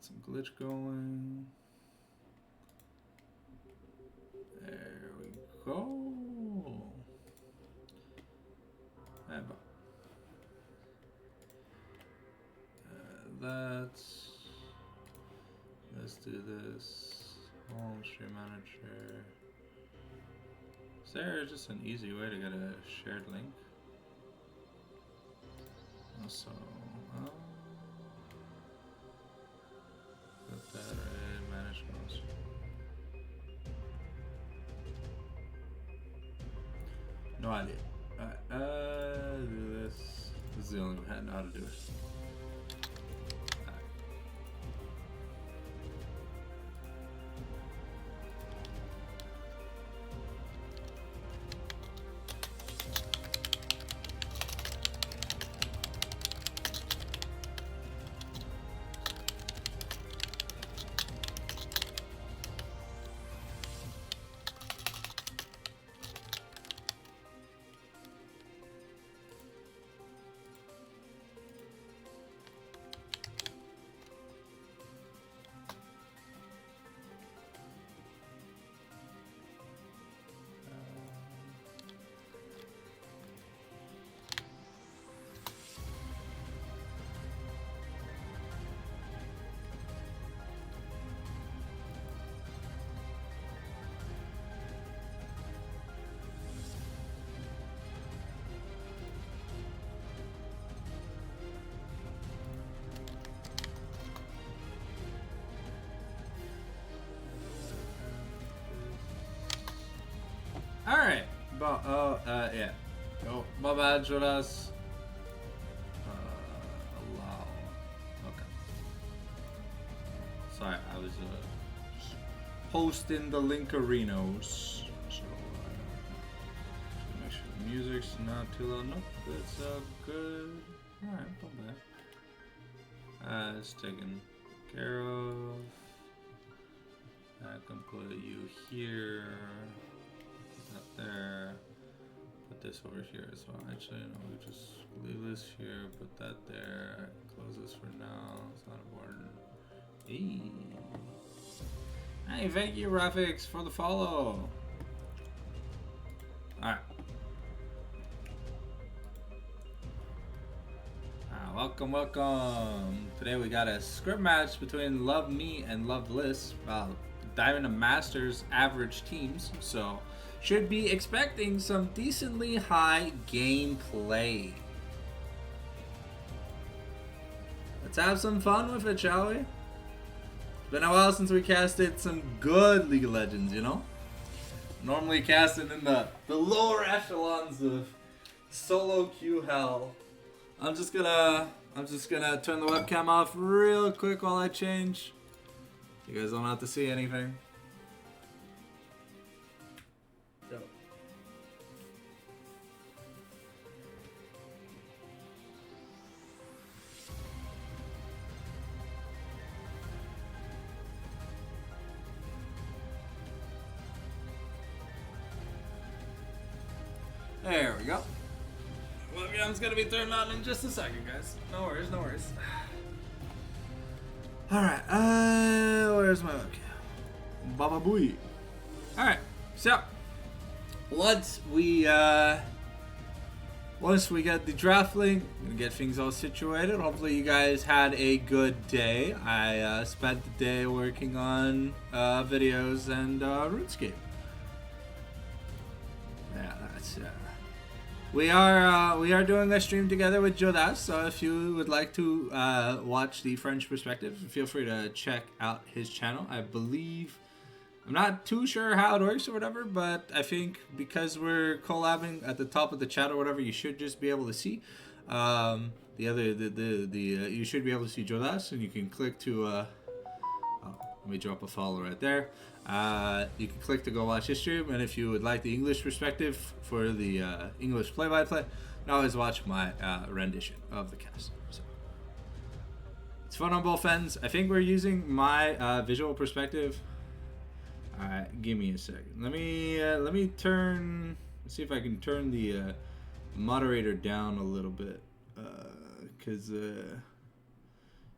some glitch going. There we go. Let's do this. Home stream manager. Is there just an easy way to get a shared link? Also, put that in management. No idea. Alright, do this. This is the only way I know how to do it. Alright. Yeah. Oh, my bad, Jonas. Allow. Okay. Sorry, I was hosting the Linkarinos. So, make sure the music's not too loud. Nope, it's good. Alright, not bad. It's taken care of. I can put you here. There, put this over here as well. Actually, no, we just leave this here, put that there, close this for now. It's not important. Hey, thank you, Rafix, for the follow. Alright. Welcome, welcome. Today we got a script match between Love Me and Love Bliss. Diamond and Masters average teams, so should be expecting some decently high gameplay. Let's have some fun with it, shall we? It's been a while since we casted some good League of Legends, you know? Normally casted in the lower echelons of solo queue hell. I'm just gonna turn the webcam off real quick while I change. You guys don't have to see anything. There we go. Webcam's gonna be turned on in just a second, guys. No worries, no worries. Alright, where's my webcam? Baba booey. Alright, so once we get the draft link, we're gonna get things all situated. Hopefully you guys had a good day. I spent the day working on videos and RuneScape. Yeah, that's we are doing a stream together with Jodas, so if you would like to watch the French perspective, feel free to check out his channel. I believe, I'm not too sure how it works or whatever, but I think because we're collabing at the top of the chat or whatever, you should just be able to see you should be able to see Jodas, and you can click to let me drop a follow right there. You can click to go watch his stream, and if you would like the English perspective for the English play-by-play, you can always watch my rendition of the cast. So it's fun on both ends. I think we're using my visual perspective. All right, give me a second. Let me turn. Let's see if I can turn the moderator down a little bit, because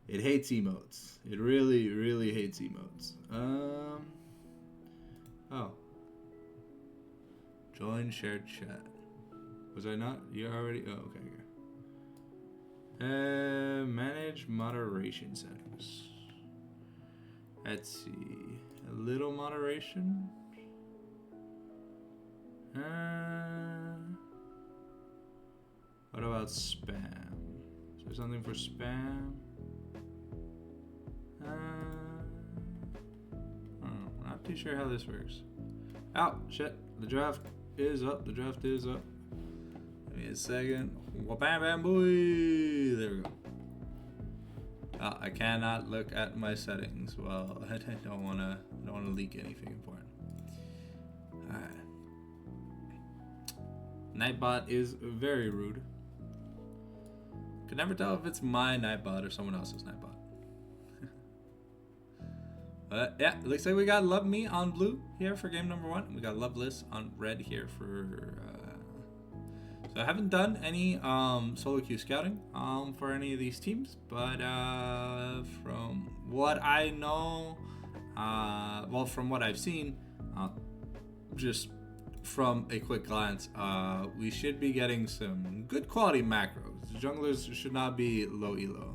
It hates emotes. It really, really hates emotes. Oh. Join shared chat. Was I not? You already? Oh, okay. Manage moderation settings. Let's see. A little moderation. What about spam? Is there something for spam? I'm not too sure how this works. Oh, shit. The draft is up. Give me a second. Bam, bam, boy. There we go. I cannot look at my settings. Well, I don't want to leak anything important. Alright. Nightbot is very rude. Could never tell if it's my Nightbot or someone else's Nightbot. But yeah, it looks like we got Love Me on blue here for game number 1. We got Loveless on red here for. So I haven't done any solo queue scouting for any of these teams, but from what I know, from what I've seen, just from a quick glance, we should be getting some good quality macros. The junglers should not be low elo.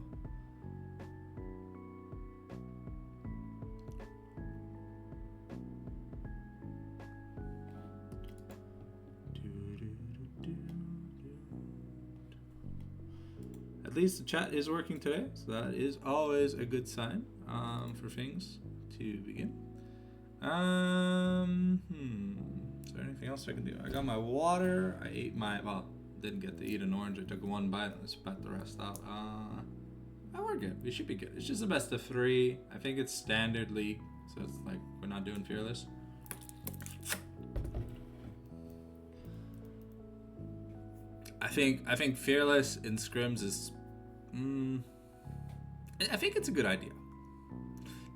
At least the chat is working today, so that is always a good sign for things to begin. Is there anything else I can do? I got my water. I ate didn't get to eat an orange. I took one bite and spat the rest out. We're good. We should be good. It's just the best of 3. I think it's standard league, so it's like we're not doing fearless. I think fearless in scrims is. I think it's a good idea.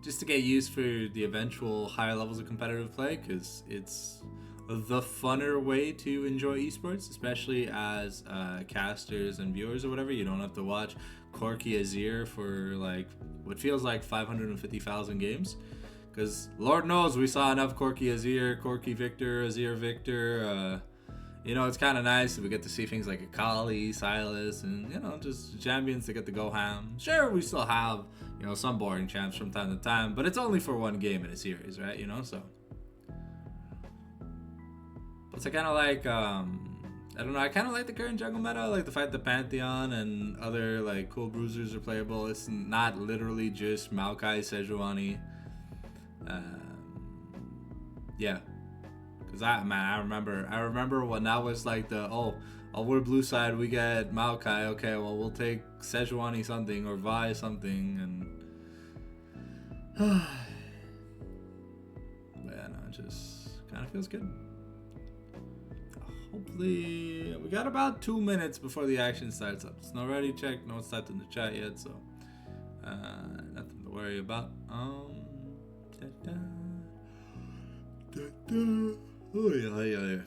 Just to get used for the eventual higher levels of competitive play, because it's the funner way to enjoy esports, especially as casters and viewers or whatever. You don't have to watch Corky Azir for like what feels like 550,000 games, because Lord knows we saw enough Corky Azir, Corky Victor, Azir Victor. It's kind of nice if we get to see things like Akali, Silas, and, just champions that get to go ham. Sure, we still have, some boring champs from time to time, but it's only for one game in a series, right? So. But I kind of like, I don't know, I kind of like the current jungle meta. I like the fact that Pantheon and other, like, cool bruisers are playable. It's not literally just Maokai, Sejuani. Yeah. Cause I remember when that was like we're blue side, we get Maokai. Okay, well we'll take Sejuani something or Vi something, and yeah, no, it just kind of feels good. Hopefully, we got about 2 minutes before the action starts up. It's not ready check, no one's typed in the chat yet, so nothing to worry about. Oh yeah.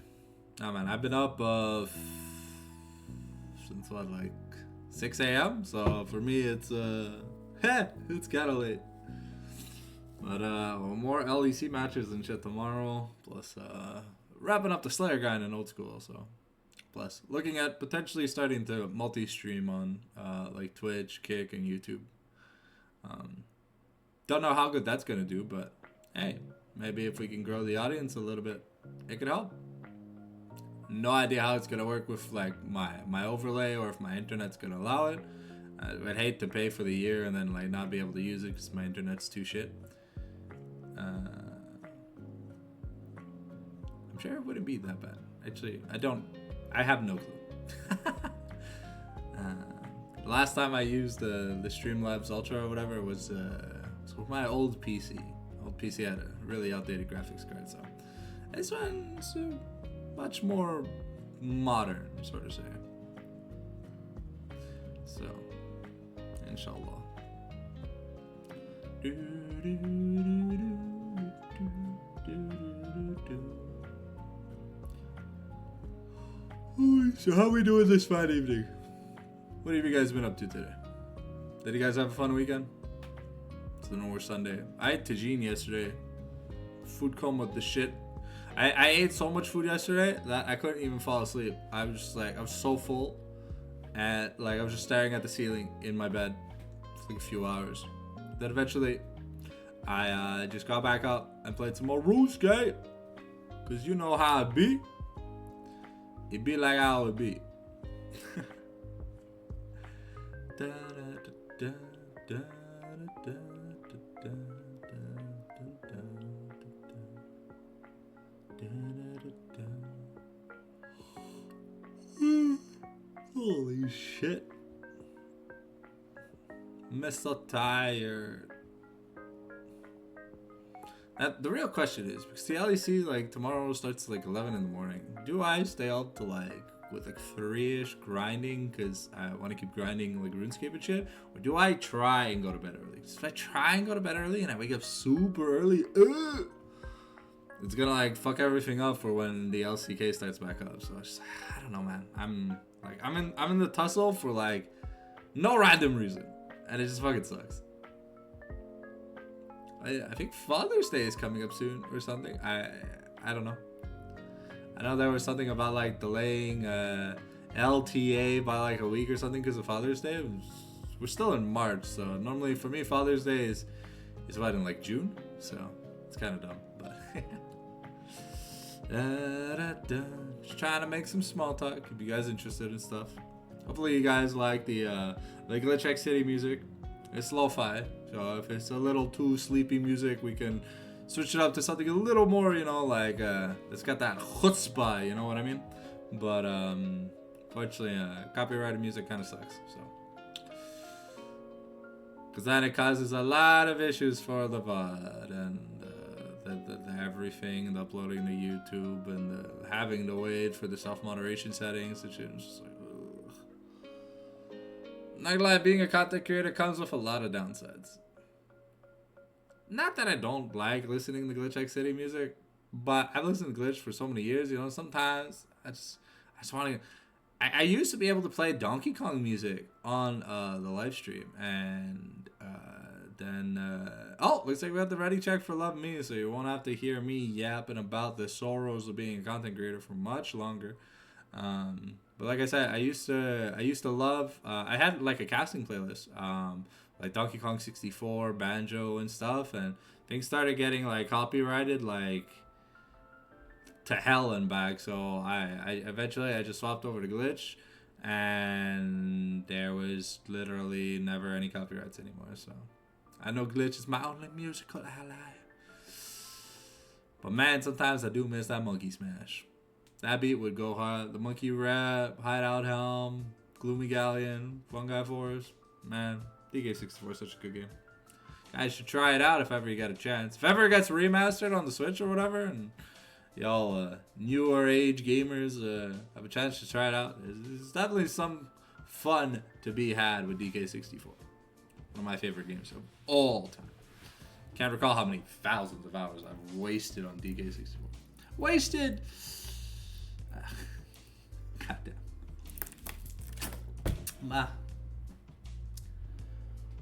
Oh man, I've been up since like 6 a.m. So for me, it's it's kind of late. But more LEC matches and shit tomorrow. Plus wrapping up the Slayer grind in old school. So plus looking at potentially starting to multi-stream on like Twitch, Kick, and YouTube. Don't know how good that's gonna do, but hey. Maybe if we can grow the audience a little bit, it could help. No idea how it's gonna work with like my overlay or if my internet's gonna allow it. I'd hate to pay for the year and then like not be able to use it because my internet's too shit. I'm sure it wouldn't be that bad. Actually, I have no clue. Last time I used the Streamlabs Ultra or whatever was with my old PC. Old PC had a really outdated graphics card, so this one's much more modern, sort of say. So, inshallah. So how are we doing this fine evening? What have you guys been up to today? Did you guys have a fun weekend? It's the North Sunday. I ate tagine yesterday. Food coma with the shit. I ate so much food yesterday that I couldn't even fall asleep. I was just like, I was so full. And like, I was just staring at the ceiling in my bed for like a few hours. Then eventually, I just got back up and played some more RuneScape. Cause you know how it be. It be like how it be. Da, da, da, da, da, da, holy shit. I'm so tired. The real question is, because the LEC like tomorrow starts like 11 in the morning. Do I stay up to like with like 3-ish grinding because I want to keep grinding like RuneScape and shit? Or do I try and go to bed early? If I try and go to bed early and I wake up super early, it's gonna like fuck everything up for when the LCK starts back up. So I don't know, man. I'm in the tussle for like no random reason, and it just fucking sucks. I think Father's Day is coming up soon or something. I don't know. I know there was something about like delaying LTA by like a week or something because of Father's Day. We're still in March, so normally for me Father's Day is what, in like June, so it's kind of dumb. But just trying to make some small talk if you guys interested in stuff. Hopefully you guys like the Glitch X City music. It's lo-fi, so if it's a little too sleepy music, we can switch it up to something a little more, you know, like it's got that chutzpah, you know what I mean? But fortunately, copyrighted music kind of sucks, so because then it causes a lot of issues for the VOD and the everything, and the uploading to YouTube, and having to wait for the self-moderation settings and shit. It's just like, not gonna lie, being a content creator comes with a lot of downsides. Not that I don't like listening to Glitch X City music, but I've listened to Glitch for so many years, you know, sometimes I just want to... I used to be able to play Donkey Kong music on the live stream, and then... oh, looks like we have the ready check for Love Me, so you won't have to hear me yapping about the sorrows of being a content creator for much longer. But like I said, I used to love. I had like a casting playlist, like Donkey Kong 64, Banjo, and stuff, and things started getting like copyrighted, like to hell and back. So I eventually just swapped over to Glitch, and there was literally never any copyrights anymore. So I know Glitch is my only musical ally. But man, sometimes I do miss that Monkey Smash. That beat would go hard. The Monkey Rap, Hideout Helm, Gloomy Galleon, Fungi Forest. Man, DK64 is such a good game. Guys should try it out if ever you get a chance. If ever it gets remastered on the Switch or whatever, and y'all newer age gamers have a chance to try it out, there's definitely some fun to be had with DK64. One of my favorite games of all time. Can't recall how many thousands of hours I've wasted on DK64. Wasted! Goddamn.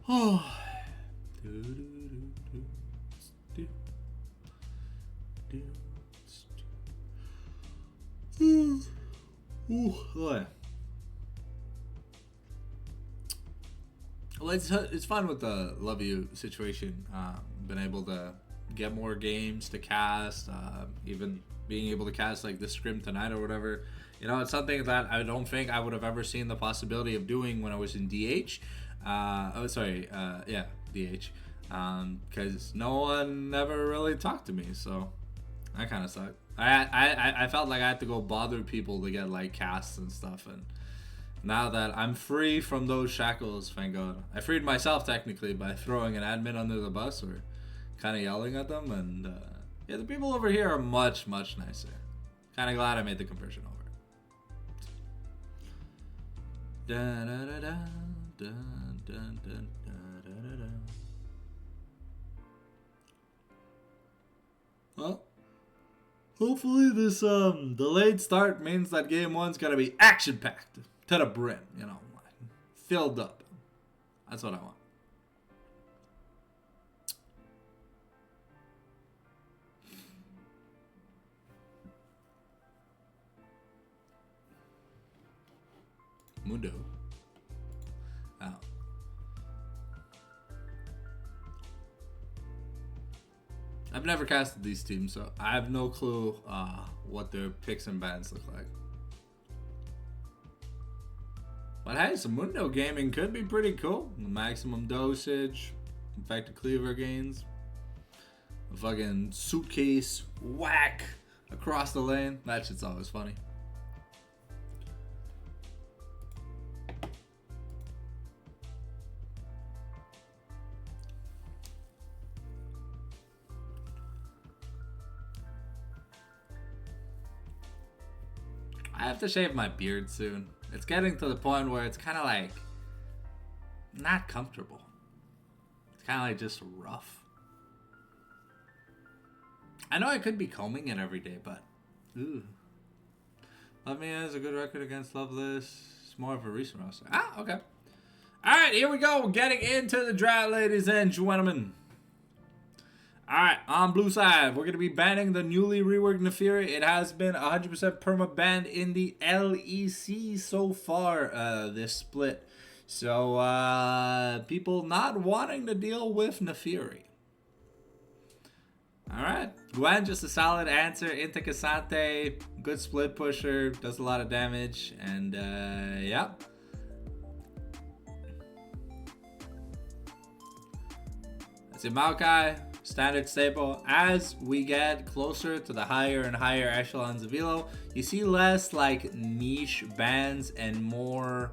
Oh. Well, it's fun with the Love You situation. Been able to get more games to cast, even being able to cast like the Scrim tonight or whatever. You know, it's something that I don't think I would have ever seen the possibility of doing when I was in DH. DH. Because no one ever really talked to me, so that kind of sucked. I felt like I had to go bother people to get like casts and stuff, and now that I'm free from those shackles, thank God. I freed myself technically by throwing an admin under the bus or kind of yelling at them, and yeah, the people over here are much, much nicer. Kind of glad I made the conversion over. Well, hopefully this delayed start means that game one's gonna be action packed to the brim, you know, filled up. That's what I want. Mundo. Oh. I've never casted these teams, so I have no clue what their picks and bans look like. But hey, some Mundo gaming could be pretty cool. The maximum dosage, infected cleaver gains, a fucking suitcase whack across the lane. That shit's always funny. I have to shave my beard soon. It's getting to the point where it's kind of like not comfortable. It's kind of like just rough. I know I could be combing it every day, but ooh. Love Me has a good record against Loveless. It's more of a recent roster. Ah, okay. Alright, here we go. Getting into the draft, ladies and gentlemen. Alright, on blue side, we're going to be banning the newly reworked Nefiri. It has been 100% perma-banned in the LEC so far, this split. So, people not wanting to deal with Nefiri. Alright, Gwen, just a solid answer. Into Cassante, good split pusher, does a lot of damage, and, yeah. That's it, Maokai. Standard staple. As we get closer to the higher and higher echelons of Elo, you see less like niche bans and more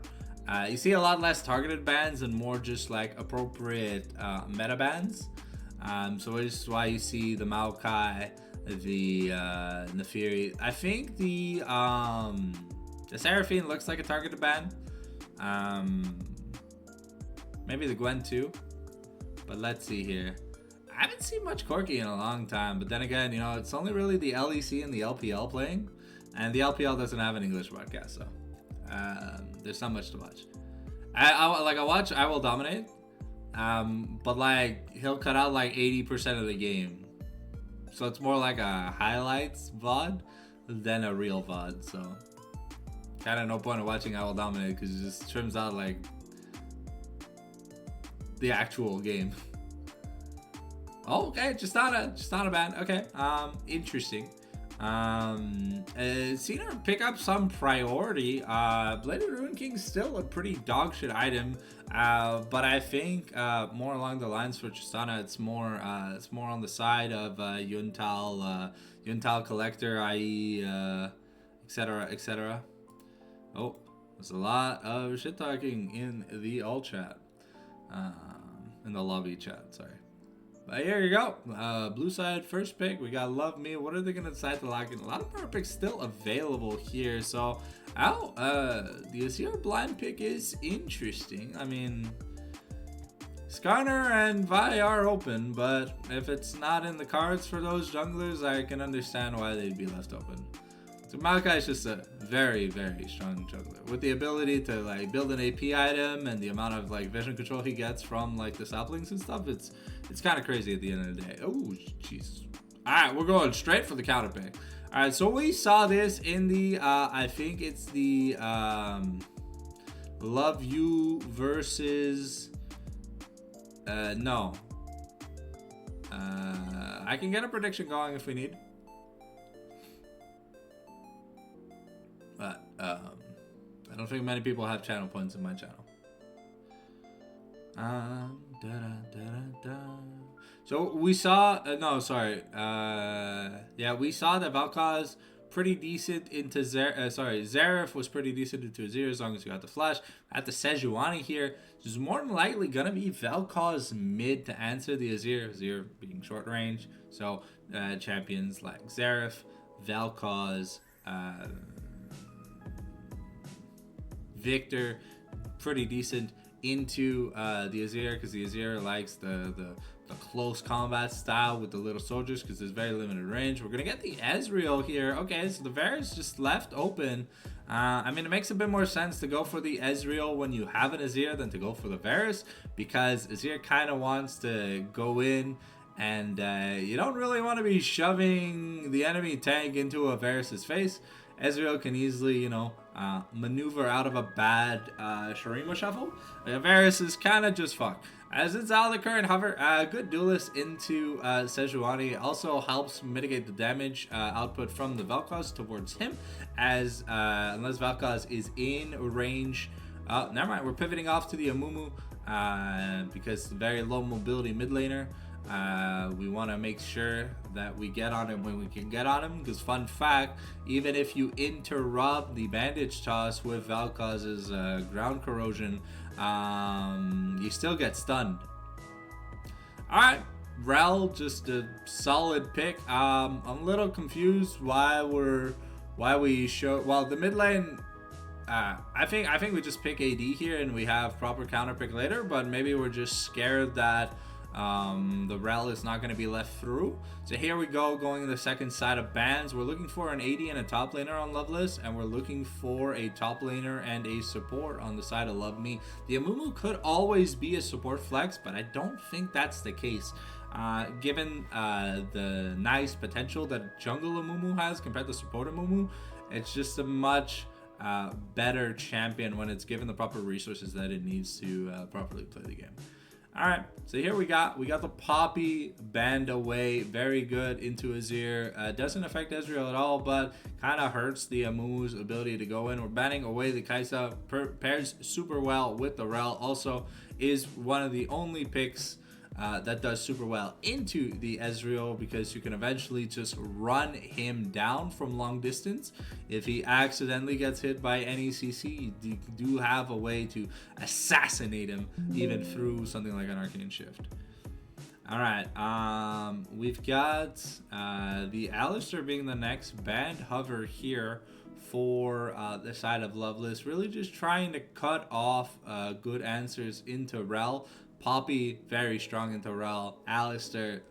you see a lot less targeted bans and more just like appropriate meta bans. So this is why you see the Maokai, the Nefiri. I think the Seraphine looks like a targeted ban. Maybe the Gwen too, but let's see here. I haven't seen much Corki in a long time, but then again, you know, it's only really the LEC and the LPL playing, and the LPL doesn't have an English broadcast, so there's not much to watch. I watch I Will Dominate, but like he'll cut out like 80% of the game, so it's more like a highlights VOD than a real VOD. So kind of no point in watching I Will Dominate because it just trims out like the actual game. Oh, okay, just not a ban. Okay, interesting. Seen her pick up some priority. Bladed Ruin King's still a pretty dog shit item, but I think more along the lines for Tristana, it's more on the side of Yuntal Collector, i.e., etc., etc. Oh, there's a lot of shit talking in the all chat, in the lobby chat. Sorry. But here you go. Blue side first pick. We got Love Me. What are they going to decide to lock in? A lot of power picks still available here. So, the Azir blind pick is interesting. I mean, Skarner and Vi are open, but if it's not in the cards for those junglers, I can understand why they'd be left open. So Maokai is just a very, very strong jungler with the ability to like build an AP item, and the amount of like vision control he gets from like the saplings and stuff. It's kind of crazy at the end of the day. Oh, Jesus. All right, we're going straight for the counter pick. All right, so we saw this in the I think it's the Love You versus no. I can get a prediction going if we need. But I don't think many people have channel points in my channel. So we saw yeah, we saw that Valkaz pretty decent into Xerath was pretty decent into Azir as long as you got the flash. At the Sejuani here, there's more than likely gonna be Valkaz mid to answer the Azir being short range. So champions like Xerath, Valkaz, Victor, pretty decent into the Azir, because the Azir likes the close combat style with the little soldiers because there's very limited range. We're gonna get the Ezreal here. Okay, so the Varus just left open. I mean, it makes a bit more sense to go for the Ezreal when you have an Azir than to go for the Varus, because Azir kind of wants to go in, and you don't really want to be shoving the enemy tank into a Varus's face. Ezreal can easily, maneuver out of a bad Shurima shuffle. Varus is kind of just fucked. As it's out of the current hover, good duelist into Sejuani also helps mitigate the damage output from the Vel'Koz towards him, as unless Vel'Koz is in range. Never mind, we're pivoting off to the Amumu because the very low mobility mid laner. We want to make sure that we get on him when we can get on him, because fun fact, even if you interrupt the bandage toss with Vel'Koz's ground corrosion, you still get stunned. Alright, Rel, just a solid pick. I'm a little confused why we show, well, the mid lane, I think we just pick AD here and we have proper counter pick later, but maybe we're just scared that the Rel is not going to be left through. So here we go, going to the second side of bans. We're looking for an AD and a top laner on Loveless, and we're looking for a top laner and a support on the side of Love Me. The Amumu could always be a support flex, but I don't think that's the case. Given the nice potential that jungle Amumu has compared to support Amumu, it's just a much better champion when it's given the proper resources that it needs to properly play the game. Alright, so here we got the Poppy banned away, very good into Azir. Doesn't affect Ezreal at all, but kind of hurts the Amumu's ability to go in. We're banning away the Kai'Sa, pairs super well with the Rel. Also is one of the only picks that does super well into the Ezreal, because you can eventually just run him down from long distance. If he accidentally gets hit by any CC, you do have a way to assassinate him even through something like an Arcane Shift. Alright, we've got the Alistar being the next banned hover here for the side of Loveless, really just trying to cut off good answers into Rel. Poppy, very strong into Rel. Alistar,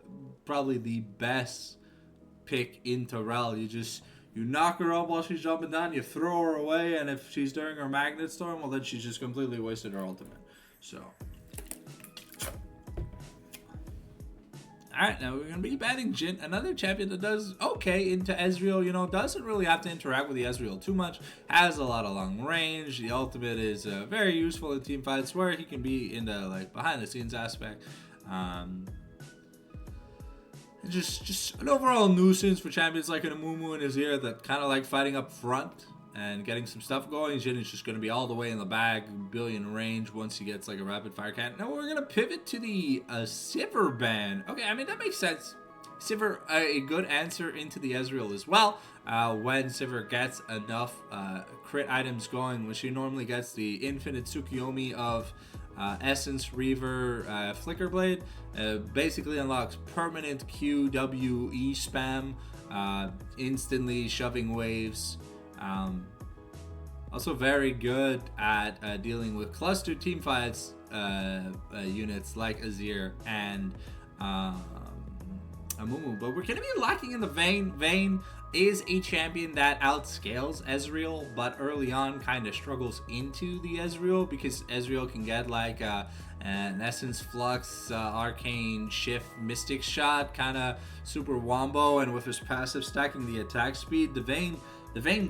probably the best pick into Rel. You knock her up while she's jumping down, you throw her away, and if she's doing her Magnet Storm, well, then she's just completely wasted her ultimate. So, alright, now we're going to be batting Jhin, another champion that does okay into Ezreal, doesn't really have to interact with the Ezreal too much, has a lot of long range. The ultimate is very useful in team fights where he can be in the behind the scenes aspect. Just an overall nuisance for champions like an Amumu and Azir that kind of like fighting up front and getting some stuff going. Jhin is just going to be all the way in the bag, billion range once he gets like a rapid fire cannon. Now we're going to pivot to the Sivir ban. Okay, I mean, that makes sense. Sivir, a good answer into the Ezreal as well. When Sivir gets enough crit items going, when she normally gets the infinite Tsukuyomi of Essence, Reaver, Flicker Blade, basically unlocks permanent QWE spam, instantly shoving waves. Also very good at dealing with cluster team fights units like Azir and Amumu, but we're going to be lacking in the Vayne. Vayne is a champion that outscales Ezreal, but early on kind of struggles into the Ezreal, because Ezreal can get like an Essence Flux, Arcane Shift, Mystic Shot, kind of super wombo, and with his passive stacking the attack speed, the Vayne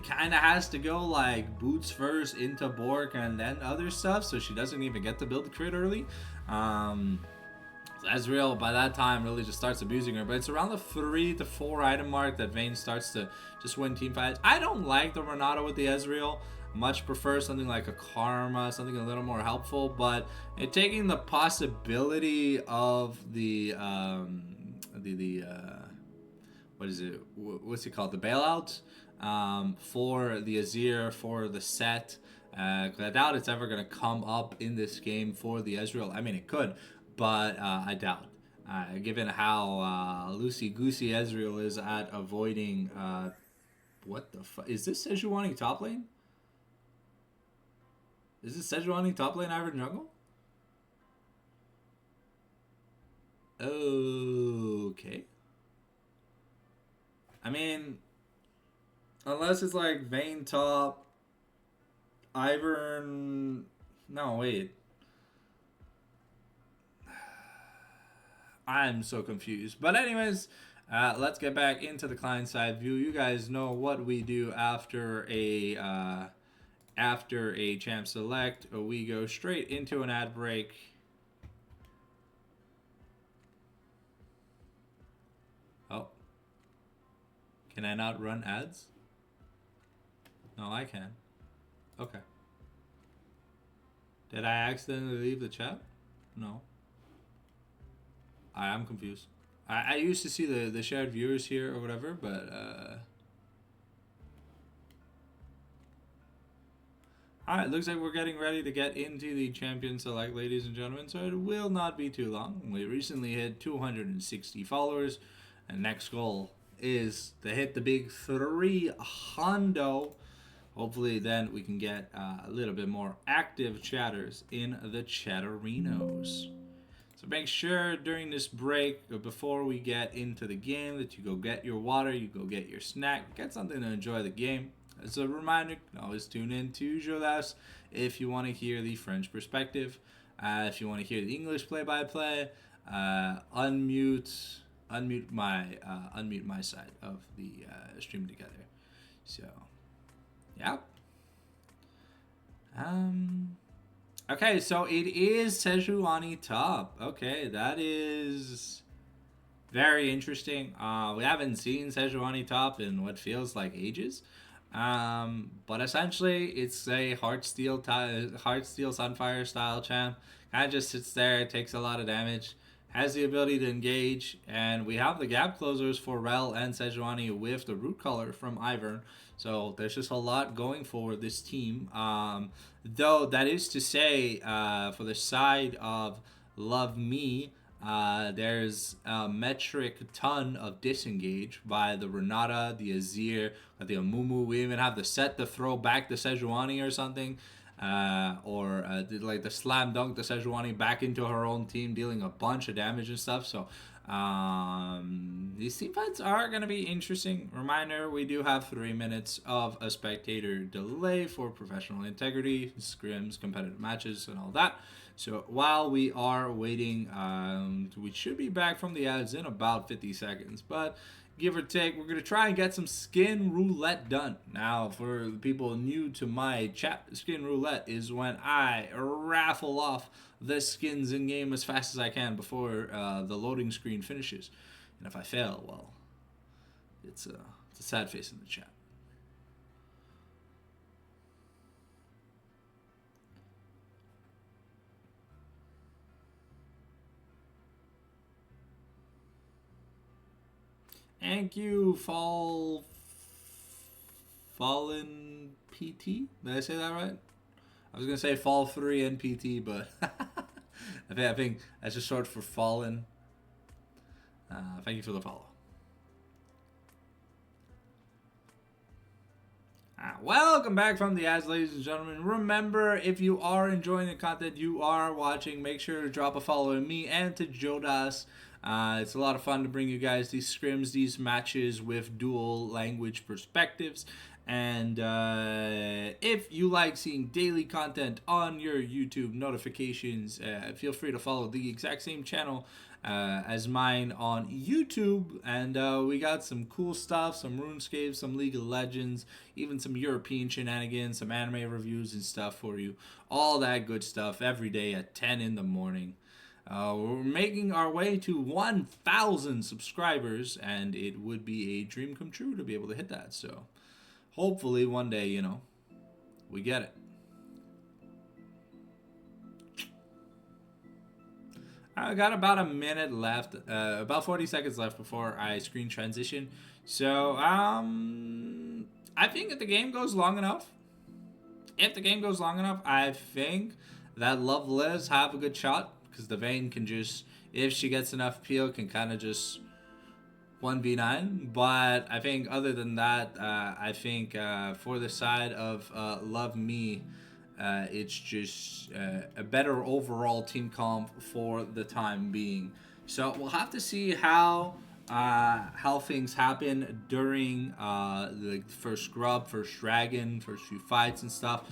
kind of has to go like boots first into Bork and then other stuff, so she doesn't even get to build the crit early. Ezreal by that time really just starts abusing her, but it's around the 3 to 4 item mark that Vayne starts to just win team fights. I don't like the Renata with the Ezreal. Much prefer something like a Karma, something a little more helpful, but taking the possibility of the what is it? What's it called? The bailout for the Azir, for the set. I doubt it's ever going to come up in this game for the Ezreal. I mean, it could, but I doubt. Given how loosey-goosey Ezreal is at avoiding... what the fuck? Is this Sejuani top lane? Is this Sejuani top lane Iron jungle? Okay. I mean, unless it's like Vayne top, Ivern. No, wait. I'm so confused. But anyways, let's get back into the client side view. You guys know what we do after a champ select. We go straight into an ad break. Oh, can I not run ads? No, I can. Okay. Did I accidentally leave the chat? No. I am confused. I used to see the shared viewers here or whatever, but alright, looks like we're getting ready to get into the champion select, ladies and gentlemen, so it will not be too long. We recently hit 260 followers, and next goal is to hit the big 300. Hopefully then we can get a little bit more active chatters in the chatterinos. So make sure during this break, before we get into the game, that you go get your water, you go get your snack, get something to enjoy the game. As a reminder, you can always tune in to Jodas if you want to hear the French perspective. If you want to hear the English play-by-play, unmute my side of the stream together. So, yeah. Okay, so it is Sejuani top. Okay, that is very interesting. We haven't seen Sejuani top in what feels like ages. But essentially, it's a Heartsteel Sunfire style champ. Kind of just sits there, takes a lot of damage, has the ability to engage, and we have the gap closers for Rel and Sejuani with the root color from Ivern. So there's just a lot going for this team. Though that is to say, for the side of Love Me, there's a metric ton of disengage by the Renata, the Azir, the Amumu. We even have the set to throw back the Sejuani or something. Or like the slam dunk the Sejuani back into her own team, dealing a bunch of damage and stuff. So these team fights are going to be interesting. Reminder, we do have 3 minutes of a spectator delay for professional integrity, scrims, competitive matches, and all that. So while we are waiting, we should be back from the ads in about 50 seconds. But give or take, we're going to try and get some skin roulette done. Now, for the people new to my chat, skin roulette is when I raffle off the skins in game as fast as I can before the loading screen finishes. And if I fail, well, it's a sad face in the chat. Thank you, Fallen PT. Did I say that right? I was gonna say Fall 3 NPT, but I think that's just short for Fallen. Thank you for the follow. Welcome back from the ads, ladies and gentlemen. Remember, if you are enjoying the content you are watching, make sure to drop a follow to me and to Jodas. It's a lot of fun to bring you guys these scrims, these matches with dual language perspectives. And if you like seeing daily content on your YouTube notifications, feel free to follow the exact same channel as mine on YouTube. And we got some cool stuff, some RuneScape, some League of Legends, even some European shenanigans, some anime reviews and stuff for you. All that good stuff every day at 10 in the morning. We're making our way to 1,000 subscribers, and it would be a dream come true to be able to hit that. So hopefully one day, we get it. I got about a minute left, about 40 seconds left before I screen transition. So, I think if the game goes long enough, I think that Love Liz have a good shot, because the Vayne can just, if she gets enough peel, can kind of just 1v9. But I think other than that, I think for the side of Love Me, it's just a better overall team comp for the time being. So we'll have to see how things happen during the first scrub, first dragon, first few fights and stuff.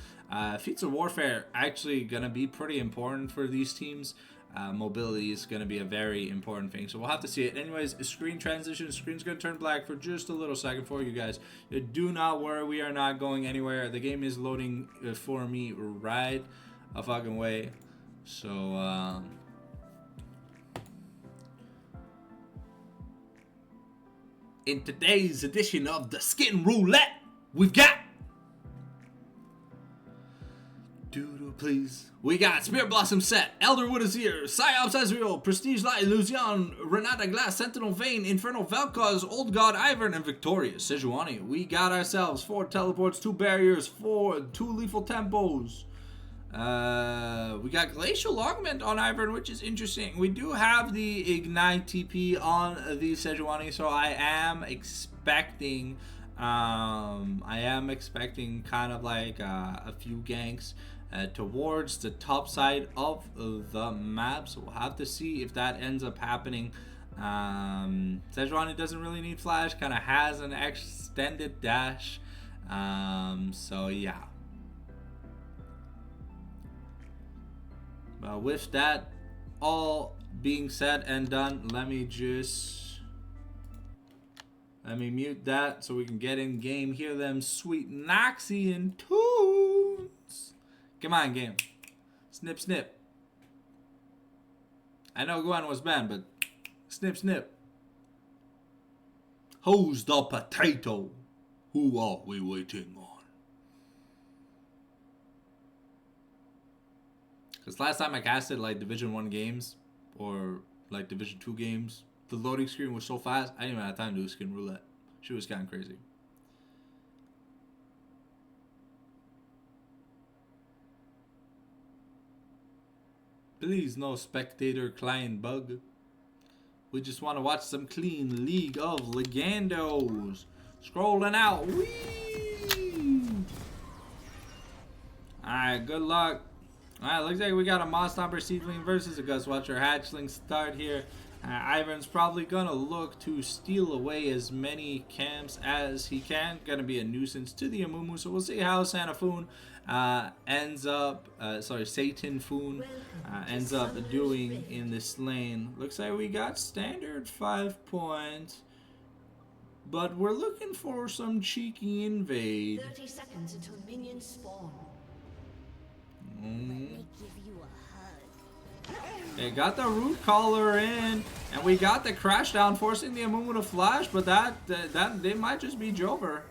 Feats of warfare actually gonna be pretty important for these teams. Mobility is gonna be a very important thing, so we'll have to see it. Anyways, screen transition. Screen's gonna turn black for just a little second for you guys. Do not worry, we are not going anywhere. The game is loading for me right a fucking way. So in today's edition of the Skin Roulette, we've got Doodle, please. We got Spirit Blossom Set, Elderwood Azir, Psyops Ezreal, Prestige Light, Illusion, Renata Glass, Sentinel Vayne, Infernal Vel'Koz, Old God Ivern, and Victorious Sejuani. We got ourselves 4 teleports, 2 barriers, 2 lethal tempos. We got Glacial Augment on Ivern, which is interesting. We do have the Ignite TP on the Sejuani, so I am expecting kind of like a few ganks towards the top side of the map, so we'll have to see if that ends up happening. Sejuani doesn't really need flash, kind of has an extended dash, so yeah. With that all being said and done, let me mute that so we can get in game. Hear them sweet Noxian tunes. Come on, game. Snip, snip. I know Gwen was banned, but snip, snip. Who's the potato? Who are we waiting on? Because last time I casted like Division 1 games or like Division 2 games, the loading screen was so fast, I didn't even have time to do Skin Roulette. She was kind of crazy. Please, no spectator client bug. We just want to watch some clean League of Legendos. Scrolling out. Whee! Alright, good luck. Alright, looks like we got a Moss Stomper Seedling versus a Gust Watcher Hatchling start here. Ivern's probably gonna look to steal away as many camps as he can. Gonna be a nuisance to the Amumu, so we'll see how Satan Foon ends up doing in this lane. Looks like we got standard 5 points, but we're looking for some cheeky invade. 30 seconds until minions spawn. Let me give you a hug. They got the root collar in, and we got the crash down, forcing the Amumu to flash, but that they might just be Jover.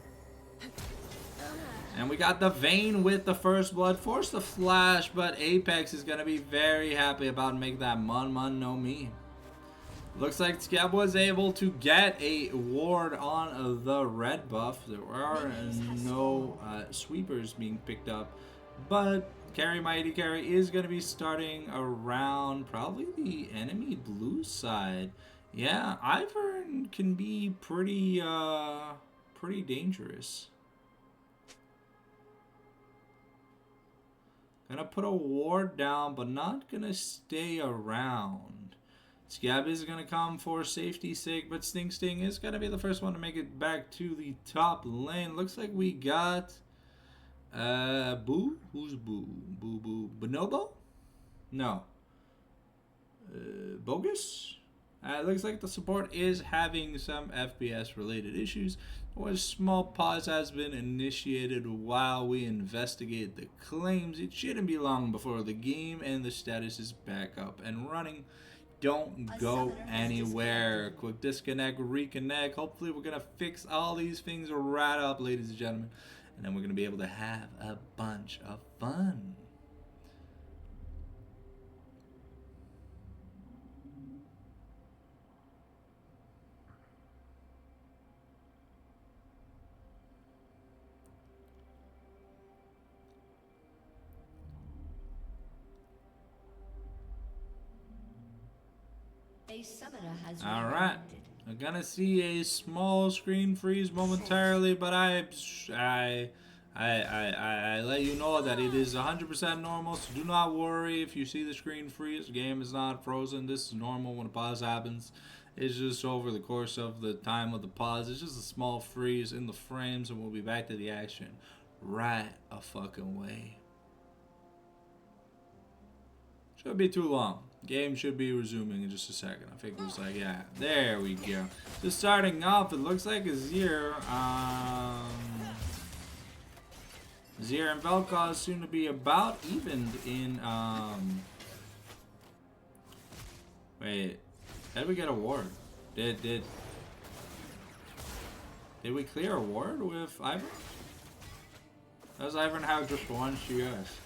And we got the Vayne with the first blood, force the flash, but Apex is gonna be very happy about making that Mun no me. Looks like Scab was able to get a ward on the red buff. There are no sweepers being picked up, but Mighty Carry is going to be starting around probably the enemy blue side. Yeah, Ivern can be pretty dangerous. Gonna put a ward down, but not gonna stay around. Scab is gonna come for safety's sake, but Sting is gonna be the first one to make it back to the top lane. Looks like we got Boo? Who's Boo? Boo? Bonobo? No. Bogus? It looks like the support is having some FPS related issues. A small pause has been initiated while we investigate the claims. It shouldn't be long before the game and the status is back up and running. Don't go anywhere. Quick disconnect, reconnect. Hopefully we're gonna fix all these things right up, ladies and gentlemen. And then we're going to be able to have a bunch of fun. A summoner has All right. I'm gonna see a small screen freeze momentarily, but I let you know that it is 100% normal, so do not worry if you see the screen freeze. The game is not frozen. This is normal when a pause happens. It's just over the course of the time of the pause. It's just a small freeze in the frames, and we'll be back to the action right a fucking way. Should be too long. Game should be resuming in just a second. I think it was like, yeah, there we go. Just starting off, it looks like Azir. Azir and Vel'Koz soon to be about evened in. Wait, how did we get a ward? Did we clear a ward with Ivern? Does Ivern have just one CS?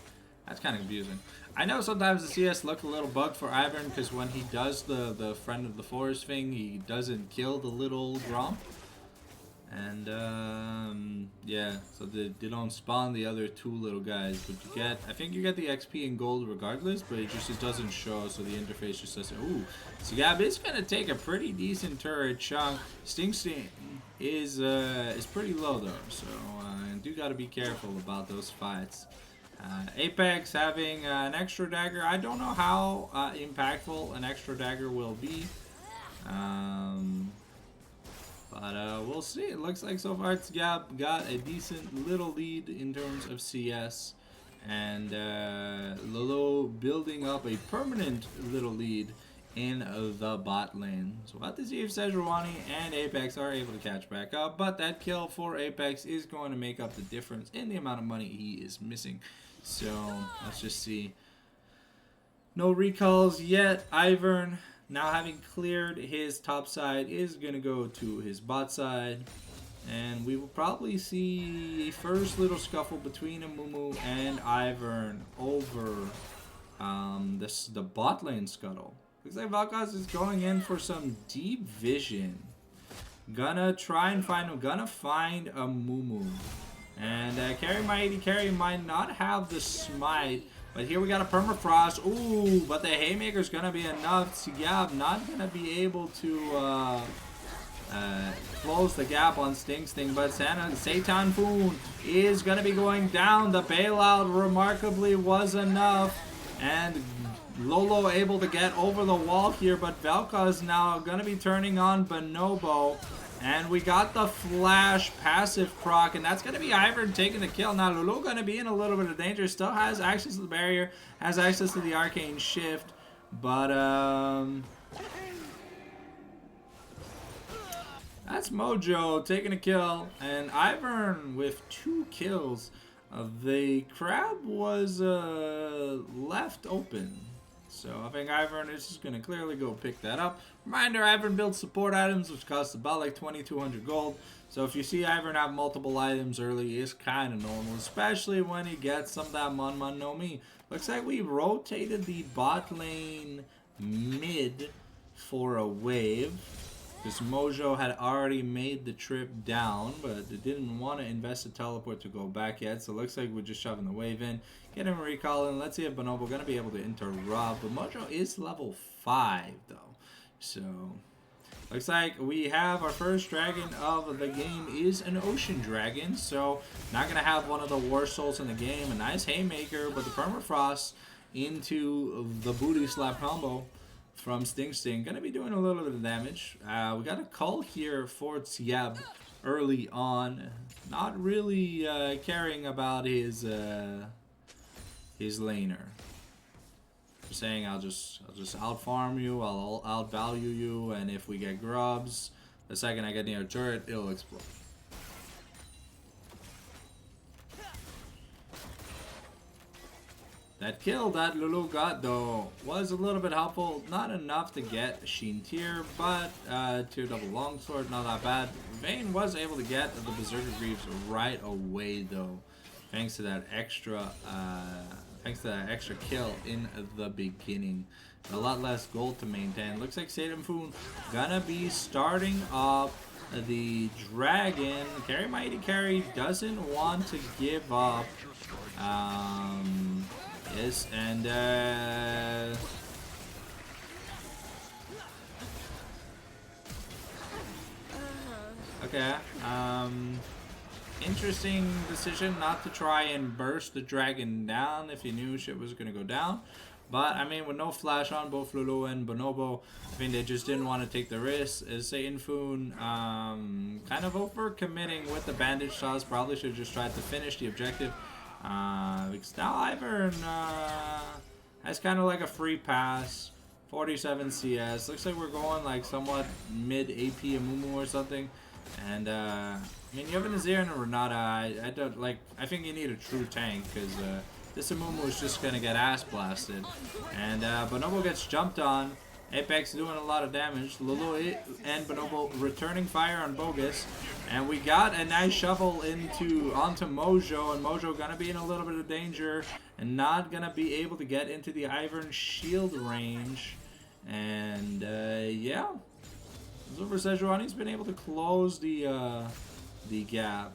That's kind of confusing. I know sometimes the CS look a little bugged for Ivern because when he does the Friend of the Forest thing, he doesn't kill the little Gromp. And yeah, so they don't spawn the other two little guys, but you get, I think you get the XP and gold regardless, but it doesn't show, so the interface just says, ooh, so yeah, it's gonna take a pretty decent turret chunk. Sting is pretty low though, so you do gotta be careful about those fights. Apex having an extra dagger. I don't know how impactful an extra dagger will be. But we'll see. It looks like so far it's got a decent little lead in terms of CS. And Lolo building up a permanent little lead in the bot lane. So we'll have to see if Sejuani and Apex are able to catch back up. But that kill for Apex is going to make up the difference in the amount of money he is missing. So let's just see. No recalls yet. Ivern, now having cleared his top side, is going to go to his bot side. And we will probably see a first little scuffle between Amumu and Ivern over the bot lane scuttle. Looks like Vel'Koz is going in for some deep vision. Gonna try and find him. Gonna find Amumu. And Carry might not have the smite. But here we got a permafrost. Ooh, but the haymaker's gonna be enough. Sigab not gonna be able to close the gap on Sting. But Satan Foon is gonna be going down. The bailout remarkably was enough. And Lolo able to get over the wall here, but Vel'Koz now gonna be turning on Bonobo. And we got the flash passive proc, and that's going to be Ivern taking the kill. Now, Lulu going to be in a little bit of danger. Still has access to the barrier, has access to the arcane shift. But, that's Mojo taking a kill. And Ivern with 2 kills. The crab was left open. So I think Ivern is just going to clearly go pick that up. Reminder, Ivern builds support items, which cost about like 2,200 gold. So if you see Ivern have multiple items early, it's kind of normal, especially when he gets some of that Mon Mon no Mi. Looks like we rotated the bot lane mid for a wave. Because Mojo had already made the trip down, but they didn't want to invest a teleport to go back yet. So it looks like we're just shoving the wave in. Get him a recall in. Let's see if Bonobo going to be able to interrupt. But Mojo is level 5, though. So, looks like we have our first dragon of the game is an ocean dragon. So, not going to have one of the worst souls in the game. A nice haymaker, but the permafrost into the booty slap combo from Sting. Going to be doing a little bit of damage. We got a call here for Tsiab early on. Not really caring about his laner. Just saying, I'll just out farm you, I'll out value you, and if we get grubs, the second I get near a turret, it'll explode. That kill that Lulu got though was a little bit helpful. Not enough to get Sheen tier, but tier double longsword, not that bad. Vayne was able to get the Berserker Greaves right away though, thanks to that extra kill in the beginning. A lot less gold to maintain. Looks like Satan Foon gonna be starting up the dragon. Carry Mighty Carry doesn't want to give up. Yes, and okay. Interesting decision not to try and burst the dragon down if you knew shit was gonna go down. But I mean, with no flash on both Lulu and Bonobo, I mean they just didn't want to take the risk. As Satan Foon kind of over committing with the bandage sauce, probably should have just tried to finish the objective. Because now Ivern That's kind of like a free pass. 47 CS. Looks like we're going like somewhat mid AP Amumu or something. And I mean, you have an Azir and a Renata. I don't like. I think you need a true tank because this Amumu is just gonna get ass blasted. And Bonobo gets jumped on. Apex doing a lot of damage. Lulu and Bonobo returning fire on Bogus. And we got a nice shuffle onto Mojo, and Mojo gonna be in a little bit of danger and not gonna be able to get into the Ivern shield range. And yeah, Zilver Sejuani's been able to close the gap.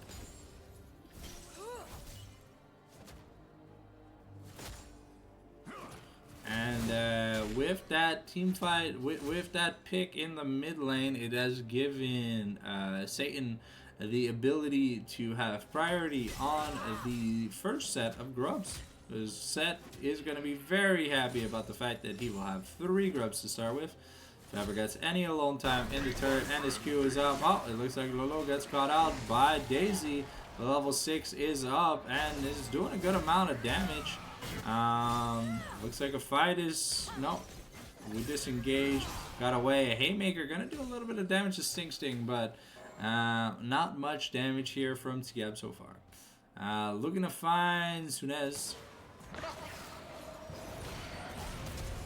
And with that team fight, with that pick in the mid lane, it has given Satan the ability to have priority on the first set of grubs. His set is going to be very happy about the fact that he will have 3 grubs to start with. If ever gets any alone time in the turret and his Q is up, oh, it looks like Lolo gets caught out by Daisy. The level 6 is up and is doing a good amount of damage. Looks like a fight is... No. We disengaged. Got away. A Haymaker gonna do a little bit of damage to Sting, but not much damage here from Tsiab so far. Looking to find Sunez.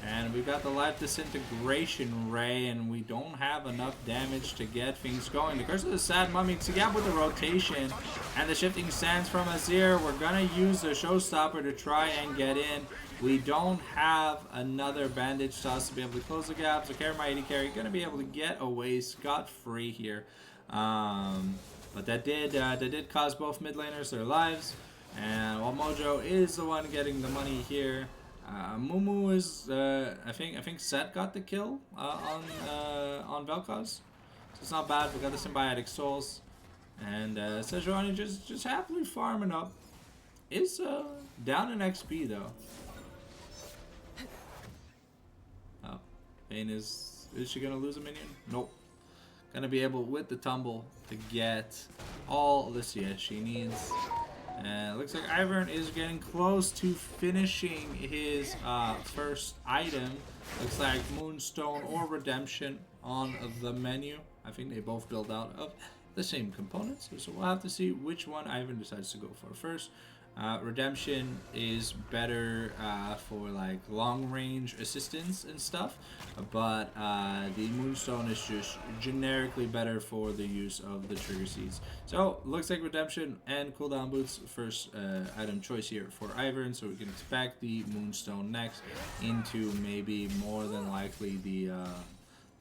And we've got the Life Disintegration Ray, and we don't have enough damage to get things going. The Curse of the Sad Mummy, Tsiab with the rotation, and the Shifting Sands from Azir. We're going to use the Showstopper to try and get in. We don't have another Bandage Toss to be able to close the gap, so Carry My 80 Carry going to be able to get away scot-free here. But that did cost both mid laners their lives, and while Mojo is the one getting the money here. Mumu is, I think Set got the kill on Vel'Koz. So it's not bad. We got the Symbiotic Souls. And Sejuani just happily farming up. Is down in XP though. Oh, Vayne is she gonna lose a minion? Nope. Gonna be able with the tumble to get all the CS she needs. Looks like Ivern is getting close to finishing his first item. Looks like Moonstone or Redemption on the menu. I think they both build out of the same components, so we'll have to see which one Ivern decides to go for first. Redemption is better for like long range assistance and stuff, but the Moonstone is just generically better for the use of the trigger seeds. So looks like Redemption and cooldown boots first item choice here for Ivern, so we can expect the Moonstone next into maybe more than likely the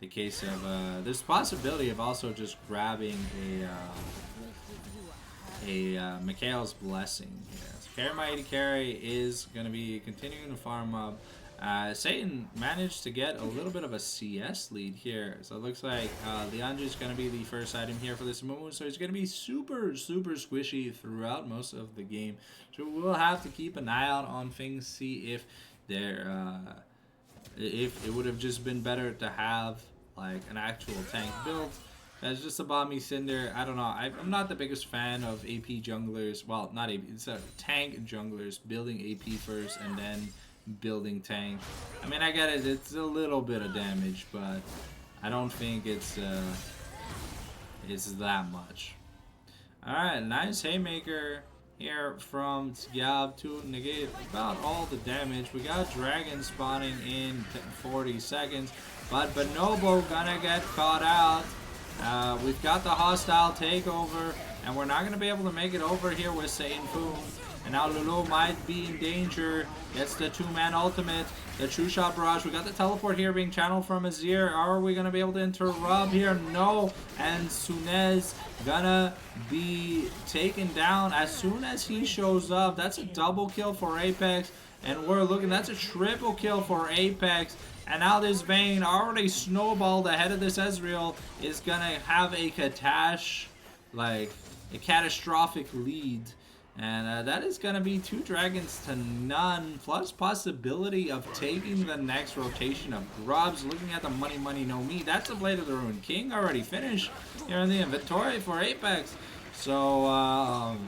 case of there's possibility of also just grabbing a Mikhail's Blessing here. So Carry My 80 Carry is going to be continuing to farm up. Satan managed to get a little bit of a CS lead here. So it looks like Leandra is going to be the first item here for this Mumu. So he's going to be super squishy throughout most of the game. So we'll have to keep an eye out on things, see if if it would have just been better to have like an actual tank build. That's just a Bomby Cinder. I don't know. I'm not the biggest fan of AP junglers. Well, not AP. It's tank junglers building AP first and then building tank. I mean, I get it. It's a little bit of damage, but I don't think it's that much. All right, nice Haymaker here from Tsiab to negate about all the damage. We got Dragon spawning in 40 seconds, but Bonobo gonna get caught out. We've got the hostile takeover, and we're not going to be able to make it over here with Satan Boom. And now Lulu might be in danger. Gets the 2-man ultimate, the True Shot Barrage. We got the teleport here being channeled from Azir. Are we going to be able to interrupt here? No. And Sunez gonna be taken down as soon as he shows up. That's a double kill for Apex. And we're looking, that's a triple kill for Apex. And now this Vayne, already snowballed ahead of this Ezreal, is gonna have a catastrophic lead. And that is gonna be 2 dragons to none, plus possibility of taking the next rotation of grubs. Looking at the money, no me. That's a Blade of the Ruined King already finished here in the inventory for Apex. So,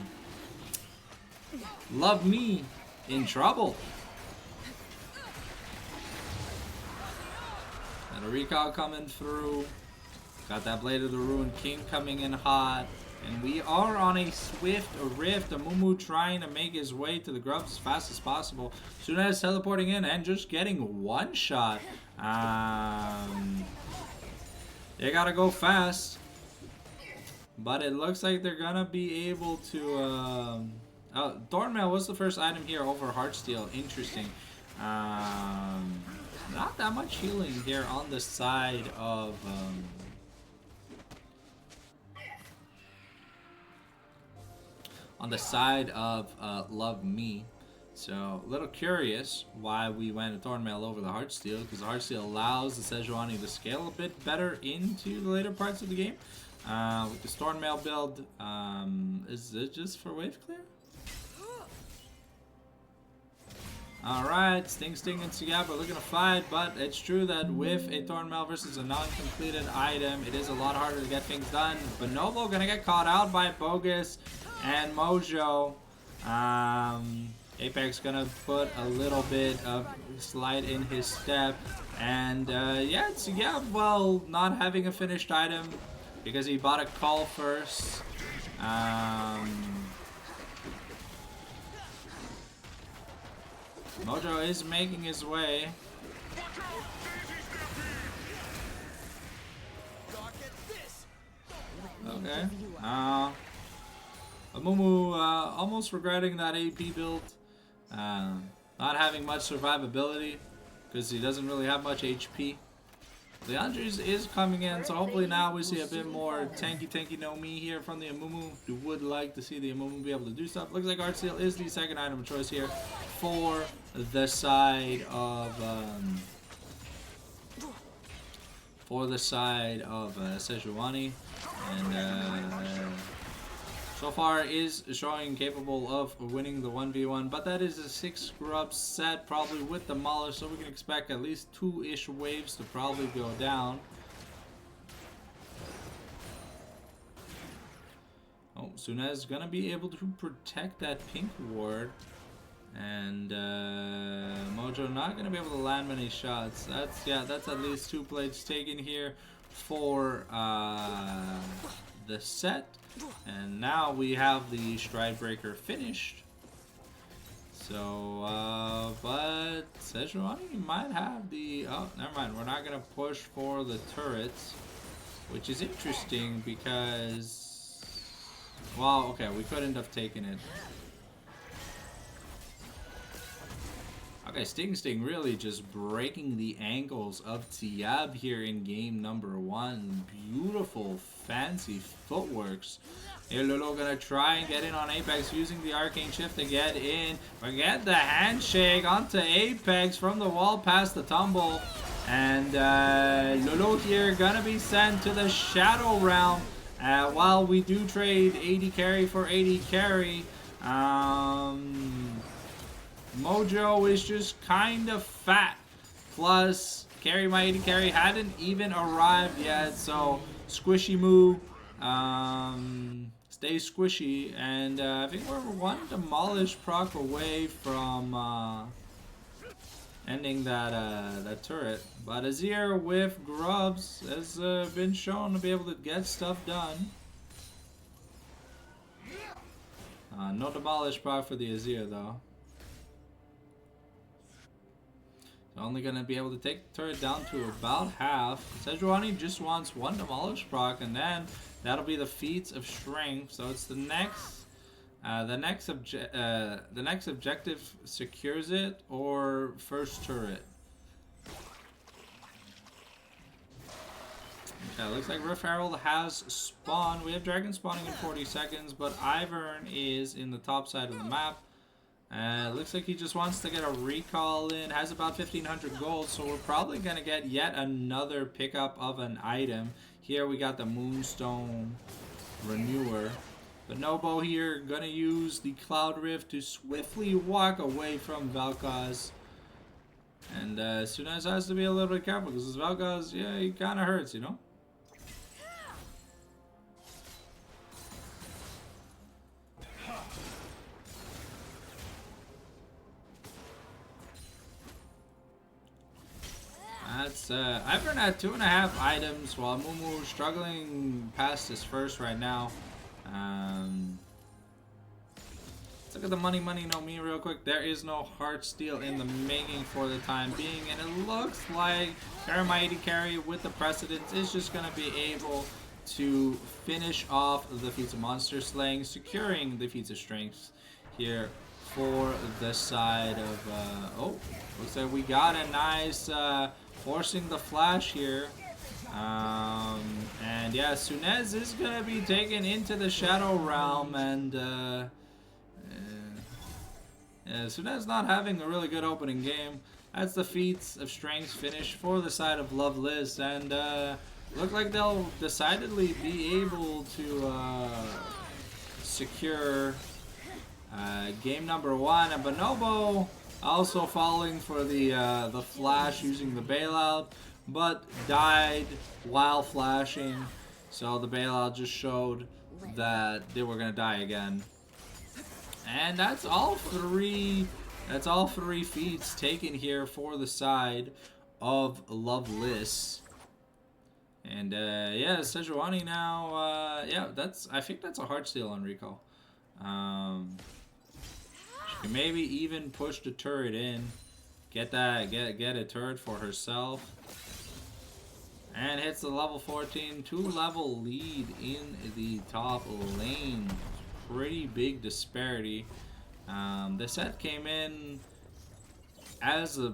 love me in trouble. Got a recall coming through. Got that Blade of the Ruined King coming in hot. And we are on a swift rift. Amumu trying to make his way to the grubs as fast as possible. Sunez teleporting in and just getting one shot. They gotta go fast. But it looks like they're gonna be able to... Thornmail was the first item here over Heartsteel. Interesting. Not that much healing here on the side of... Love Me. So, a little curious why we went Thornmail over the Heartsteel, because the Heartsteel allows the Sejuani to scale a bit better into the later parts of the game. With the Thornmail build, is it just for wave clear? Alright, Sting and Sigab are looking to fight, but it's true that with a Thornmail versus a non-completed item, it is a lot harder to get things done. Bonobo gonna get caught out by Bogus and Mojo. Apex gonna put a little bit of slide in his step. And yeah, Sigab, well, not having a finished item because he bought a call first. Mojo is making his way. Okay. Amumu almost regretting that AP build. Not having much survivability because he doesn't really have much HP. Leandres is coming in, so hopefully now we see a bit more tanky no me here from the Amumu. We would like to see the Amumu be able to do stuff. Looks like Heartsteel is the second item of choice here for the side of Sejuani, and so far is showing capable of winning the 1v1, but that is a 6 scrub set, probably with Demolish, so we can expect at least 2-ish waves to probably go down. Oh, Sunez gonna be able to protect that pink ward, and Mojo not gonna be able to land many shots. That's at least 2 plates taken here for the set. And now we have the Stride Breaker finished. So, but Sejuani might have the... Oh, never mind. We're not going to push for the turrets. Which is interesting because... Well, okay, we couldn't have taken it. Okay, Sting really just breaking the ankles of Tiab here in game number 1. Beautiful, fancy footworks. Here, Lulu gonna try and get in on Apex using the Arcane Shift to get in. We get the handshake onto Apex from the wall past the tumble. And Lulu here gonna be sent to the Shadow Realm. While we do trade 80 carry for 80 carry. Mojo is just kind of fat. Plus, my 80 carry hadn't even arrived yet, so squishy move. Stay squishy, and I think we're one Demolish proc away from ending that turret. But Azir with Grubs has been shown to be able to get stuff done. No Demolish proc for the Azir though. Only gonna be able to take the turret down to about half. Sejuani just wants 1 Demolish proc, and then that'll be the Feats of Strength. So it's the next objective secures it, or first turret. Okay, looks like Rift Herald has spawned. We have Dragon spawning in 40 seconds, but Ivern is in the top side of the map. Looks like he just wants to get a recall in. Has about 1,500 gold, so we're probably going to get yet another pickup of an item. Here we got the Moonstone Renewer. Bonobo here going to use the Cloud Rift to swiftly walk away from Vel'Koz. And Sunez has to be a little bit careful because this Vel'Koz, yeah, he kind of hurts, you know? it's Ivern at 2.5 items while Mumu struggling past his first right now. Let's look at the money no me real quick. There is no heart steal in the making for the time being, and it looks like Mighty Carry with the precedence is just gonna be able to finish off the feats of monster slaying, securing the feats of strength here for the side of oh, looks like we got a nice forcing the flash here. And yeah, Sunez is gonna be taken into the Shadow Realm, and yeah, Sunez not having a really good opening game. That's the feats of strength finish for the side of Loveless, and look like they'll decidedly be able to secure game number 1. And Bonobo also falling for the flash using the bailout, but died while flashing. So the bailout just showed that they were gonna die again. And that's all three. That's all 3 feats taken here for the side of Loveless. And yeah, Sejuani now. Yeah, I think that's a hard steal on recall. She can maybe even push the turret in, get a turret for herself, and hits the level 14, 2-level lead in the top lane. Pretty big disparity. The set came in as a...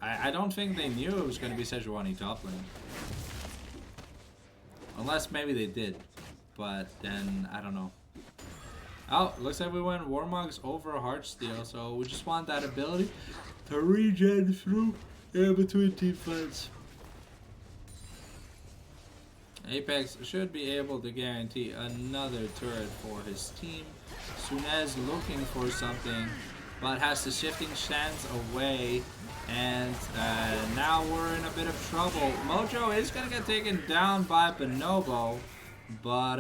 I don't think they knew it was going to be Sejuani top lane. Unless maybe they did. But then, I don't know. Oh, looks like we went Warmogs over Heartsteel. So we just want that ability to regen through in between team fights. Apex should be able to guarantee another turret for his team. Sunez looking for something, but has the shifting stance away, and now we're in a bit of trouble. Mojo is gonna get taken down by Bonobo, but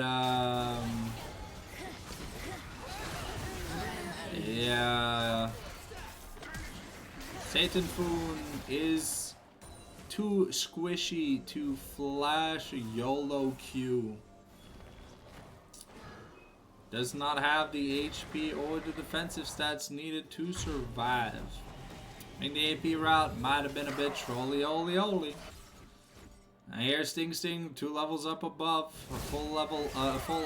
yeah, Satan Foon is too squishy to flash YOLO Q. Does not have the HP or the defensive stats needed to survive. I think the AP route might have been a bit trolly-oly-oly. And here's Sting, 2 levels up above, a full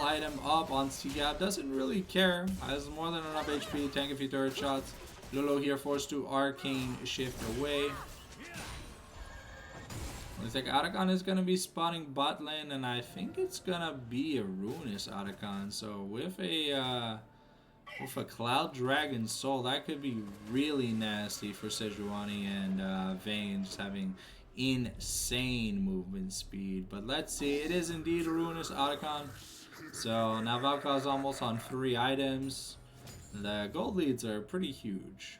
item up on Seagab. Doesn't really care, has more than enough HP to tank a few turret shots. Lolo here forced to arcane shift away. Looks like Arakan is going to be spotting bot lane, and I think it's going to be a Ruinous Arakan. So with a Cloud Dragon Soul, that could be really nasty for Sejuani and Vayne, just having insane movement speed. But let's see, it is indeed a Ruinous Arakan. So now Valka is almost on 3 items. The gold leads are pretty huge.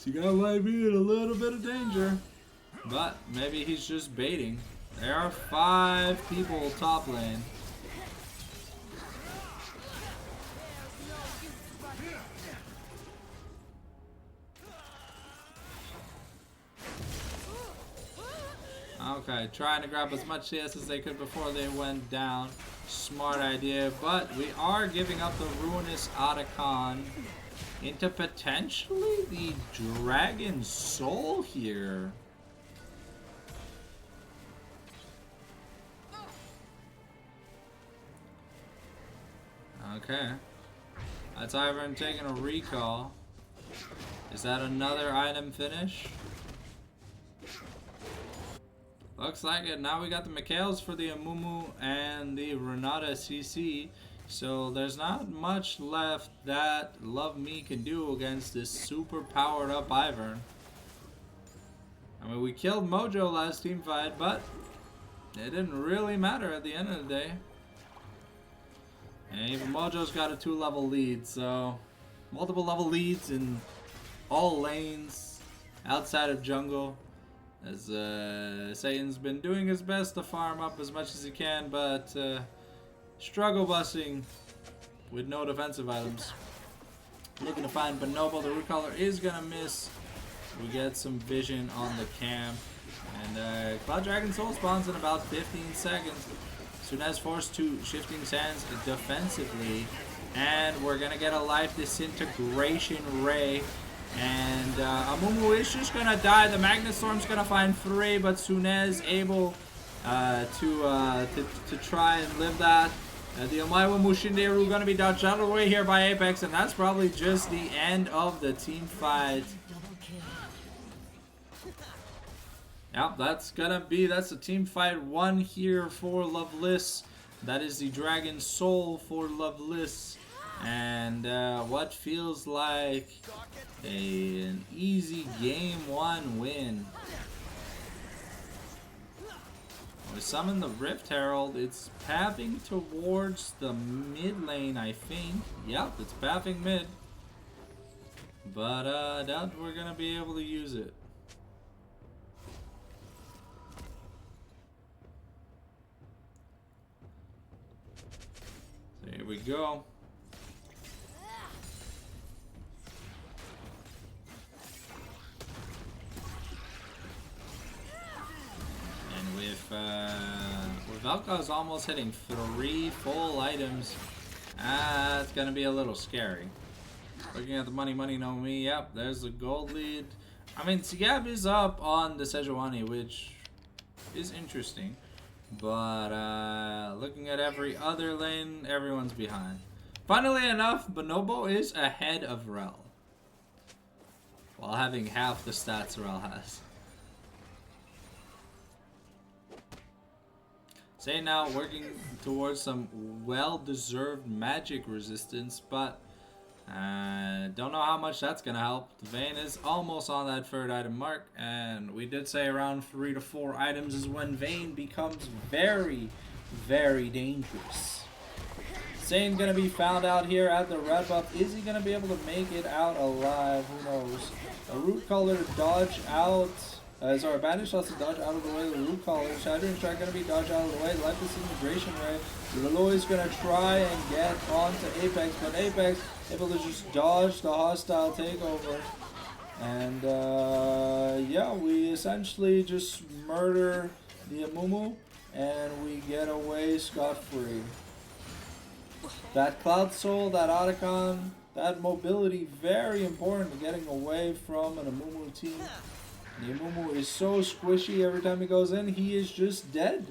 She might be in a little bit of danger, but maybe he's just baiting. There are 5 people top lane. Okay, trying to grab as much CS as they could before they went down. Smart idea, but we are giving up the Ruinous Arakan into potentially the Dragon Soul here. Okay. That's Ivern taking a recall. Is that another item finish? Looks like it. Now we got the Mikhails for the Amumu and the Renata CC. So there's not much left that Love Me can do against this super powered up Ivern. I mean, we killed Mojo last team fight, but it didn't really matter at the end of the day. And even Mojo's got a 2-level lead, so multiple level leads in all lanes outside of jungle. As Satan's been doing his best to farm up as much as he can, but struggle busing with no defensive items. Looking to find Bonobo. The root collar is gonna miss. We get some vision on the camp. And Cloud Dragon Soul spawns in about 15 seconds. Sunez forced to shifting sands defensively. And we're gonna get a life disintegration ray. And Amumu is just gonna die. The Magnet Storm's gonna find 3, but Sunez able to try and live that. The Omaiwa Mushinderu gonna be dodged out of the way here by Apex, and that's probably just the end of the team fight. Yep, that's the team fight 1 here for Loveless. That is the Dragon Soul for Loveless. And what feels like an easy game 1 win. We summon the Rift Herald. It's pathing towards the mid lane, I think. Yep, it's pathing mid. But I doubt we're gonna be able to use it. So here we go. With Velka's almost hitting 3 full items, it's gonna be a little scary. Looking at the money, no me. Yep, there's the gold lead. I mean, Sigab is up on the Sejuani, which is interesting. But looking at every other lane, everyone's behind. Funnily enough, Bonobo is ahead of Rel, while having half the stats Rel has. Say now working towards some well-deserved magic resistance, but don't know how much that's gonna help. The Vayne is almost on that 3rd item mark, and we did say around 3 to 4 items is when Vayne becomes very, very dangerous. Zane gonna be found out here at the red buff. Is he gonna be able to make it out alive? Who knows? A root color dodge out. Sorry, Banish lost to dodge out of the way of the root collar. Shattering Strike gonna be dodged out of the way. Life Disintegration Ray. Leloy's gonna try and get onto Apex, but Apex able to just dodge the hostile takeover. And yeah, we essentially just murder the Amumu and we get away scot-free. That Cloud Soul, that Otacon, that mobility, very important to getting away from an Amumu team. The Amumu is so squishy every time he goes in, he is just dead.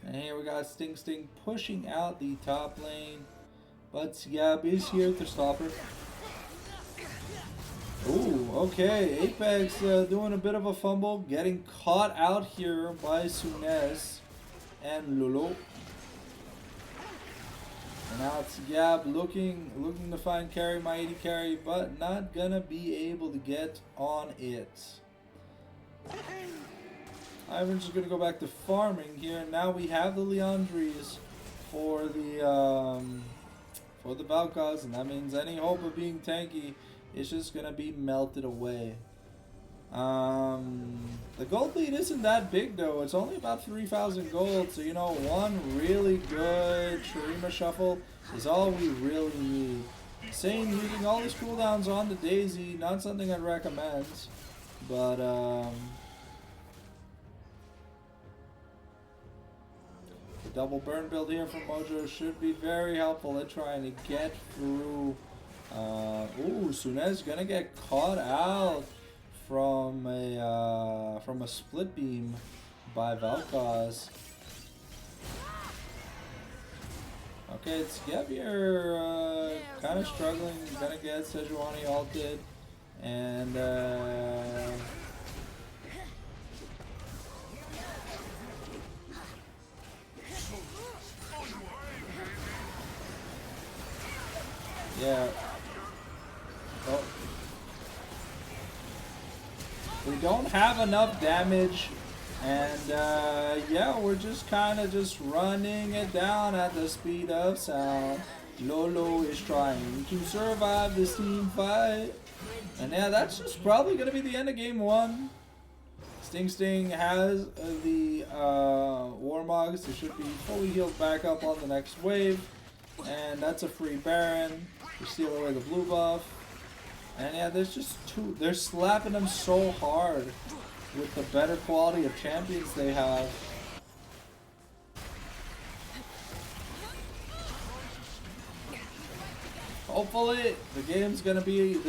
And here we got Sting pushing out the top lane. But Siab is here to stop her. Ooh, okay. Apex doing a bit of a fumble, getting caught out here by Sunez and Lolo. And now it's Gab looking to find carry, my 80 carry, but not gonna be able to get on it. Ivan's just gonna go back to farming here. Now we have the Leandries for the Valkaz, and that means any hope of being tanky is just gonna be melted away. The gold lead isn't that big though. It's only about 3,000 gold, so you know, one really good Shurima shuffle is all we really need. Same using all these cooldowns on the Daisy, not something I'd recommend, but the double burn build here from Mojo should be very helpful at trying to get through. Ooh, Sunez gonna get caught out from a split beam by Valkaz. Okay, it's Gevier kind of struggling. He's gonna get Sejuani ulted, and yeah. Oh. We don't have enough damage, and yeah, we're just kind of just running it down at the speed of sound. Lolo is trying to survive this team fight, and yeah, that's just probably gonna be the end of game 1. Sting has the Warmogs. They should be fully healed back up on the next wave. And that's a free Baron to steal away the blue buff. And yeah, there's just two. They're slapping them so hard with the better quality of champions they have. Hopefully, the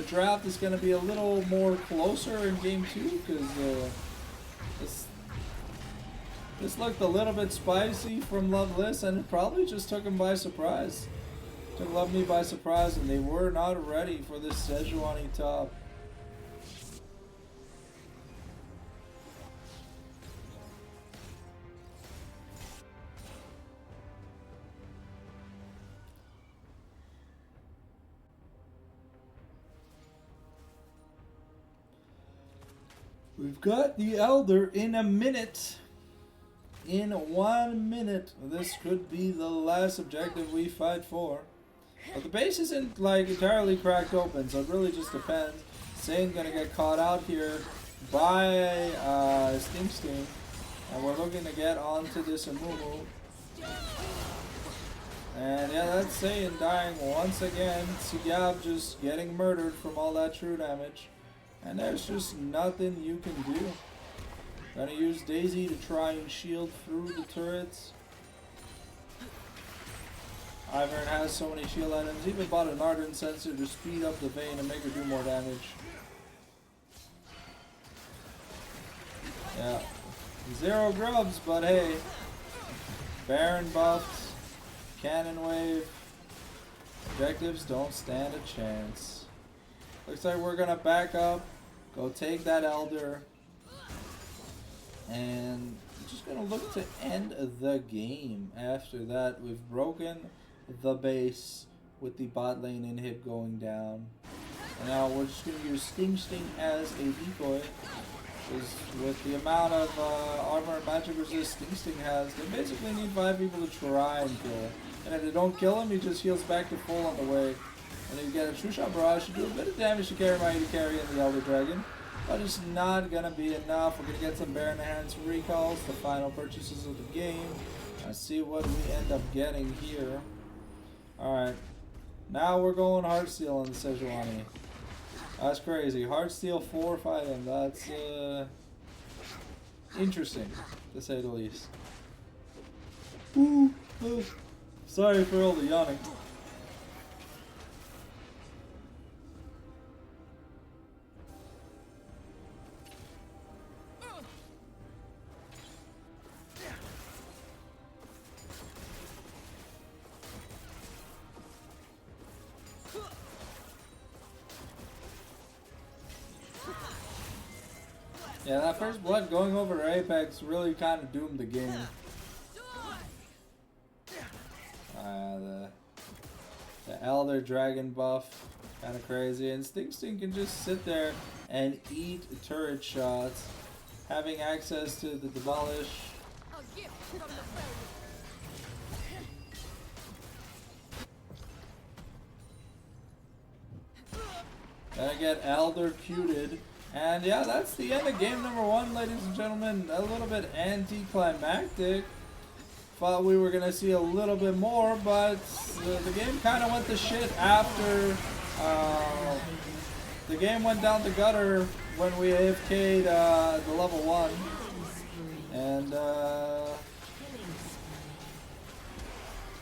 draft is gonna be a little more closer in game 2 because this looked a little bit spicy from Loveless, and it probably just took him by surprise. Took Love Me by surprise, and they were not ready for this Sejuani top. We've got the Elder in a minute. In 1 minute. This could be the last objective we fight for. But the base isn't like entirely cracked open, so it really just depends. Sane gonna get caught out here by Sting. And we're looking to get onto this Amumu. And yeah, that's Sane dying once again. Sigab just getting murdered from all that true damage. And there's just nothing you can do. Gonna use Daisy to try and shield through the turrets. Ivern has so many shield items. Even bought an Ardent Sensor to speed up the Vayne and make her do more damage. Yeah. 0 grubs, but hey. Baron buffed. Cannon wave. Objectives don't stand a chance. Looks like we're gonna back up. Go take that Elder. And we're just gonna look to end the game. After that, we've broken the base with the bot lane inhib going down. And now we're just gonna use Sting as a decoy. Because with the amount of armor and magic resist Sting has, they basically need 5 people to try and kill him. And if they don't kill him, he just heals back to full on the way. And if you get a True Shot Barrage, to do a bit of damage to carry my AD carry in the Elder Dragon. But it's not gonna be enough. We're gonna get some Baron Enhanced recalls, the final purchases of the game. Let's see what we end up getting here. Alright. Now we're going Heartsteel on the Sejuani. That's crazy. Heartsteel 4 fighting. That's interesting, to say the least. Ooh. Sorry for all the yawning. Yeah, that first blood going over Apex really kind of doomed the game. The Elder Dragon buff, kind of crazy. And Sting can just sit there and eat turret shots, having access to the Demolish. Gotta get Elder cuted. And yeah, that's the end of game number 1, ladies and gentlemen. A little bit anticlimactic. Thought we were gonna see a little bit more, but the game kind of went to shit after the game went down the gutter when we AFK'd the level 1. And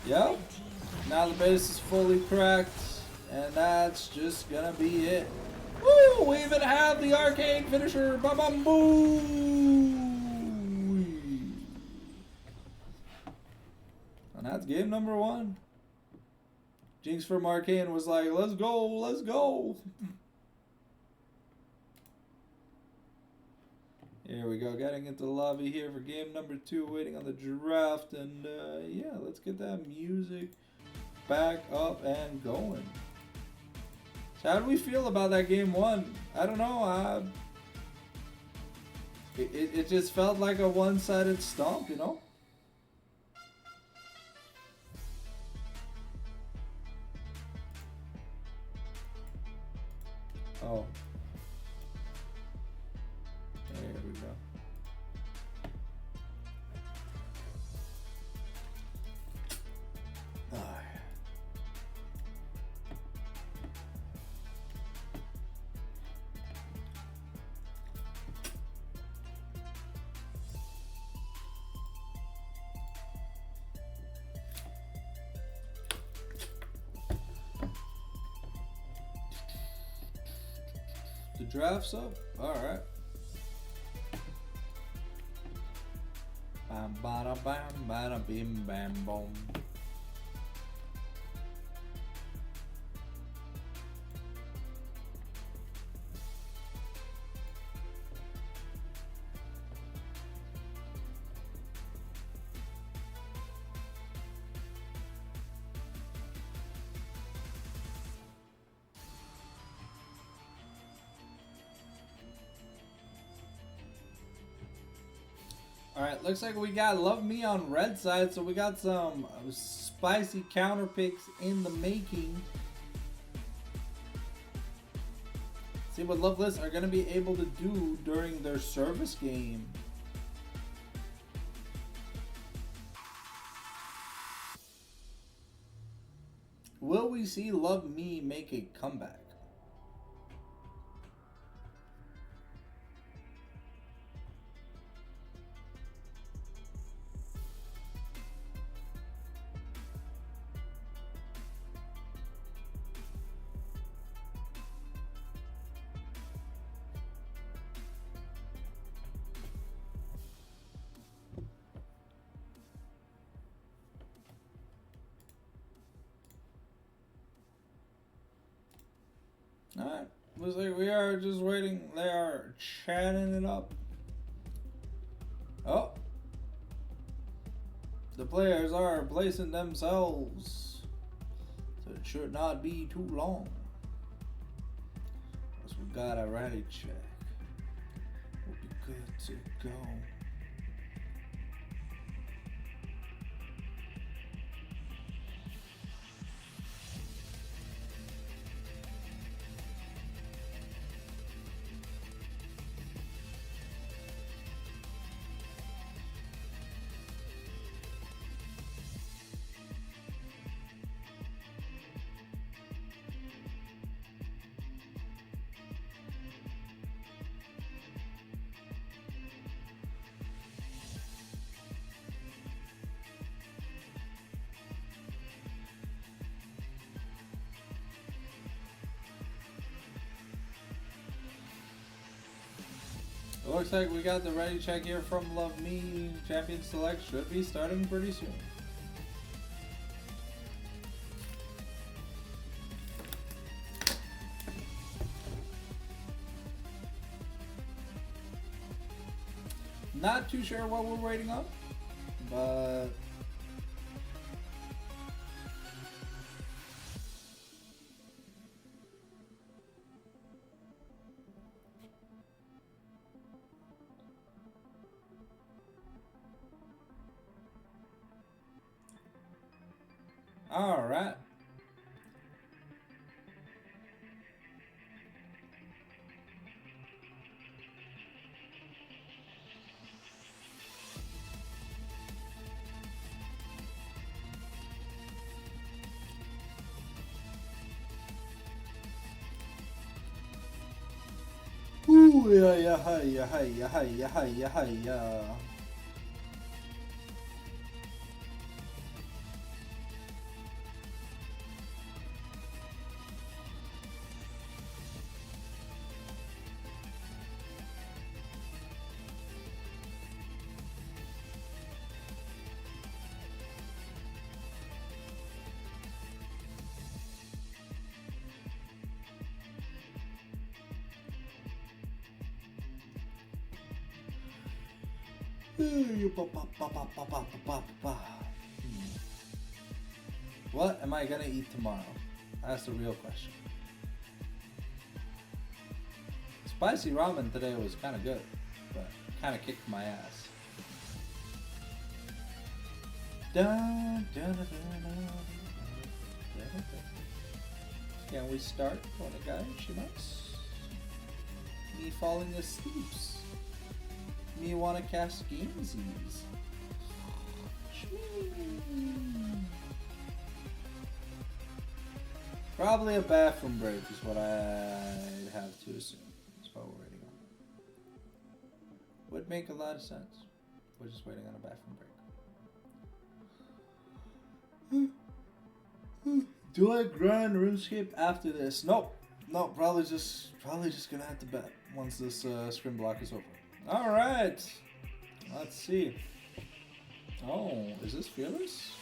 yep, now the base is fully cracked, and that's just gonna be it. Woo! We even have the arcane finisher. Ba bum boo! And that's game number 1. Jinx from Arcane was like, let's go, let's go. Here we go, getting into the lobby here for game number 2, waiting on the draft. And yeah, let's get that music back up and going. So how do we feel about that game 1? I don't know. It just felt like a one-sided stomp, you know? Oh. There we go. draft's up. Alright. Bam bada bam bada bim bam boom. Alright, looks like we got Love Me on red side, so we got some spicy counter picks in the making. See what Loveless are going to be able to do during their service game. Will we see Love Me make a comeback? Alright, looks like we are just waiting. They are chatting it up. Oh. The players are placing themselves. So it should not be too long. Plus we got a rally check. We'll be good to go. It looks like we got the ready check here from Love Me. Champion Select should be starting pretty soon. Not too sure what we're waiting on, but all right. Ooh, yeah. What am I gonna eat tomorrow? That's the real question. Spicy ramen today was kind of good, but kind of kicked my ass. Can we start Onegaishimasu? Me falling asleep. Me wanna cast gamesies. Probably a bathroom break is what I'd have to assume. That's what we're waiting on. Would make a lot of sense. We're just waiting on a bathroom break. Do I grind RuneScape after this? Nope. No, probably just gonna have to bet once this scrim block is over. All right, let's see. Oh, is this fearless?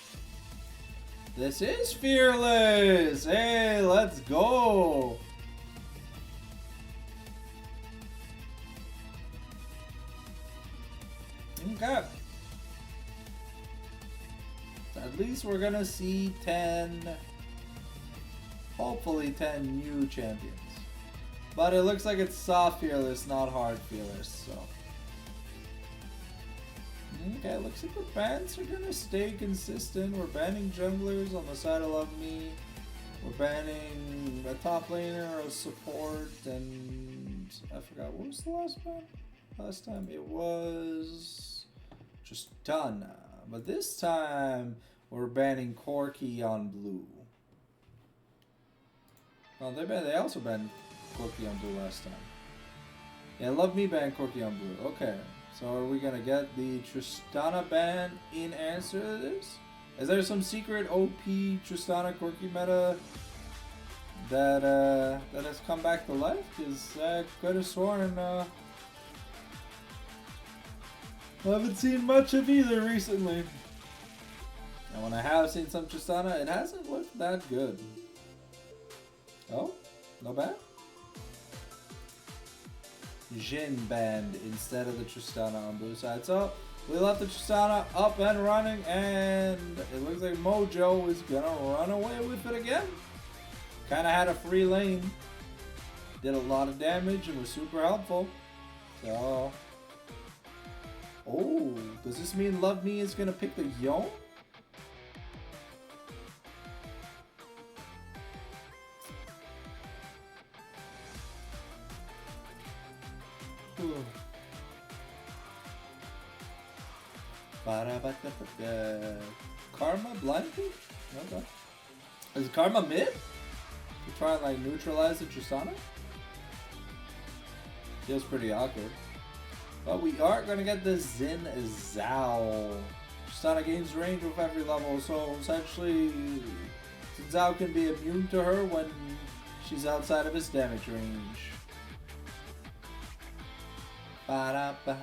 This is fearless. Hey, let's go. Okay. So at least we're gonna see 10. Hopefully 10 new champions. But it looks like it's soft fearless, not hard fearless, so. Okay, looks like the bans are gonna stay consistent. We're banning junglers on the side of Love Me. We're banning a top laner, a support, and I forgot, what was the last ban? Last time it was just done. But this time we're banning Corki on blue. Oh, they also banned Corki on blue last time. Yeah, Love Me banned Corki on blue. Okay, so are we gonna get the Tristana ban in answer to this? Is there some secret OP Tristana Corki meta that has come back to life? Because I could have sworn I haven't seen much of either recently. And when I have seen some Tristana, it hasn't looked that good. Oh, no bad. Jhin banned instead of the Tristana on blue side. So we left the Tristana up and running, and it looks like Mojo is gonna run away with it again. Kinda had a free lane. Did a lot of damage and was super helpful. So. Oh, does this mean Love Me is gonna pick the Yone? Karma blinded? Okay. Is Karma mid? To try and like neutralize the Tristana? Feels pretty awkward. But we are gonna get the Xin Zhao. Tristana gains range with every level, so essentially Xin Zhao can be immune to her when she's outside of his damage range. Ba-da-ba.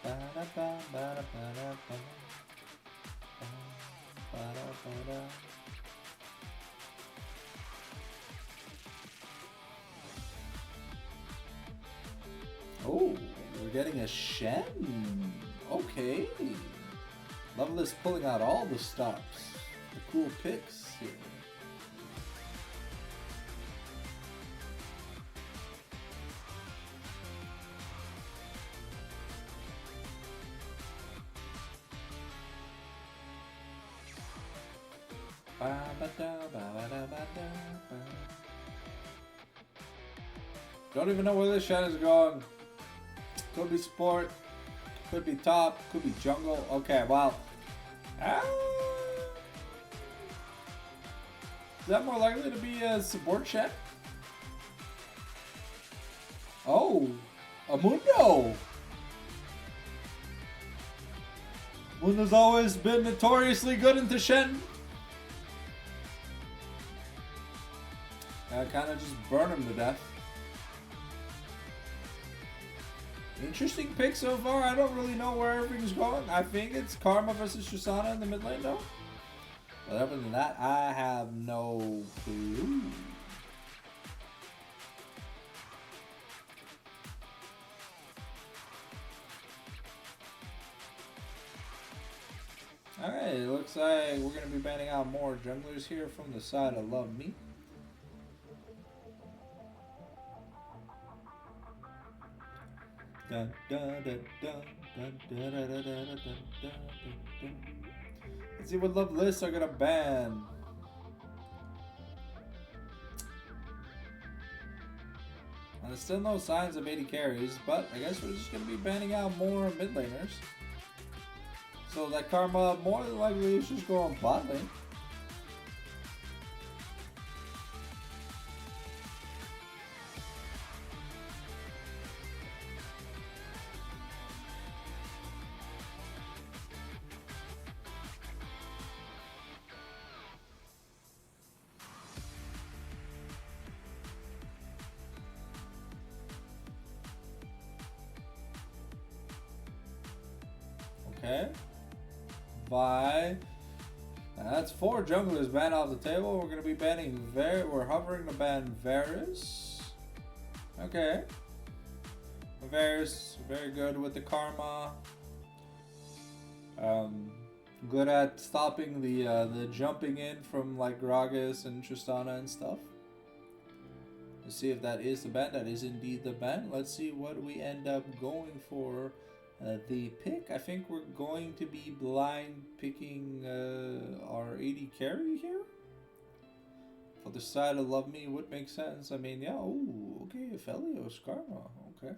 Ba-da-ba, ba-da-ba-da-ba. Ba-da-ba-da. Oh, we're getting a Shen. Okay. Loveless pulling out all the stops. The cool picks here. Don't even know where this Shen is going. Could be support, could be top, could be jungle. Okay, well. Is that more likely to be a support Shen? Oh, a Mundo. Mundo's always been notoriously good into Shen. I kind of just burn him to death. Interesting pick so far. I don't really know where everything's going. I think it's Karma versus Tristana in the mid lane though. But other than that, I have no clue. Alright, it looks like we're going to be banning out more junglers here from the side of Love Me. Dun, dun, dun, dun, dun, dun, dun, dun, dun, dun, dun. Let's see what Loveless are gonna ban. And there's still no signs of 80 carries, but I guess we're just gonna be banning out more mid laners. So that Karma more than likely is just going bot lane. Okay. Bye. That's 4 junglers banned off the table. We're gonna be banning we're hovering to ban Varus. Okay. Varus, very good with the karma. Good at stopping the jumping in from like Gragas and Tristana and stuff. Let's see if that is the ban. That is indeed the ban. Let's see what we end up going for. The pick, I think we're going to be blind picking our AD carry here. For the side of Love Me would make sense. I mean, yeah, oh, okay, Aphelios Karma, okay.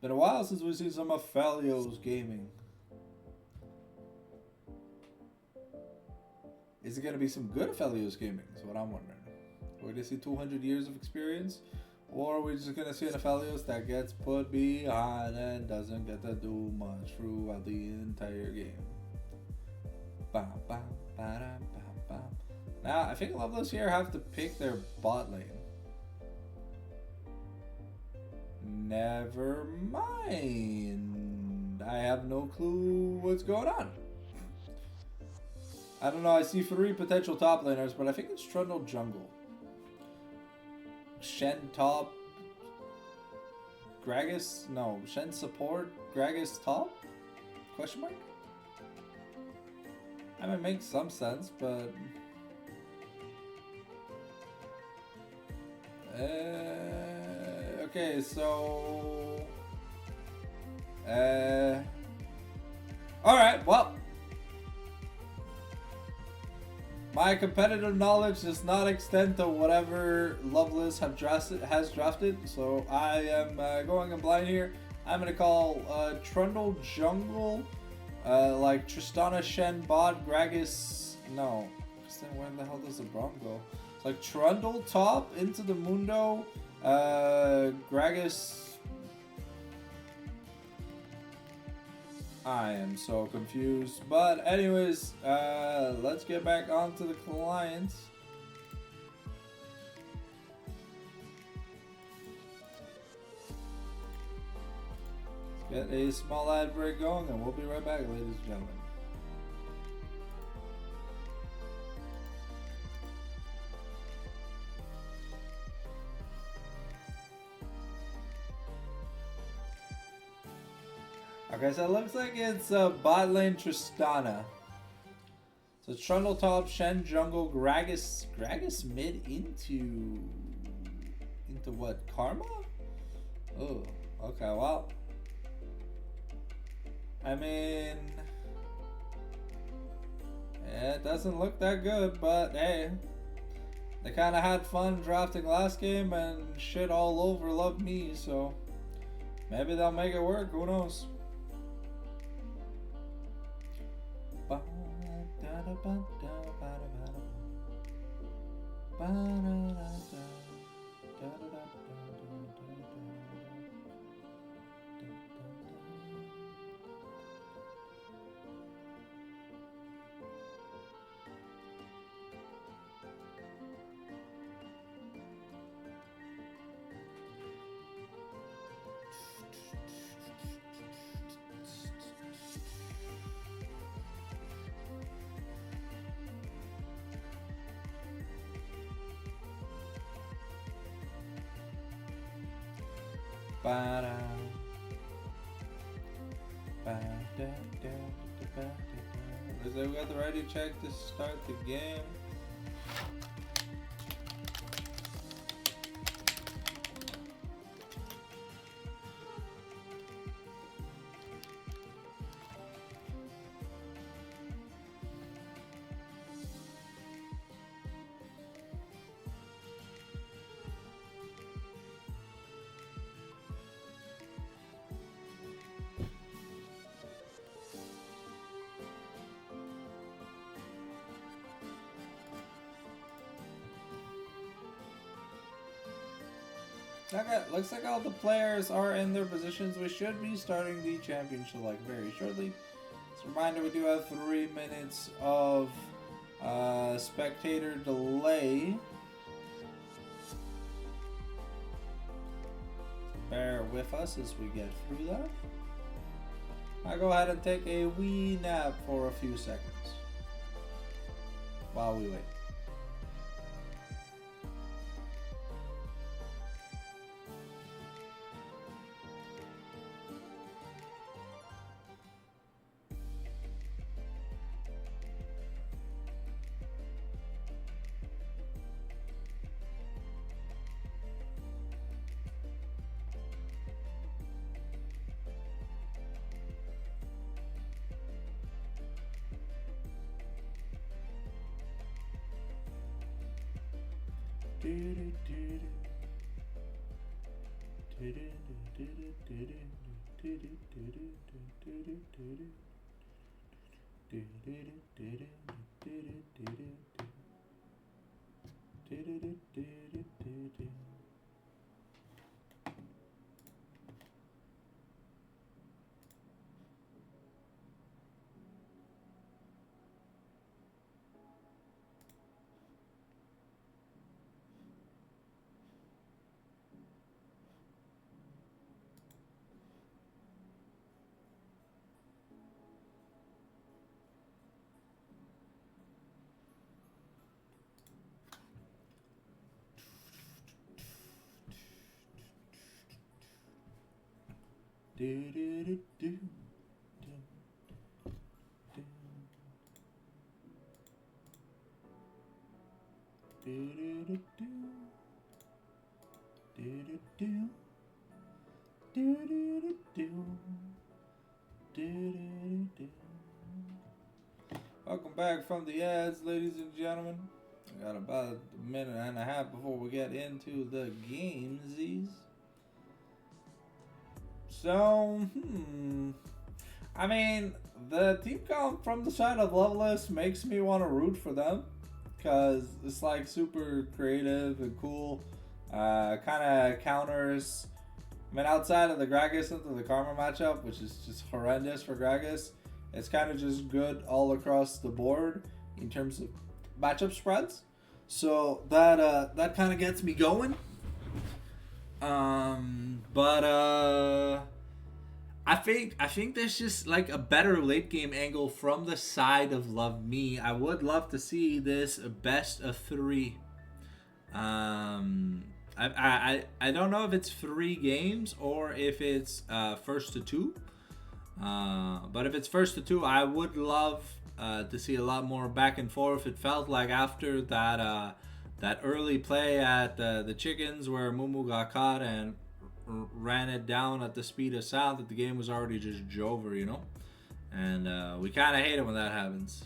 Been a while since we've seen some Aphelios gaming. Is it going to be some good Aphelios gaming? Is what I'm wondering. Are we going to see 200 years of experience? Or are we just going to see an Aphelios that gets put behind and doesn't get to do much throughout the entire game? Bam, bam, bam, bam, bam. Now, I think Loveless here have to pick their bot lane. Never mind. I have no clue what's going on. I don't know, I see 3 potential top laners, but I think it's Trundle jungle. Shen top, Gragas, no, Shen support, Gragas top? Question mark? I mean, it makes some sense, but... okay, so... Alright, well... My competitive knowledge does not extend to whatever Loveless has drafted, so I am going in blind here. I'm going to call Trundle jungle, like Tristana, Shen, bot, Gragas, no. Because then where the hell does the Braum go? It's like Trundle top into the Mundo, Gragas. I am so confused. But anyways, let's get back onto the clients. Let's get a small ad break going and we'll be right back, ladies and gentlemen. Okay, so it looks like it's bot lane Tristana. So Trundle top, Shen jungle, Gragas mid into what? Karma? Oh, okay, well. I mean, yeah, it doesn't look that good, but hey. They kind of had fun drafting last game and shit all over Love Me, so maybe they'll make it work, who knows? Looks like we got the ready check to start the game. Okay, looks like all the players are in their positions. We should be starting the championship like very shortly. As a reminder, we do have 3 minutes of spectator delay. Bear with us as we get through that. I go ahead and take a wee nap for a few seconds while we wait. Welcome back from the ads, ladies and gentlemen. We got about a minute and a half before we get into the gamesies. So, I mean, the team comp from the side of Loveless makes me want to root for them because it's like super creative and cool. Kind of counters. I mean, outside of the Gragas into the Karma matchup, which is just horrendous for Gragas, it's kind of just good all across the board in terms of matchup spreads. So that kind of gets me going. But I think there's just like a better late game angle from the side of Love Me. I would love to see this best of 3. I don't know if it's 3 games or if it's first to 2. But if it's first to 2, I would love to see a lot more back and forth. It felt like after that early play at the chickens where Mumu got caught and ran it down at the speed of sound, that the game was already just over, you know? And we kind of hate it when that happens.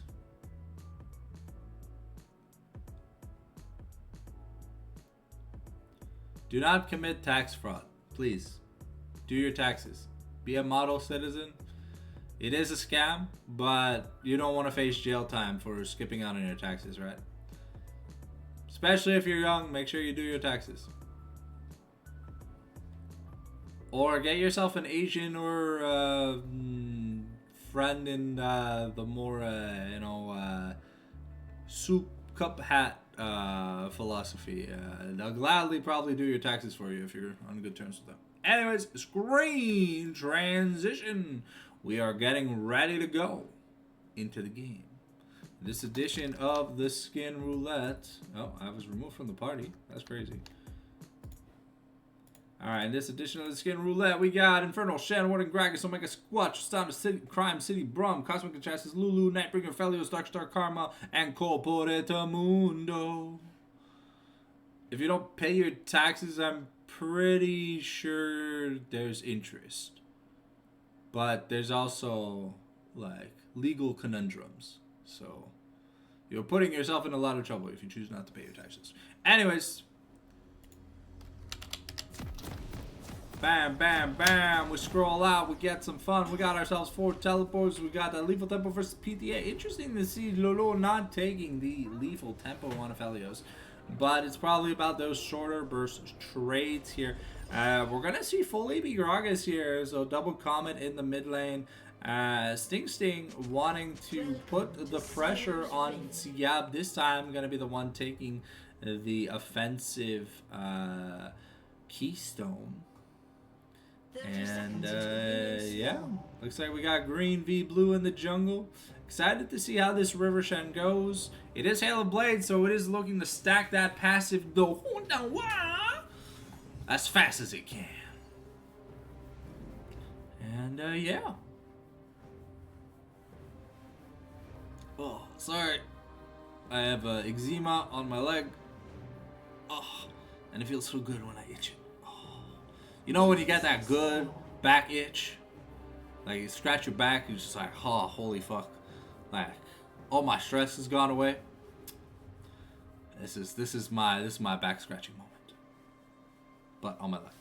Do not commit tax fraud. Please. Do your taxes. Be a model citizen. It is a scam, but you don't want to face jail time for skipping out on your taxes, right? Especially if you're young, make sure you do your taxes. Or get yourself an Asian or friend in the more, soup cup hat philosophy. They'll gladly probably do your taxes for you if you're on good terms with them. Anyways, screen transition. We are getting ready to go into the game. This edition of the Skin Roulette. Oh, I was removed from the party. That's crazy. Alright, in this edition of the Skin Roulette, we got Infernal, Shen, Warden, Gragas, Omega Squatch, Stamp City, Crime City, Brum, Cosmic Contrastes, Lulu, Nightbringer, Felios, Darkstar Karma, and Corporeta Mundo. If you don't pay your taxes, I'm pretty sure there's interest. But there's also, like, legal conundrums. So, you're putting yourself in a lot of trouble if you choose not to pay your taxes. Anyways. Bam, bam, bam. We scroll out. We get some fun. We got ourselves 4 teleports. We got the Lethal Tempo versus PTA. Interesting to see Lolo not taking the Lethal Tempo on Aphelios. But it's probably about those shorter burst trades here. We're going to see full AB Gragas here. So double Comet in the mid lane. Sting wanting to put the pressure on Siab. This time going to be the one taking the offensive Keystone. And yeah, looks like we got green v blue in the jungle. Excited to see how this River Shen goes. It is Hail of Blade, so it is looking to stack that passive as fast as it can. And yeah. Oh, sorry. I have eczema on my leg. Oh, and it feels so good when I itch it. Oh. You know when you get that good back itch? Like you scratch your back, you're just like, oh, holy fuck. Like, all my stress has gone away. This is my back scratching moment. But on my leg.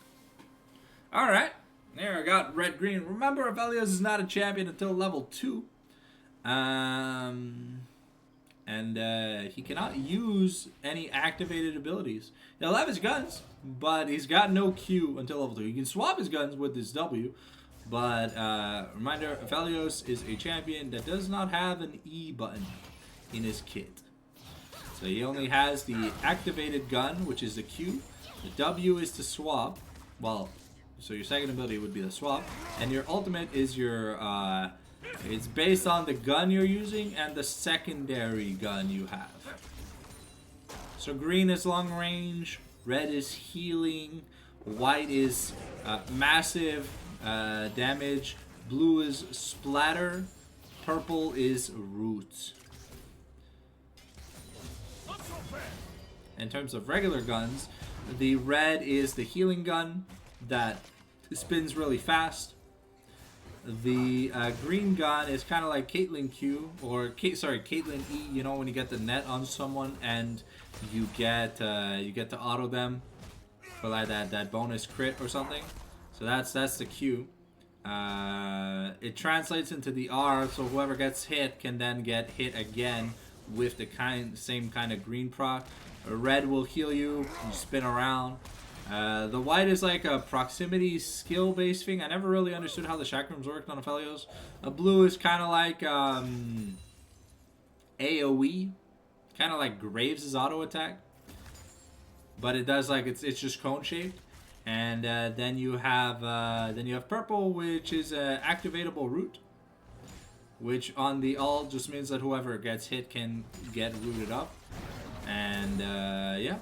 Alright. There I got red green. Remember, Aphelios is not a champion until level 2. And he cannot use any activated abilities. He'll have his guns, but he's got no Q until level 2. He can swap his guns with his W, but reminder, Aphelios is a champion that does not have an E button in his kit. So he only has the activated gun, which is the Q. The W is to swap. Well, so your second ability would be the swap, and your ultimate is your it's based on the gun you're using and the secondary gun you have. So green is long range, red is healing, white is massive damage, blue is splatter, purple is roots. In terms of regular guns, the red is the healing gun that spins really fast. The green gun is kind of like Caitlyn Q, or Caitlyn E. You know, when you get the net on someone and you get to auto them for like that bonus crit or something. So that's the Q. It translates into the R, so whoever gets hit can then get hit again with the same kind of green proc. Red will heal you, you spin around. The white is like a proximity skill based thing. I never really understood how the chakrams worked on Aphelios. Blue is kind of like AoE, kind of like Graves' auto attack, but it does like it's just cone shaped. And then you have purple, which is an activatable root, which on the ult just means that whoever gets hit can get rooted up. And yeah.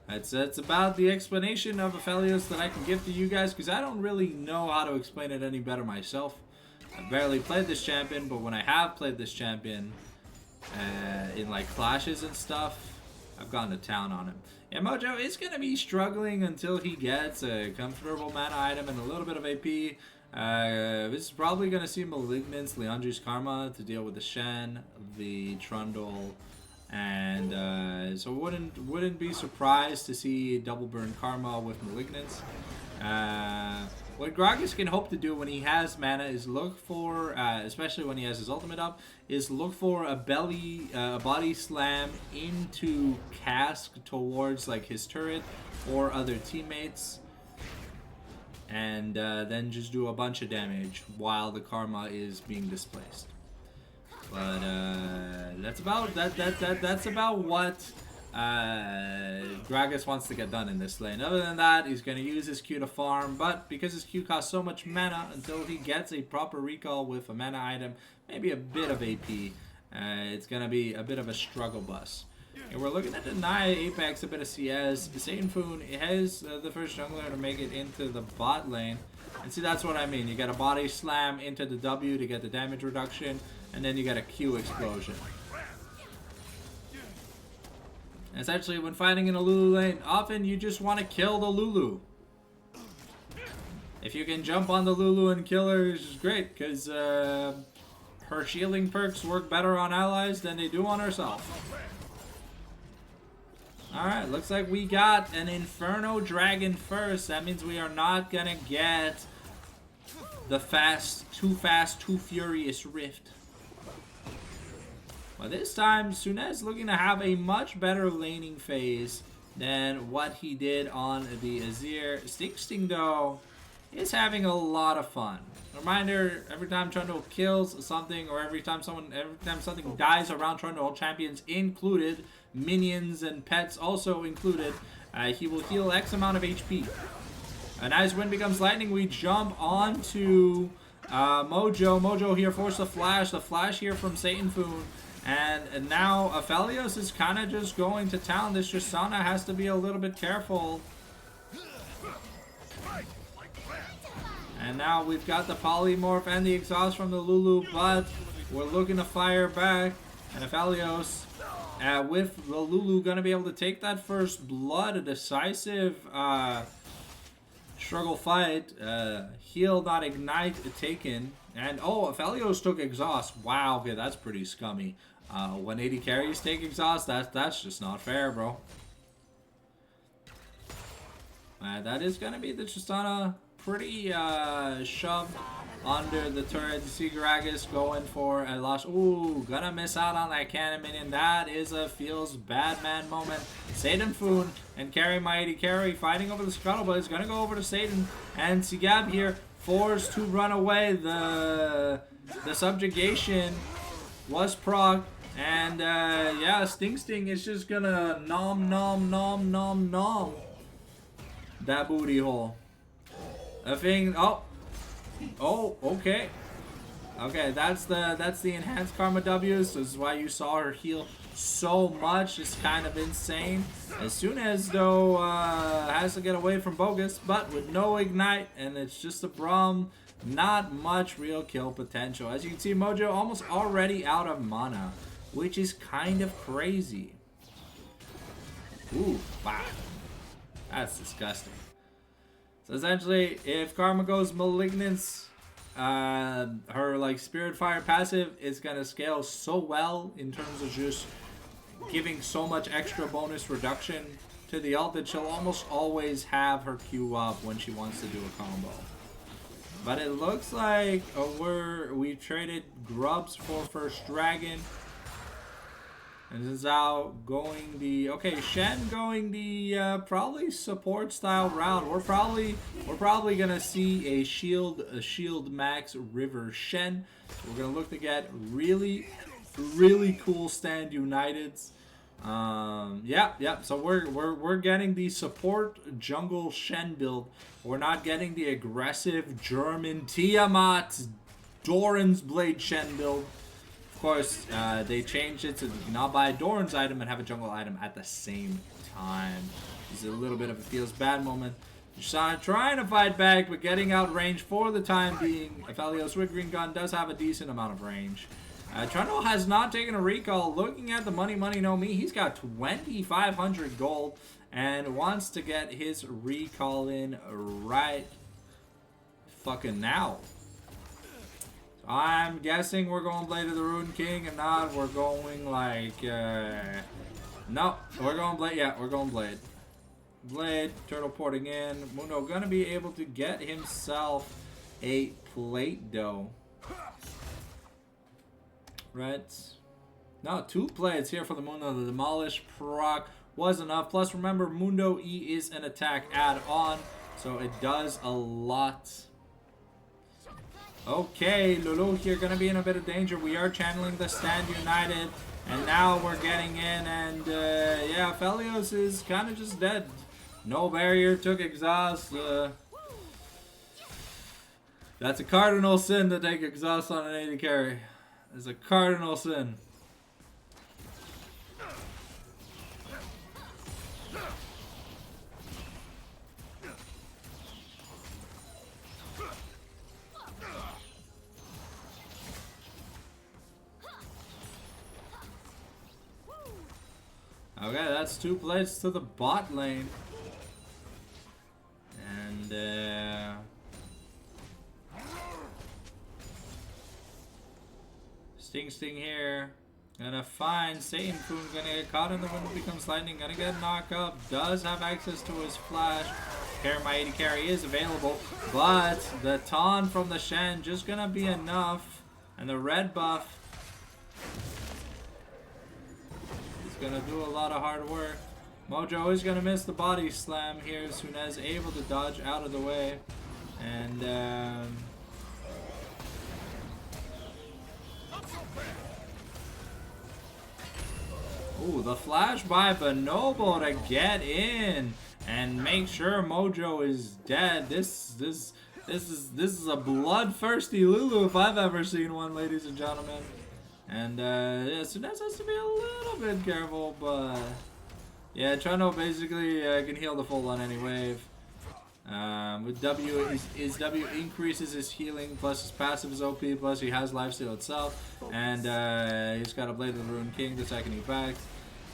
That's about the explanation of Aphelios that I can give to you guys, because I don't really know how to explain it any better myself. I've barely played this champion, but when I have played this champion in like clashes and stuff, I've gone to town on him. Yeah, Mojo is going to be struggling until he gets a comfortable mana item and a little bit of AP. This is probably going to see Malignance, Leandri's Karma to deal with the Shen, the Trundle, and so wouldn't be surprised to see double burn Karma with Malignance. What Gragas can hope to do when he has mana is look for, especially when he has his ultimate up, is look for a body slam into Cask towards like his turret or other teammates, and then just do a bunch of damage while the Karma is being displaced. But that's about what Gragas wants to get done in this lane. Other than that, he's going to use his Q to farm, but because his Q costs so much mana, until he gets a proper recall with a mana item, maybe a bit of AP, it's going to be a bit of a struggle bus. And we're looking at deny Apex, a bit of CS. Sainfoon has the first jungler to make it into the bot lane. And see, that's what I mean. You get a body slam into the W to get the damage reduction, and then you get a Q explosion. And essentially, when fighting in a Lulu lane, often you just want to kill the Lulu. If you can jump on the Lulu and kill her, it's just great, because her shielding perks work better on allies than they do on herself. Alright, looks like we got an Inferno Dragon first. That means we are not gonna get the too fast, too furious Rift. But this time, Sunez looking to have a much better laning phase than what he did on the Azir. Sting, though, is having a lot of fun. Reminder, every time Trundle kills something, or every time something dies around Trundle, champions included, minions and pets also included, he will heal X amount of HP. A nice wind becomes lightning. We jump onto Mojo. Mojo here forced the flash. The flash here from Satan Foon. And now Aphelios is kind of just going to town. This Tristana has to be a little bit careful. And now we've got the polymorph and the exhaust from the Lulu, but we're looking to fire back. And Aphelios, with the Lulu, going to be able to take that first blood. A decisive struggle fight. Heal, not ignite, taken. And oh, Aphelios took exhaust. Wow, okay, that's pretty scummy. When 80 carries take exhaust, that's just not fair, bro. That is going to be the Tristana pretty shoved under the turret. Sigaragus going for a loss. Ooh, gonna miss out on that cannon minion. That is a feels bad man moment. Satan Foon and Carry Mighty Carry fighting over the Scuttlebutt is gonna go over to Satan. And Sigab here forced to run away. The subjugation was proc. And yeah, Sting is just gonna nom that booty hole. A thing. Oh, okay. Okay, that's the enhanced Karma W's. This is why you saw her heal so much. It's kind of insane. As soon as though has to get away from Bogus, but with no ignite, and it's just a Braum. Not much real kill potential. As you can see, Mojo almost already out of mana, which is kind of crazy. Ooh, wow. That's disgusting. So essentially, if Karma goes Malignance, her like Spirit Fire passive is gonna scale so well in terms of just giving so much extra bonus reduction to the ult that she'll almost always have her Q up when she wants to do a combo. But it looks like we traded Grubs for First Dragon. And Zhao going the Shen going the probably support style route. We're probably gonna see a shield max River Shen. We're gonna look to get really cool stand Uniteds. Yeah. So we're getting the support jungle Shen build. We're not getting the aggressive German Tiamat Doran's Blade Shen build. Of course, they changed it so you can now buy a Doran's item and have a jungle item at the same time. This is a little bit of a feels bad moment. Shana trying to fight back, but getting outranged for the time being. Aphelios with Green Gun does have a decent amount of range. Trundle has not taken a recall. Looking at the money, no me. He's got 2,500 gold and wants to get his recall in right fucking now. I'm guessing we're going Blade of the Rune King, and not we're going like no, we're going Blade. Yeah, we're going Blade. Blade, turtle porting in. Mundo gonna be able to get himself a plate dough. Right? No, 2 plates here for the Mundo. The Demolish proc was enough. Plus, remember, Mundo E is an attack add-on, so it does a lot. Okay, Lulu here gonna be in a bit of danger. We are channeling the Stand United, and now we're getting in, and yeah, Aphelios is kind of just dead. No barrier, took exhaust. That's a cardinal sin to take exhaust on an 80 carry. It's a cardinal sin. Okay, that's 2 plates to the bot lane. And Sting here. Gonna find Satan Foon, gonna get caught in the wind, becomes lightning, gonna get knocked up. Does have access to his flash. Carry my 80 carry is available, but the taunt from the Shen just gonna be enough. And the red buff gonna do a lot of hard work. Mojo is gonna miss the body slam here. Sunez able to dodge out of the way, and ooh, the flash by Bonobo to get in, and make sure Mojo is dead. This is a bloodthirsty Lulu if I've ever seen one, ladies and gentlemen. And yeah, Sunez has to be a little bit careful, but yeah, Trundle basically can heal the full on any wave. With W, his W increases his healing, plus his passive is OP, plus he has lifesteal itself, and he's got a Blade of the Ruined King the second he backs.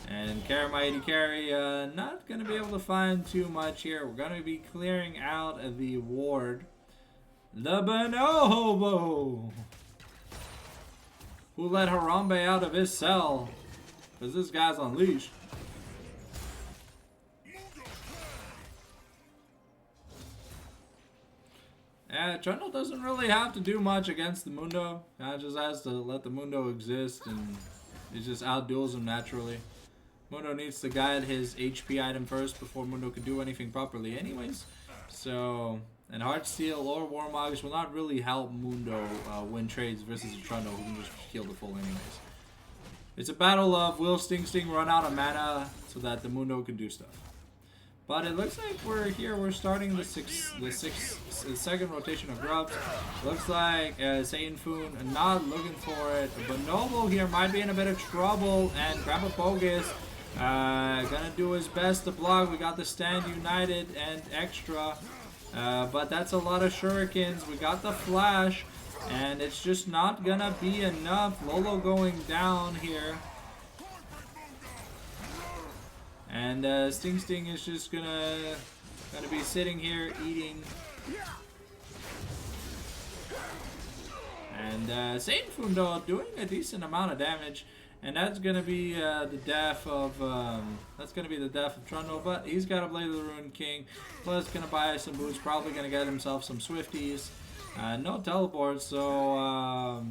And Mighty Carry, not going to be able to find too much here. We're going to be clearing out the ward. The Bonobo! Who let Harambe out of his cell? Because this guy's on leash. Trundle doesn't really have to do much against the Mundo. Just has to let the Mundo exist, and he just outduels him naturally. Mundo needs to guide his HP item first before Mundo can do anything properly anyways. So, and Heartsteel or Warmogs will not really help Mundo win trades versus a Trundle who can just heal the full anyways. It's a battle of will Sting run out of mana so that the Mundo can do stuff. But it looks like we're starting the second rotation of grubs. Looks like Satan Foon not looking for it. But Noble here might be in a bit of trouble, and Grandpa Bogus gonna do his best to block. We got the Stand United and extra, but that's a lot of shurikens. We got the flash, and it's just not gonna be enough. Lolo going down here. And Sting is just gonna be sitting here eating. And Satan Fundo doing a decent amount of damage, and that's gonna be the death of Trundle. But he's got a Blade of the Ruined King, plus gonna buy some boots. Probably gonna get himself some Swifties. No teleport, so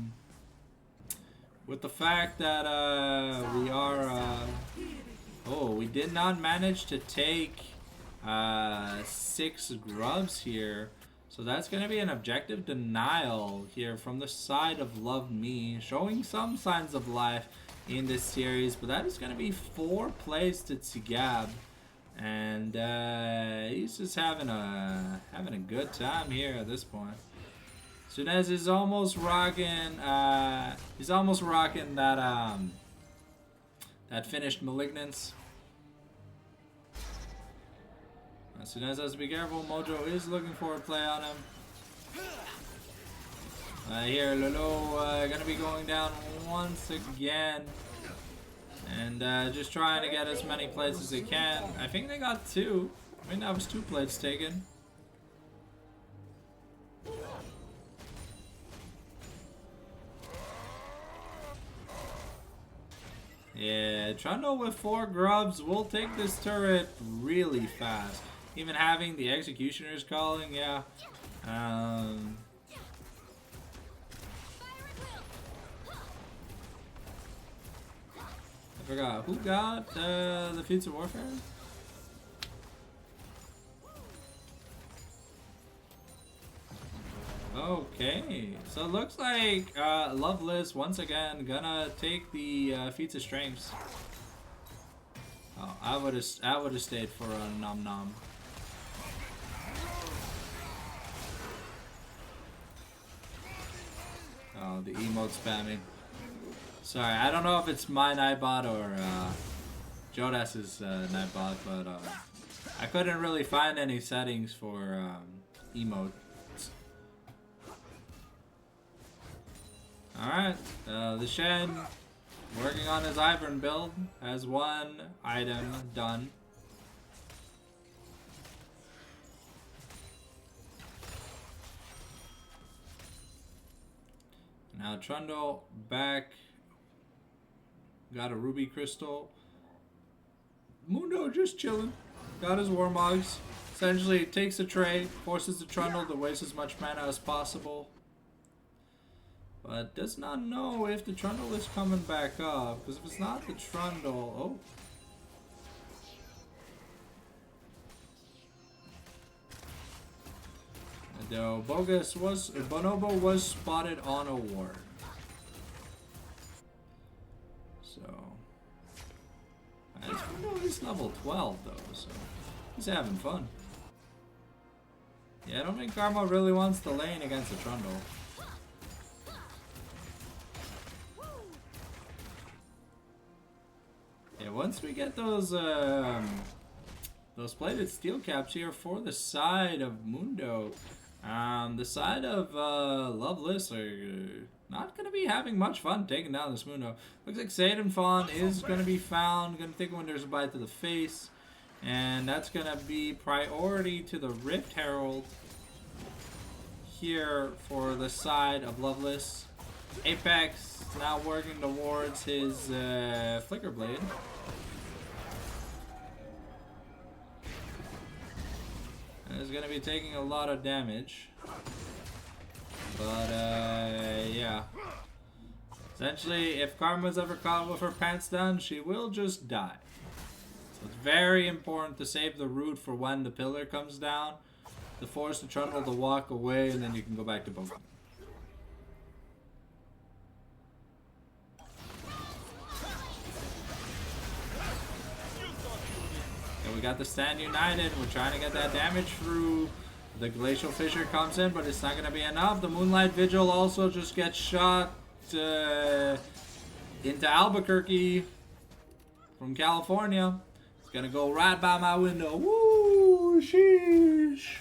with the fact that we are. Oh, we did not manage to take 6 grubs here. So that's going to be an objective denial here from the side of Love Me. Showing some signs of life in this series. But that is going to be 4 plays to Tsigab. And he's just having a good time here at this point. Sunez is almost rocking, that finished Malignance. Sunez has to be careful. Mojo is looking for a play on him. Here, Lolo gonna be going down once again. And just trying to get as many plates as they can. I think they got 2. I mean, that was 2 plates taken. Yeah, Trundle with 4 grubs will take this turret really fast. Even having the Executioner's Calling, yeah. I forgot, who got the Feats of Warfare? Okay, so it looks like Loveless once again gonna take the Feats of Strengths. Oh, I would have stayed for a Nom Nom. Oh, the emote spamming. Sorry, I don't know if it's my Nightbot or Jodas's Nightbot, but I couldn't really find any settings for emote. Alright, the Shen, working on his Ivern build, has 1 item done. Now Trundle back, got a Ruby Crystal. Mundo just chilling, got his Warmogs. Essentially takes a trade, forces the Trundle to waste as much mana as possible. But does not know if the Trundle is coming back up, because if it's not the Trundle, though Bonobo was spotted on a ward. So Trundle is level 12 though, so He's having fun. Yeah, I don't think Karma really wants the lane against the Trundle. Yeah, once we get those plated steel caps here for the side of Mundo, the side of Loveless are not going to be having much fun taking down this Mundo. Looks like Satan Fawn is going to be found. Going to take when there's a bite to the face. And that's going to be priority to the Rift Herald here for the side of Loveless. Apex now working towards his Flicker Blade. And is going to be taking a lot of damage. But, yeah. Essentially, if Karma's ever caught with her pants down, she will just die. So it's very important to save the root for when the pillar comes down, to force the Trundle to walk away, and then you can go back to Pokemon. And we got the Stand United. We're trying to get that damage through. The Glacial Fissure comes in, but it's not going to be enough. The Moonlight Vigil also just gets shot into Albuquerque from California. It's going to go right by my window. Woo! Sheesh!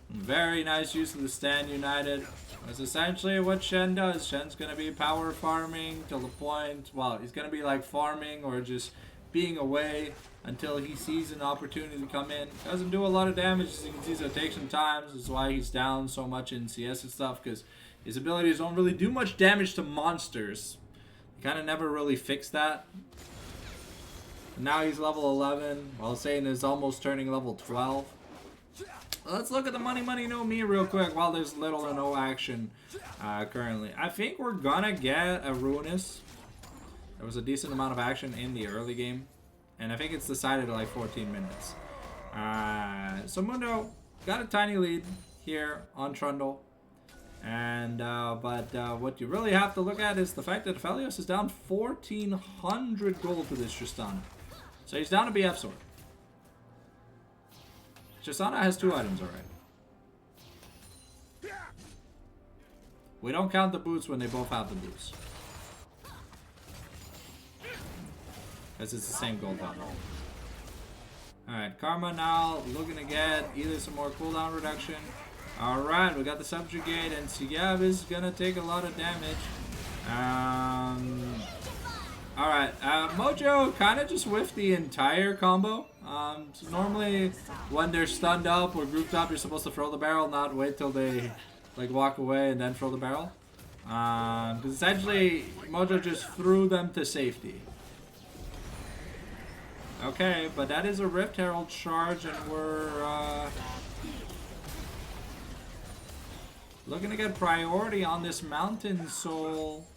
Very nice use of the Stand United. That's essentially what Shen does. Shen's going to be power farming till the point, well, he's going to be like farming or just being away until he sees an opportunity to come in. Doesn't do a lot of damage, as you can see, so it takes some time. This is why he's down so much in CS and stuff, because his abilities don't really do much damage to monsters. Kind of never really fixed that. And now he's level 11, while Satan is almost turning level 12. Let's look at the money, no me real quick while there's little or no action currently. I think we're gonna get a Ruinous. There was a decent amount of action in the early game. And I think it's decided at like 14 minutes. So Mundo got a tiny lead here on Trundle. And, what you really have to look at is the fact that Aphelios is down 1,400 gold to this Tristana. So he's down to BF Sword. Tristana has 2 items already. We don't count the boots when they both have the boots. Because it's the same gold bundle. Alright, Karma now looking to get either some more cooldown reduction. Alright, we got the Subjugate, and Sigav is gonna take a lot of damage. Alright, Mojo kind of just whiffed the entire combo. So normally when they're stunned up or grouped up, you're supposed to throw the barrel, not wait till they like walk away and then throw the barrel. Because essentially Mojo just threw them to safety. Okay, but that is a Rift Herald charge, and we're looking to get priority on this Mountain Soul.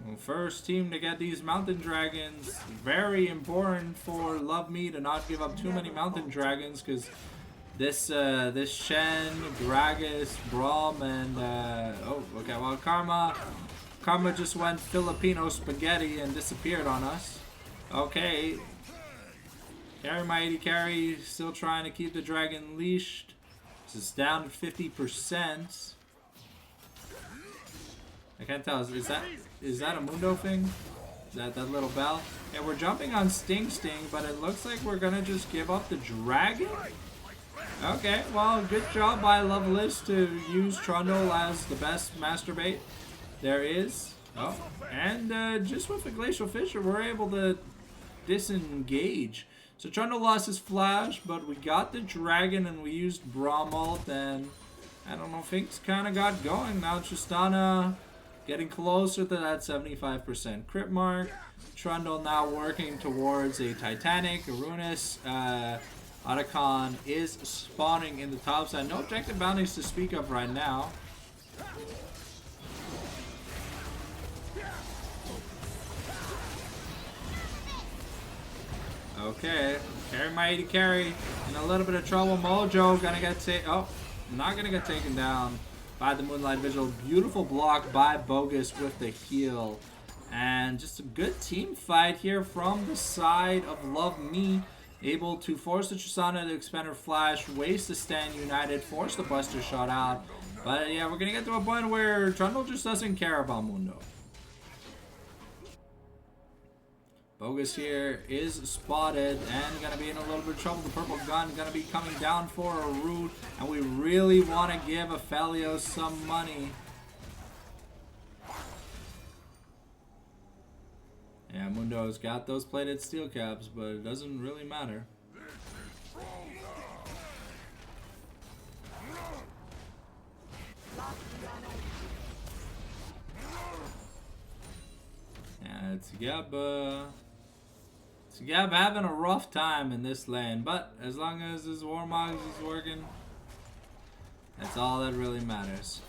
Well, first team to get these Mountain Dragons. Very important for Love Me to not give up too many Mountain Dragons, because this Shen, Gragas, Braum, and oh, okay, well Karma just went Filipino spaghetti and disappeared on us. Okay. Carry my 80 carry, still trying to keep the dragon leashed. This is down to 50%. I can't tell. Is that a Mundo thing? Is that little bell? Yeah, we're jumping on Sting, but it looks like we're gonna just give up the dragon. Okay, well, good job by Loveless to use Trundle as the best masturbate there is. Oh, and just with the Glacial Fissure, we're able to disengage. So Trundle lost his flash, but we got the dragon and we used Bramalt, and I don't know, things kind of got going. Now Tristana getting closer to that 75% crit mark. Trundle now working towards a Titanic. Ruinous Otacon is spawning in the top side. No objective bounties to speak of right now. Okay, carry my 80 carry in a little bit of trouble. Mojo gonna get not gonna get taken down by the Moonlight Vigil. Beautiful block by Bogus with the heal. And just a good team fight here from the side of Love Me. able to force the Tristana to expend her flash, waste the stand United, force the Buster Shot out. But yeah, we're gonna get to a point where Trundle just doesn't care about Mundo. Bogus here is spotted and gonna be in a little bit of trouble. The purple gun gonna be coming down for a root, and we really want to give Aphelios some money. Yeah, Mundo's got those plated steel caps, but it doesn't really matter. Yeah, it's Gab having a rough time in this lane, but as long as his Warmogs is working, that's all that really matters.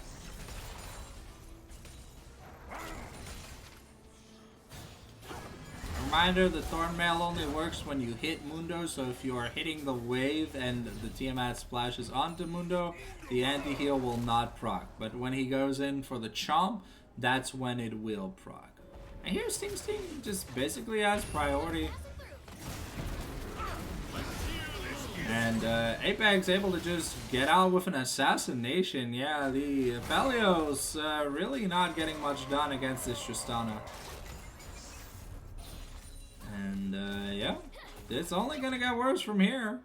Reminder, the Thornmail only works when you hit Mundo, so if you are hitting the wave and the Tiamat splashes onto Mundo, the anti-heal will not proc. But when he goes in for the chomp, that's when it will proc. And here Sting just basically has priority. And Apex able to just get out with an assassination. Yeah, the Aphelios really not getting much done against this Tristana. And yeah, it's only gonna get worse from here.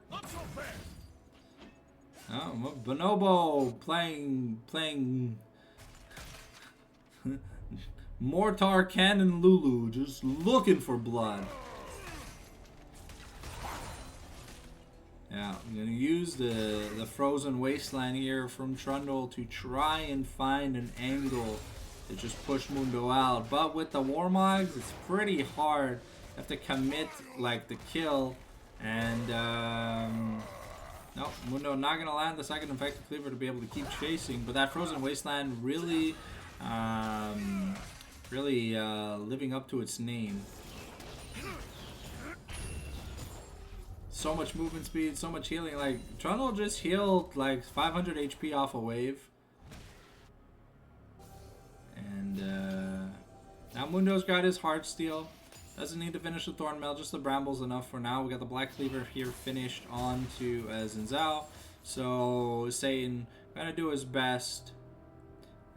Oh, Bonobo playing Mortar Cannon Lulu, just looking for blood. Yeah, I'm gonna use the frozen wasteland here from Trundle to try and find an angle to just push Mundo out. But with the Warmogs, it's pretty hard. You have to commit like the kill, and no, Mundo not gonna land the second infected cleaver to be able to keep chasing. But that frozen wasteland really, living up to its name. So much movement speed, so much healing. Like, Trundle just healed like 500 HP off a wave. And now Mundo's got his Heartsteel. Doesn't need to finish the Thornmail, just the Bramble's enough for now. We got the Black Cleaver here finished onto Zinzao. So Satan gonna do his best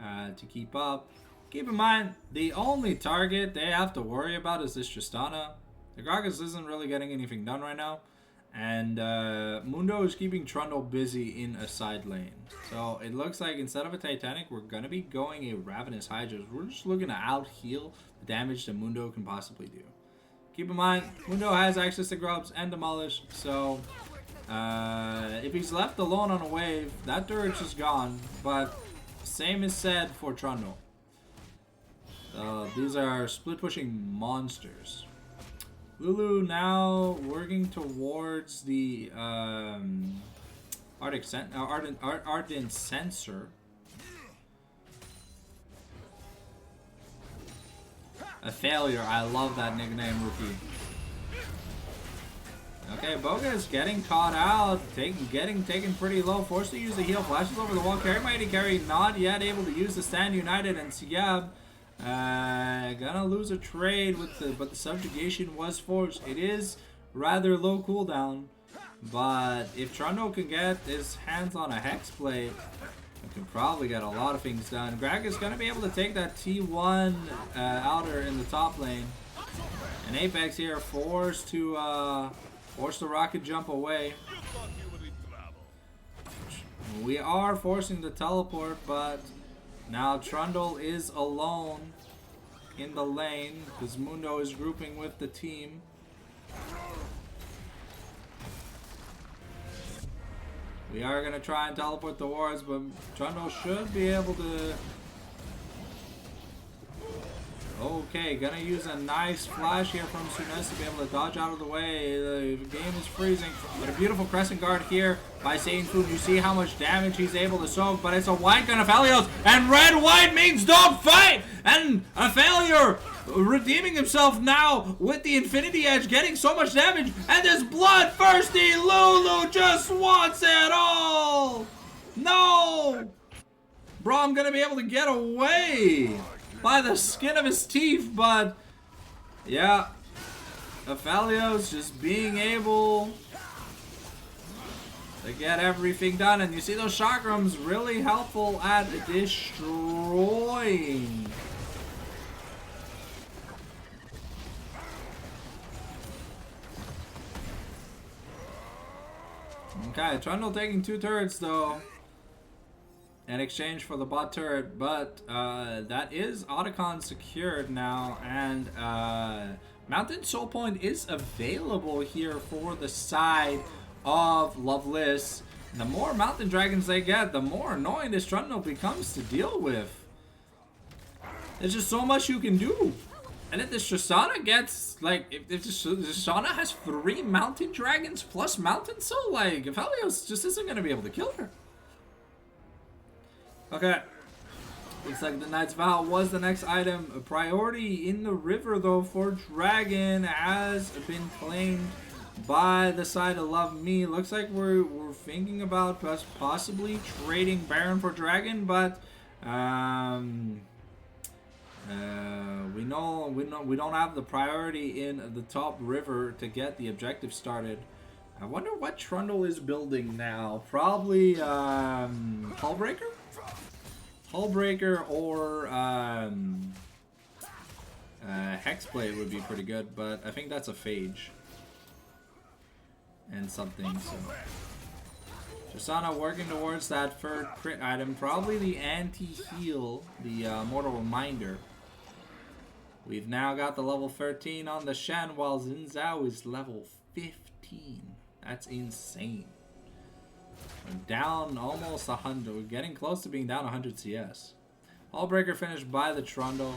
to keep up. Keep in mind, the only target they have to worry about is this Tristana. The Gragas isn't really getting anything done right now. And Mundo is keeping Trundle busy in a side lane. So it looks like instead of a Titanic, we're going to be going a Ravenous Hydra. We're just looking to out-heal the damage that Mundo can possibly do. Keep in mind, Mundo has access to Grubs and Demolish. So if he's left alone on a wave, that turret's just gone. But same is said for Trundle. These are split-pushing monsters. Lulu now working towards the Ardent Sensor. A failure. I love that nickname, Rookie. Okay, Boga is getting caught out, getting taken pretty low, forced to use the heal, flashes over the wall. Mighty Carry not yet able to use the Stand United, and Siab gonna lose a trade with but the subjugation was forced. It is rather low cooldown, but if Trundle can get his hands on a Hexblade, he can probably get a lot of things done. Greg is gonna be able to take that T1 outer in the top lane, and Apex here forced to force the rocket jump away. We are forcing the teleport, but now Trundle is alone in the lane because Mundo is grouping with the team. We are going to try and teleport the wards, but Trundle should be able to... Okay, gonna use a nice flash here from Sunes to be able to dodge out of the way. The game is freezing, but a beautiful Crescent Guard here by Satan Food. You see how much damage he's able to soak, but it's a white gun of Aphelios, and red-white means don't fight! And a failure redeeming himself now with the Infinity Edge, getting so much damage, and this bloodthirsty Lulu just wants it all! No! Bro, I'm gonna be able to get away by the skin of his teeth, but yeah, Aphelios just being able to get everything done. And you see those chakrams really helpful at destroying. Okay, Trundle taking 2 turrets though in exchange for the bot turret, but that is Otacon secured now, and Mountain Soul Point is available here for the side of Loveless. The more Mountain Dragons they get, the more annoying this Trundle becomes to deal with. There's just so much you can do. And if this Tristana gets, like, if this Tristana has 3 Mountain Dragons plus Mountain Soul, like, Aphelios just isn't going to be able to kill her. Okay. Looks like the Knight's Vow was the next item. A priority in the river, though, for Dragon has been claimed by the side of Love Me. Looks like we're thinking about possibly trading Baron for Dragon, but we don't have the priority in the top river to get the objective started. I wonder what Trundle is building now. Probably Hullbreaker? Hullbreaker or Hexblade would be pretty good, but I think that's a Phage. And something, so. Tristana working towards that third crit item. Probably the anti-heal, the Mortal Reminder. We've now got the level 13 on the Shen, while Xin Zhao is level 15. That's insane. We're down almost 100. We're getting close to being down 100 CS. Hullbreaker finished by the Trundle.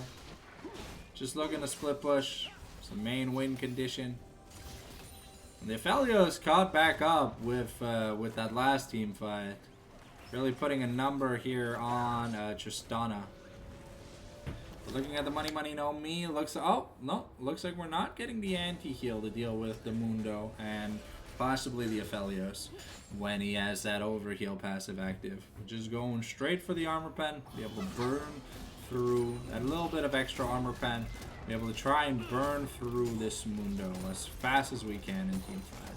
Just looking to split push. Some main win condition. And the Aphelios caught back up with that last team fight. Really putting a number here on Tristana. Looking at the money no me, looks like we're not getting the anti-heal to deal with the Mundo and possibly the Aphelios when he has that overheal passive active. Just going straight for the armor pen, be able to burn through a little bit of extra armor pen, be able to try and burn through this Mundo as fast as we can in team 5.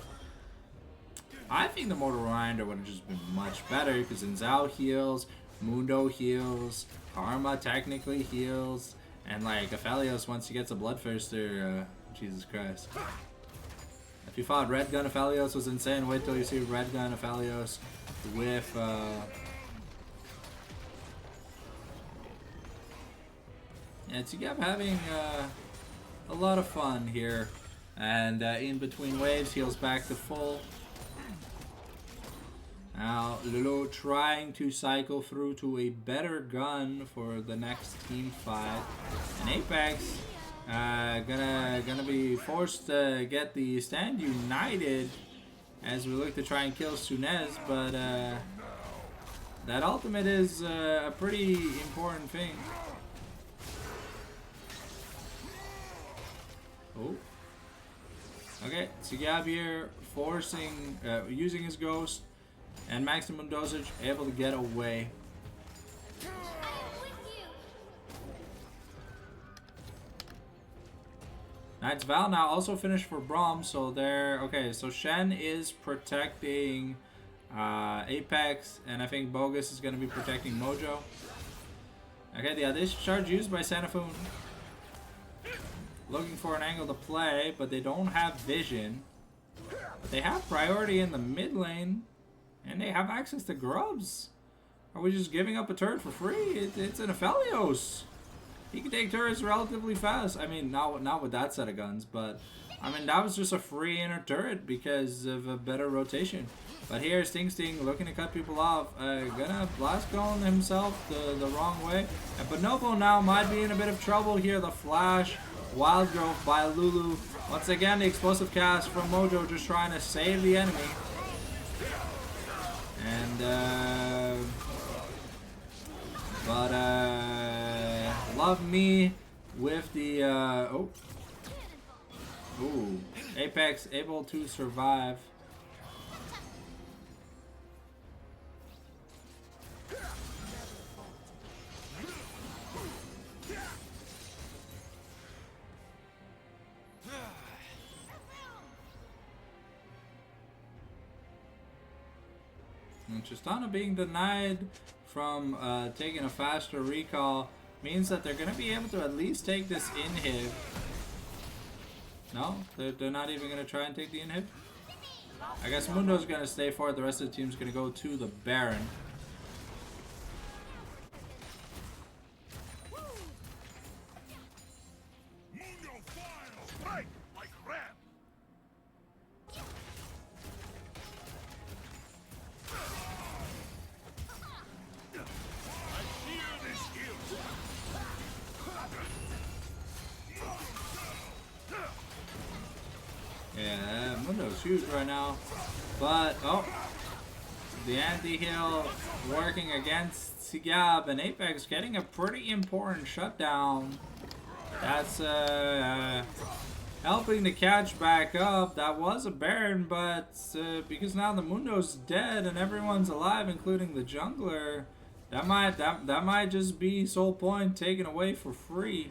I think the Mortal Reminder would have just been much better because Zhao heals, Mundo heals, Karma technically heals, and like Aphelios, once he gets a Bloodthirster, Jesus Christ. If you thought Red Gun Aphelios was insane, wait till you see Red Gun Aphelios with yeah, Tsugav having a lot of fun here, and in between waves heals back to full. Now, Lulu trying to cycle through to a better gun for the next team fight. And Apex gonna be forced to get the stand united as we look to try and kill Sunez, but that ultimate is a pretty important thing. Oh. Okay, Tsugav here forcing, using his ghost. And maximum dosage, able to get away. Knight's Vow now also finished for Braum, so there. Okay, so Shen is protecting Apex, and I think Bogus is going to be protecting Mojo. Okay, yeah, this charge used by Sanafun. Looking for an angle to play, but they don't have vision. But they have priority in the mid lane. And they have access to grubs. Are we just giving up a turret for free? It's an Aphelios. He can take turrets relatively fast. I mean, not with that set of guns, but I mean that was just a free inner turret because of a better rotation. But here, Sting looking to cut people off. Gonna blast Golem himself the wrong way. And Bonobo now might be in a bit of trouble here. The flash, Wild Growth by Lulu. Once again, the explosive cast from Mojo just trying to save the enemy. And Love Me with the ooh, Apex able to survive. Tristana being denied from taking a faster recall means that they're going to be able to at least take this inhib. No? They're not even going to try and take the inhib? I guess Mundo's going to stay for it. The rest of the team's going to go to the Baron. Yeah, Mundo's huge right now. But, oh, the anti-heal working against Sigab, and Apex getting a pretty important shutdown. That's helping to catch back up. That was a Baron, but because now the Mundo's dead and everyone's alive, including the jungler, that might just be Soul Point taken away for free.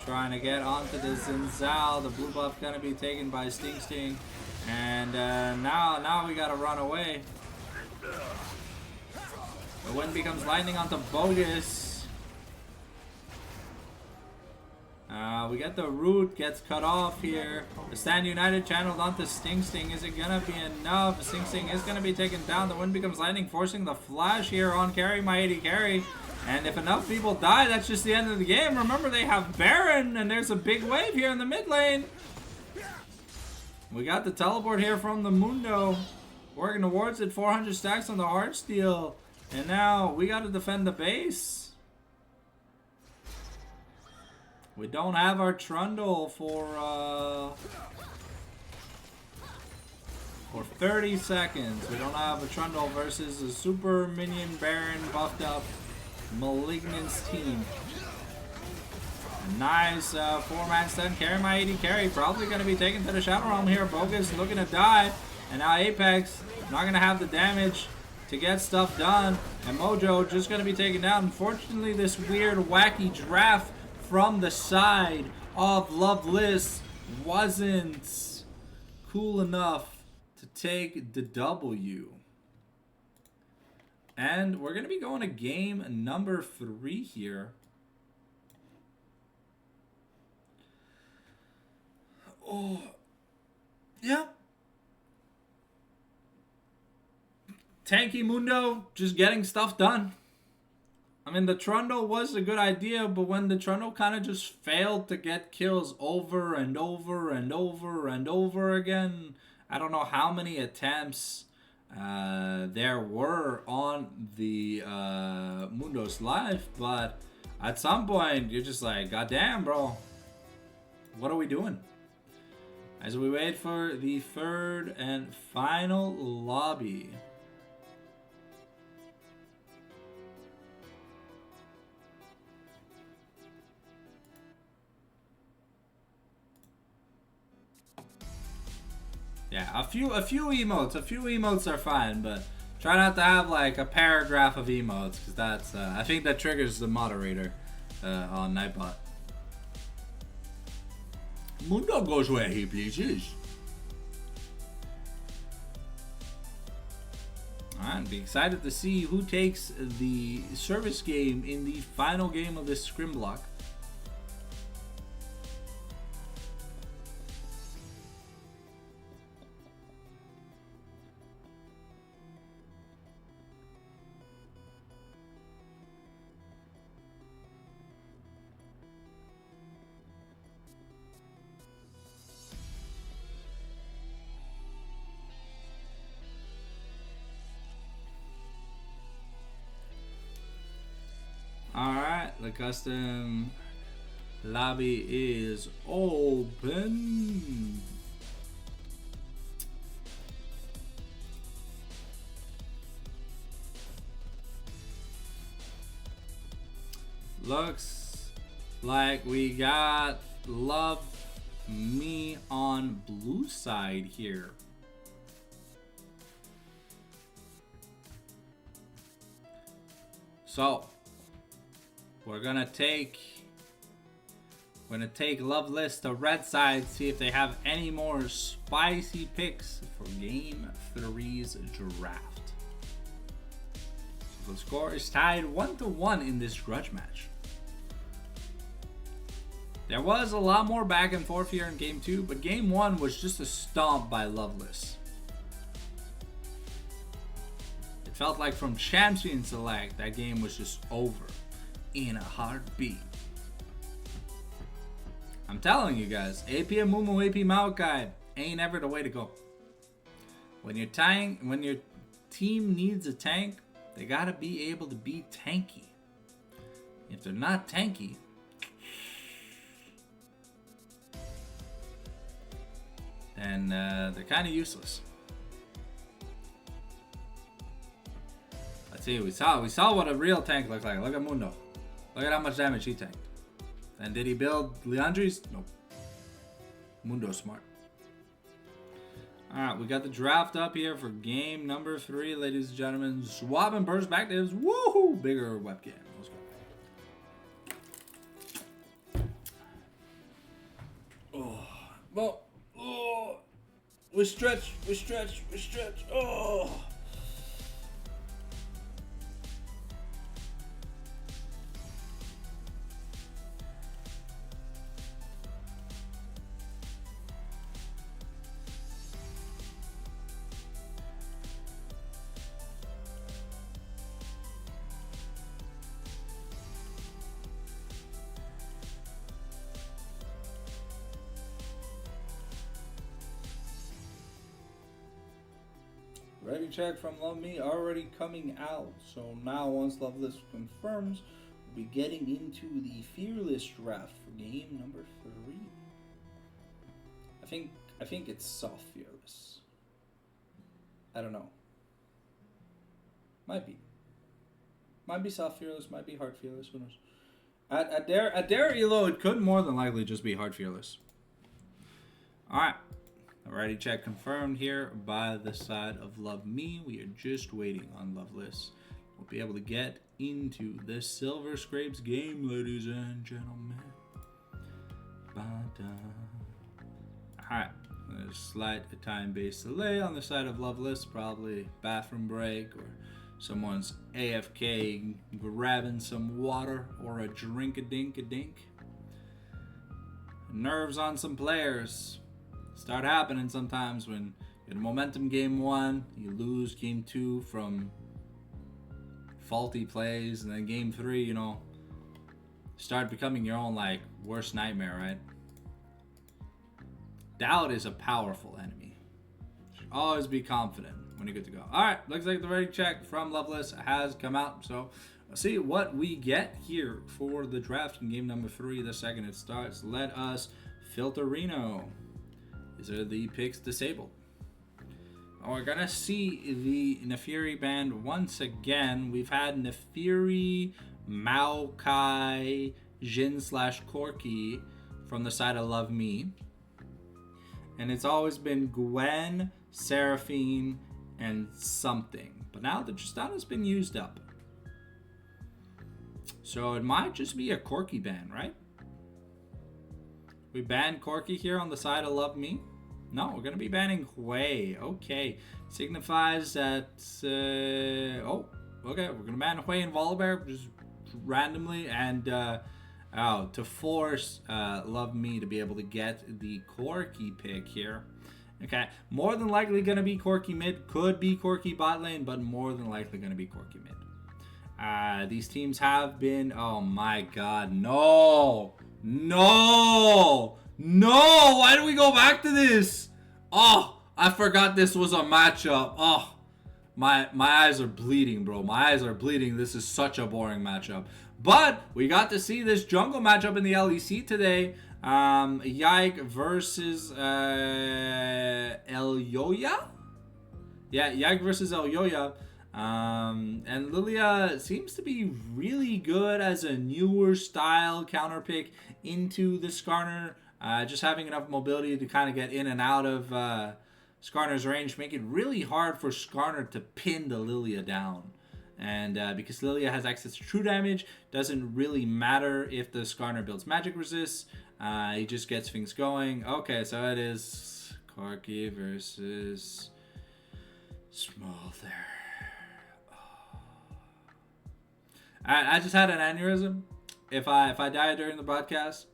Trying to get onto the Zinzal. The blue buff gonna be taken by Sting. And now we gotta run away. The wind becomes lightning onto Bogus. We get the root, gets cut off here. The Stand United channeled onto Sting. Is it gonna be enough? Sting is gonna be taken down. The wind becomes lightning, forcing the flash here on carry, my AD carry. And if enough people die, that's just the end of the game. Remember, they have Baron, and there's a big wave here in the mid lane. We got the teleport here from the Mundo. Working towards it, 400 stacks on the Heartsteel. And now we got to defend the base. We don't have our Trundle for 30 seconds. We don't have a Trundle versus a super minion Baron buffed up Malignance team. Nice 4-man stun. Carry my AD carry. Probably going to be taken to the Shadow Realm here. Bogus looking to die. And now Apex not going to have the damage to get stuff done. And Mojo just going to be taken down. Unfortunately, this weird wacky draft from the side of Loveless wasn't cool enough to take the W. And we're going to be going to game number 3 here. Oh, yeah. Tanky Mundo just getting stuff done. I mean, the Trundle was a good idea, but when the Trundle kind of just failed to get kills over and over and over and over again, I don't know how many attempts there were on the Mundo's life, but at some point you're just like, God damn, bro, what are we doing? As we wait for the third and final lobby. Yeah, a few emotes are fine, but try not to have like a paragraph of emotes, because that's I think that triggers the moderator on Nightbot. Mundo goes where he pleases. Alright, be excited to see who takes the service game in the final game of this scrim block. Alright, the custom lobby is open. Looks like we got Love Me on blue side here. So we're gonna take We're going to take Loveless to red side, see if they have any more spicy picks for Game 3's draft. So the score is tied 1-1 in this grudge match. There was a lot more back and forth here in Game 2, but Game 1 was just a stomp by Loveless. It felt like from Champion Select, that game was just over in a heartbeat. I'm telling you guys, AP Amumu, AP Maokai ain't ever the way to go. When your team needs a tank, they gotta be able to be tanky. If they're not tanky, then they're kind of useless. Let's see, we saw what a real tank looked like. Look at Mundo. Look at how much damage he tanked. And did he build Leandri's? Nope. Mundo's smart. Alright, we got the draft up here for game number 3, ladies and gentlemen. Swapping perspectives. Woohoo! Bigger webcam. Let's go. Oh. Well, oh. We stretch. Oh. Ready check from Love Me already coming out. So now once Loveless confirms, we'll be getting into the Fearless draft for game number 3. I think it's soft Fearless. I don't know. Might be. Might be soft Fearless, might be hard Fearless, who knows. At their elo, it could more than likely just be hard Fearless. Alright. Alrighty, check confirmed here by the side of Love Me. We are just waiting on Loveless. We'll be able to get into the Silver Scrapes game, ladies and gentlemen. Alright, there's a slight time-based delay on the side of Loveless. Probably bathroom break or someone's AFK grabbing some water or a drink-a-dink-a-dink. Nerves on some players start happening sometimes when you get momentum game 1, you lose game 2 from faulty plays, and then game 3, you know, start becoming your own like worst nightmare, right? Doubt is a powerful enemy. Should always be confident when you're good to go. Alright, looks like the ready check from Loveless has come out, so let's see what we get here for the draft in game number 3 the second it starts. Let us filter Reno. These are the picks disabled. We're gonna see the Nefiri band once again. We've had Nefiri, Maokai, Jin/Corky from the side of Love Me. And it's always been Gwen, Seraphine, and something. But now the Tristana's been used up. So it might just be a Corky ban, right? We banned Corky here on the side of Love Me. No, we're going to be banning Hui. Okay. Signifies that... okay. We're going to ban Hui and Volibear just randomly. And to force Love Me to be able to get the Corky pick here. Okay. More than likely going to be Corky mid. Could be Corky bot lane, but more than likely going to be Corky mid. These teams have been... Oh my god. No! No! No! Why do we go back to this? Oh, I forgot this was a matchup. Oh, my eyes are bleeding, bro. My eyes are bleeding. This is such a boring matchup. But we got to see this jungle matchup in the LEC today. Yike versus Elyoya? Yeah, Yike versus Elyoya. And Lilia seems to be really good as a newer style counter pick into the Skarner. Just having enough mobility to kind of get in and out of Skarner's range, make it really hard for Skarner to pin the Lilia down. And because Lilia has access to true damage, doesn't really matter if the Skarner builds magic resist. He just gets things going. Okay, so it is Corki versus Smolder. I just had an aneurysm. If I die during the broadcast,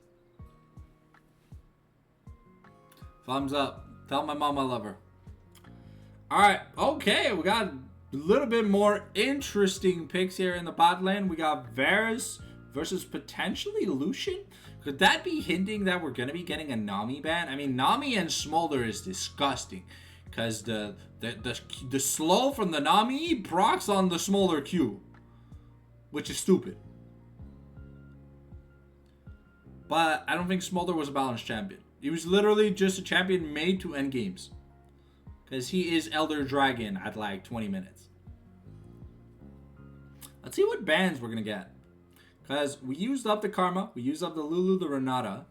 thumbs up. Tell my mom I love her. Alright, okay, we got a little bit more interesting picks here in the bot lane. We got Varus versus potentially Lucian. Could that be hinting that we're going to be getting a Nami ban? I mean, Nami and Smolder is disgusting. Because the slow from the Nami procs on the Smolder Q. Which is stupid. But I don't think Smolder was a balanced champion. He was literally just a champion made to end games. Because he is Elder Dragon at like 20 minutes. Let's see what bans we're going to get. Because we used up the Karma. We used up the Lulu, the Renata.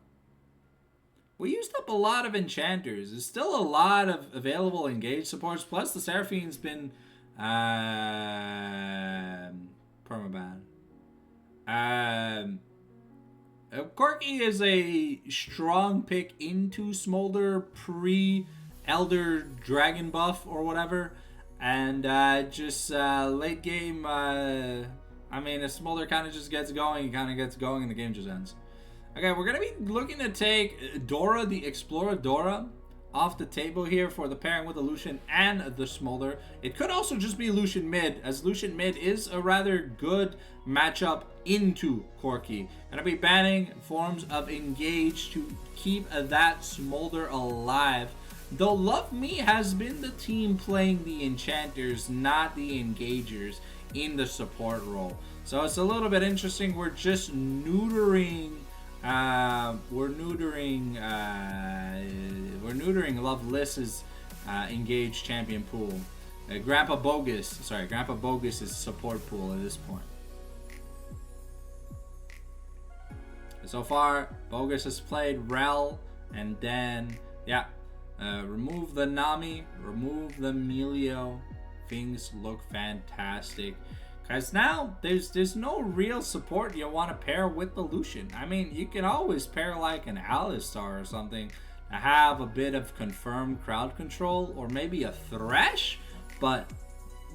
We used up a lot of enchanters. There's still a lot of available engaged supports. Plus the Seraphine's been permaban. Corki is a strong pick into Smolder pre Elder Dragon buff or whatever, and just late game. I mean, if Smolder kind of just gets going, he kind of gets going, and the game just ends. Okay, we're gonna be looking to take Dora, the Explorer Dora, off the table here for the pairing with the Lucian and the Smolder. It could also just be Lucian mid, as Lucian mid is a rather good matchup into Corki. Gonna be banning forms of engage to keep that Smolder alive. Though Love Me has been the team playing the enchanters, not the engagers, in the support role. So it's a little bit interesting. We're just neutering. We're neutering Loveless's engaged champion pool. Grandpa Bogus is support pool at this point. So far, Bogus has played Rel, and then remove the Nami, remove the Melio. Things look fantastic. Because now, there's no real support you want to pair with the Lucian. I mean, you can always pair like an Alistar or something to have a bit of confirmed crowd control, or maybe a Thresh, but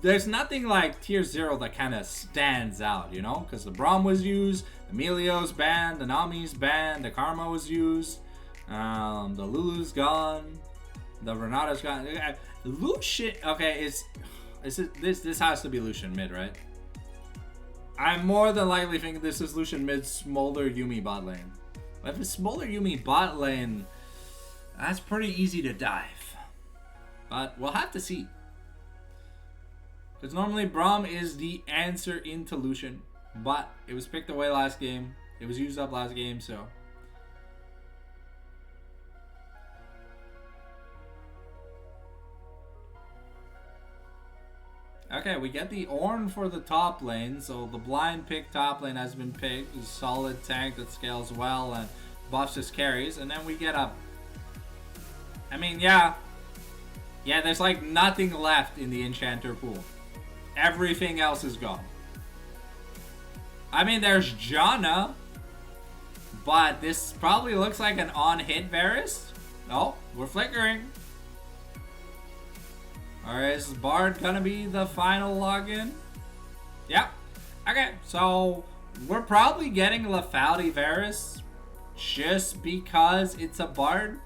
there's nothing like tier 0 that kind of stands out, you know? Because the Braum was used, the Melio's banned, the Nami's banned, the Karma was used, the Lulu's gone, the Renata's gone. Lucian, okay, this has to be Lucian mid, right? I'm more than likely thinking this is Lucian mid, Smolder Yuumi bot lane. But if it's Smolder Yuumi bot lane, that's pretty easy to dive. But we'll have to see. Because normally Braum is the answer into Lucian. But it was picked away last game. It was used up last game, so. Okay, we get the Ornn for the top lane. So the blind pick top lane has been picked. A solid tank that scales well and buffs his carries. And then we get a... I mean, yeah, there's like nothing left in the enchanter pool. Everything else is gone. I mean, there's Janna, but this probably looks like an on-hit Varus. Oh, we're flickering. Alright, is Bard gonna be the final login? Yep. Okay, so we're probably getting Lethality Varus just because it's a Bard.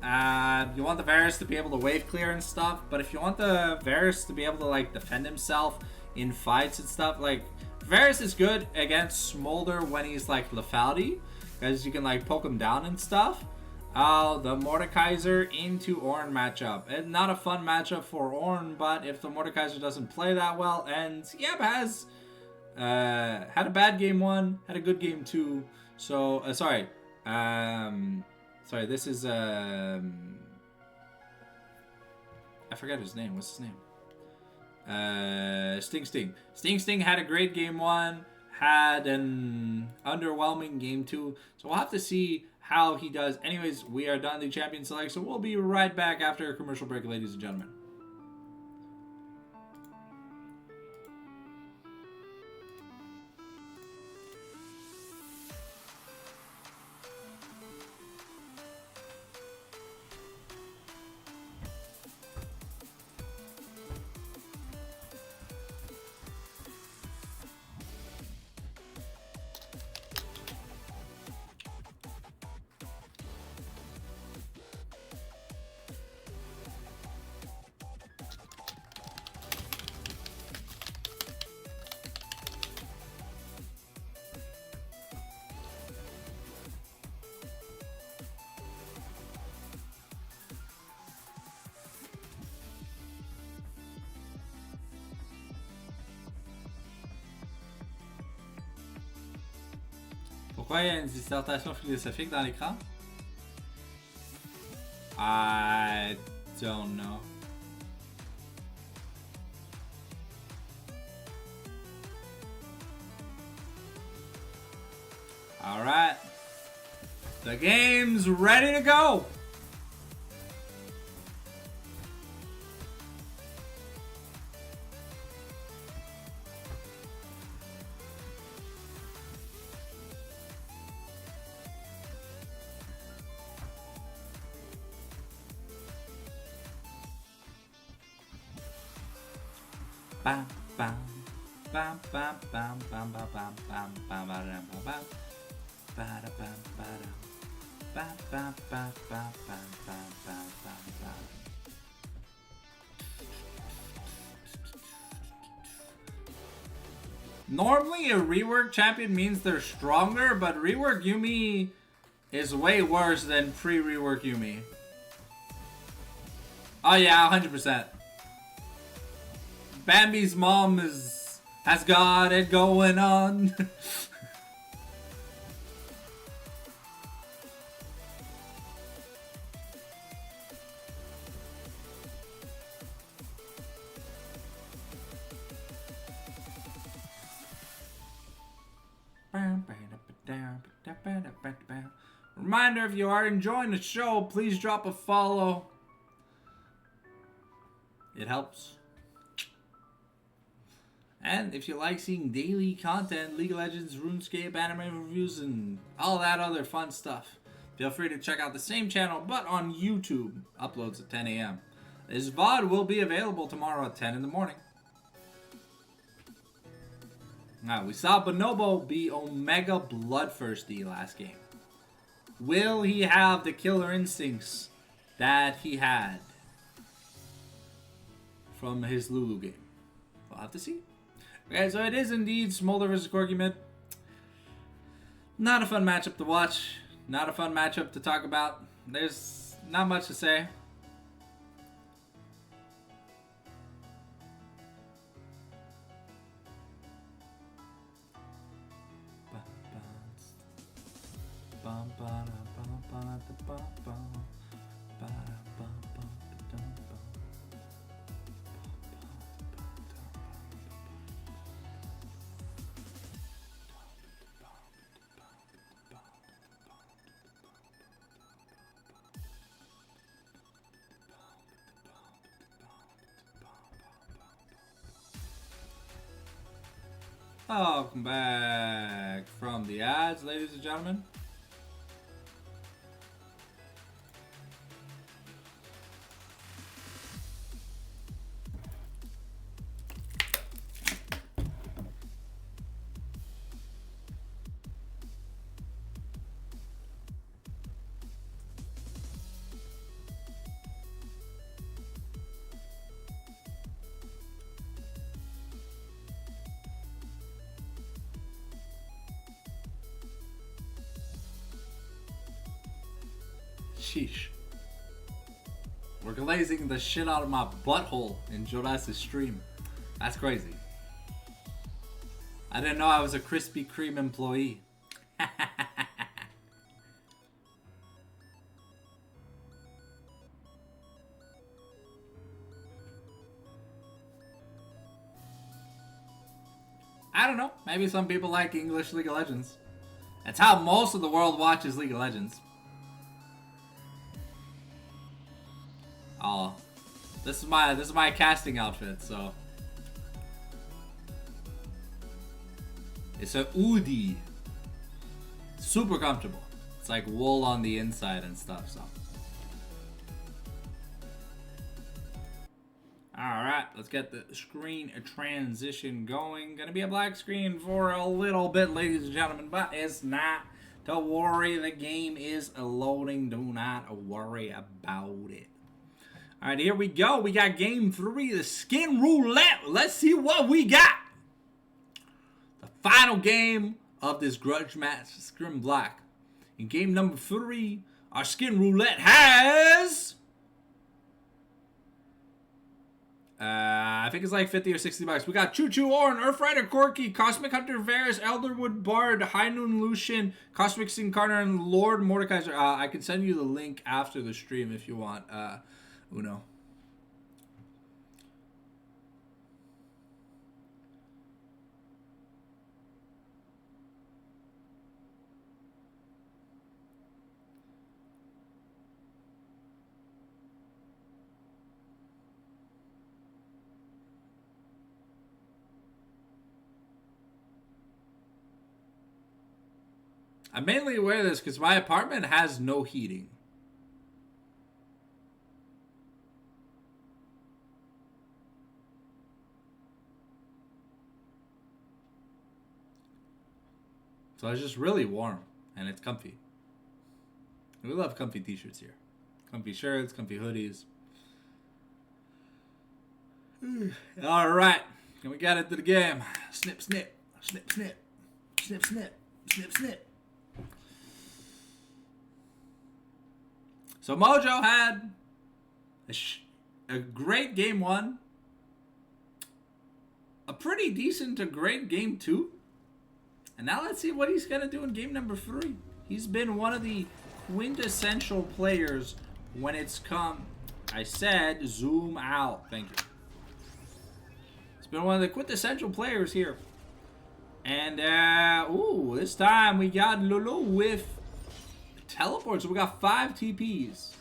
You want the Varus to be able to wave clear and stuff, but if you want the Varus to be able to like defend himself in fights and stuff, like Varus is good against Smolder when he's like lethality, because you can like poke him down and stuff. The Mordekaiser into Ornn matchup. And not a fun matchup for Ornn, but if the Mordekaiser doesn't play that well, and Yep has had a bad game 1, had a good game 2. So sorry, this is I forgot his name. What's his name? Sting had a great game 1, had an underwhelming game 2. So we'll have to see how he does. Anyways, we are done the champion select, so we'll be right back after a commercial break, ladies and gentlemen. Pourquoi il y a une dissertation philosophique dans l'écran? I don't know. Alright. The game's ready to go! Bam bam bam bam bam bam bam bam bam bam bam bam bam bam bam bam bam bam. Normally a rework champion means they're stronger, but rework Yumi is way worse than pre-rework Yumi. Oh yeah, 100%. Bambi's mom has got it going on. Reminder, if you are enjoying the show, please drop a follow. It helps. And if you like seeing daily content, League of Legends, RuneScape, anime reviews, and all that other fun stuff, feel free to check out the same channel, but on YouTube. Uploads at 10 a.m. This VOD will be available tomorrow at 10 in the morning. Now, we saw Bonobo be Omega bloodthirsty last game. Will he have the killer instincts that he had from his Lulu game? We'll have to see. Okay, so it is indeed Smolder versus Corgi mid. Not a fun matchup to watch. Not a fun matchup to talk about. There's not much to say. Welcome back from the ads, ladies and gentlemen. Sheesh. We're glazing the shit out of my butthole in Jonas' stream. That's crazy. I didn't know I was a Krispy Kreme employee. I don't know. Maybe some people like English League of Legends. That's how most of the world watches League of Legends. Oh, this is my casting outfit, so it's a hoodie. Super comfortable. It's like wool on the inside and stuff, so. Alright, let's get the screen transition going. Gonna be a black screen for a little bit, ladies and gentlemen, but it's not to worry. The game is loading. Do not worry about it. Alright, here we go. We got game 3, the skin roulette. Let's see what we got. The final game of this grudge match, Scrim Black. In game number 3, our skin roulette has... I think it's like 50 or 60 bucks. We got Choo Choo Orn, Earthrider Corky, Cosmic Hunter Varus, Elderwood Bard, High Noon Lucian, Cosmic Sincarner, and Lord Mordekaiser. I can send you the link after the stream if you want, Uno. I mainly wear this because my apartment has no heating. So it's just really warm and it's comfy. We love comfy t-shirts here. Comfy shirts, comfy hoodies. All right, and we got into the game. Snip, snip, snip, snip, snip, snip, snip, snip. So Mojo had a great game 1, a pretty decent to great game 2, and now let's see what he's gonna do in game number 3. He's been one of the quintessential players when it's come. I said zoom out. Thank you. He's been one of the quintessential players here, and ooh, this time we got Lulu with teleport. So we got 5 TPs.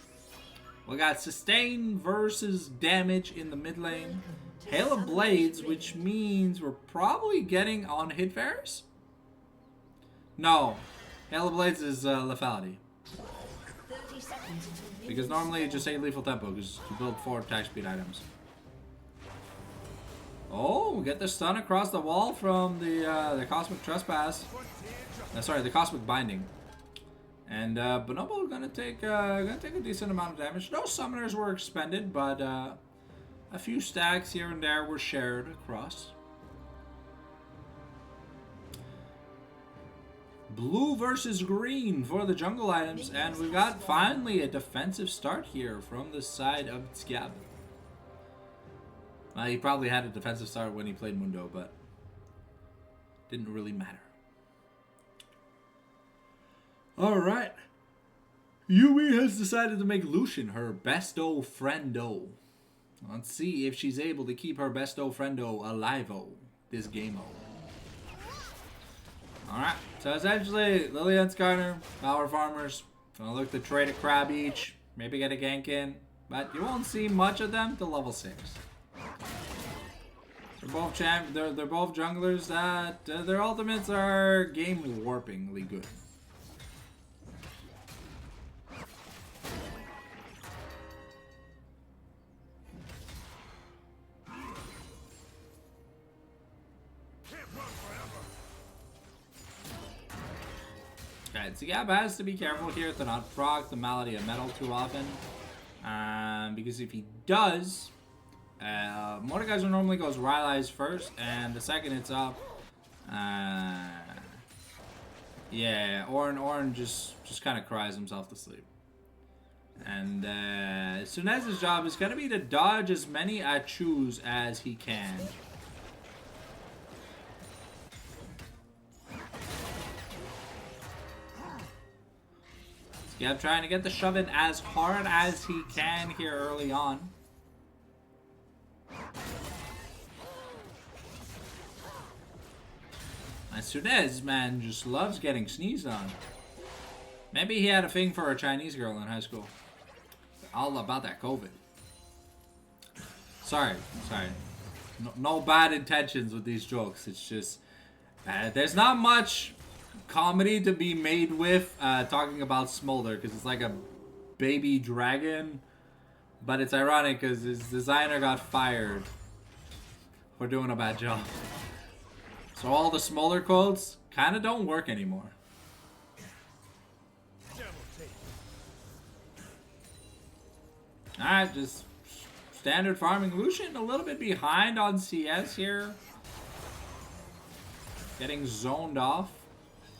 We got sustain versus damage in the mid lane. Hail of Blades, which means we're probably getting on hit Varus. No, Hail of Blades is lethality. 30 seconds until Because normally you just say lethal tempo because you build 4 attack speed items. Oh, we get the stun across the wall from the Cosmic Trespass. Sorry, the Cosmic Binding. And Bonobo gonna take a decent amount of damage. No summoners were expended, but a few stacks here and there were shared across. Blue versus green for the jungle items, and we got finally a defensive start here from the side of Scab. He probably had a defensive start when he played Mundo, but didn't really matter. Alright. Yui has decided to make Lucian her besto friendo. Let's see if she's able to keep her besto friendo alive-o this game-o. Alright, so essentially, Lily and Skarner, power farmers, gonna look to trade a crab each, maybe get a gank in, but you won't see much of them till level 6. They're both they're both junglers that their ultimates are game-warpingly good. Alright, so Gab has to be careful here to not proc the Malady of Metal too often. Because if he does, Mordekaiser normally goes Rylai's first, and the second it's up, yeah, Orin just kind of cries himself to sleep. And Sunez's job is going to be to dodge as many Achus as he can. Scab trying to get the shove in as hard as he can here early on. And Sunez, man, just loves getting sneezed on. Maybe he had a thing for a Chinese girl in high school. All about that COVID. Sorry. No bad intentions with these jokes. It's just, there's not much comedy to be made with talking about Smolder, because it's like a baby dragon, but it's ironic because his designer got fired for doing a bad job. So all the Smolder quotes kind of don't work anymore. Alright, just standard farming. Lucian a little bit behind on CS here. Getting zoned off.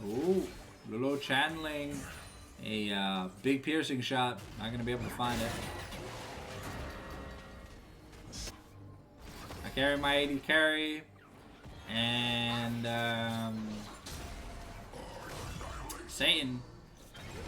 Ooh, Lulu channeling a big piercing shot. Not going to be able to find it. carry my 80 carry. And Satan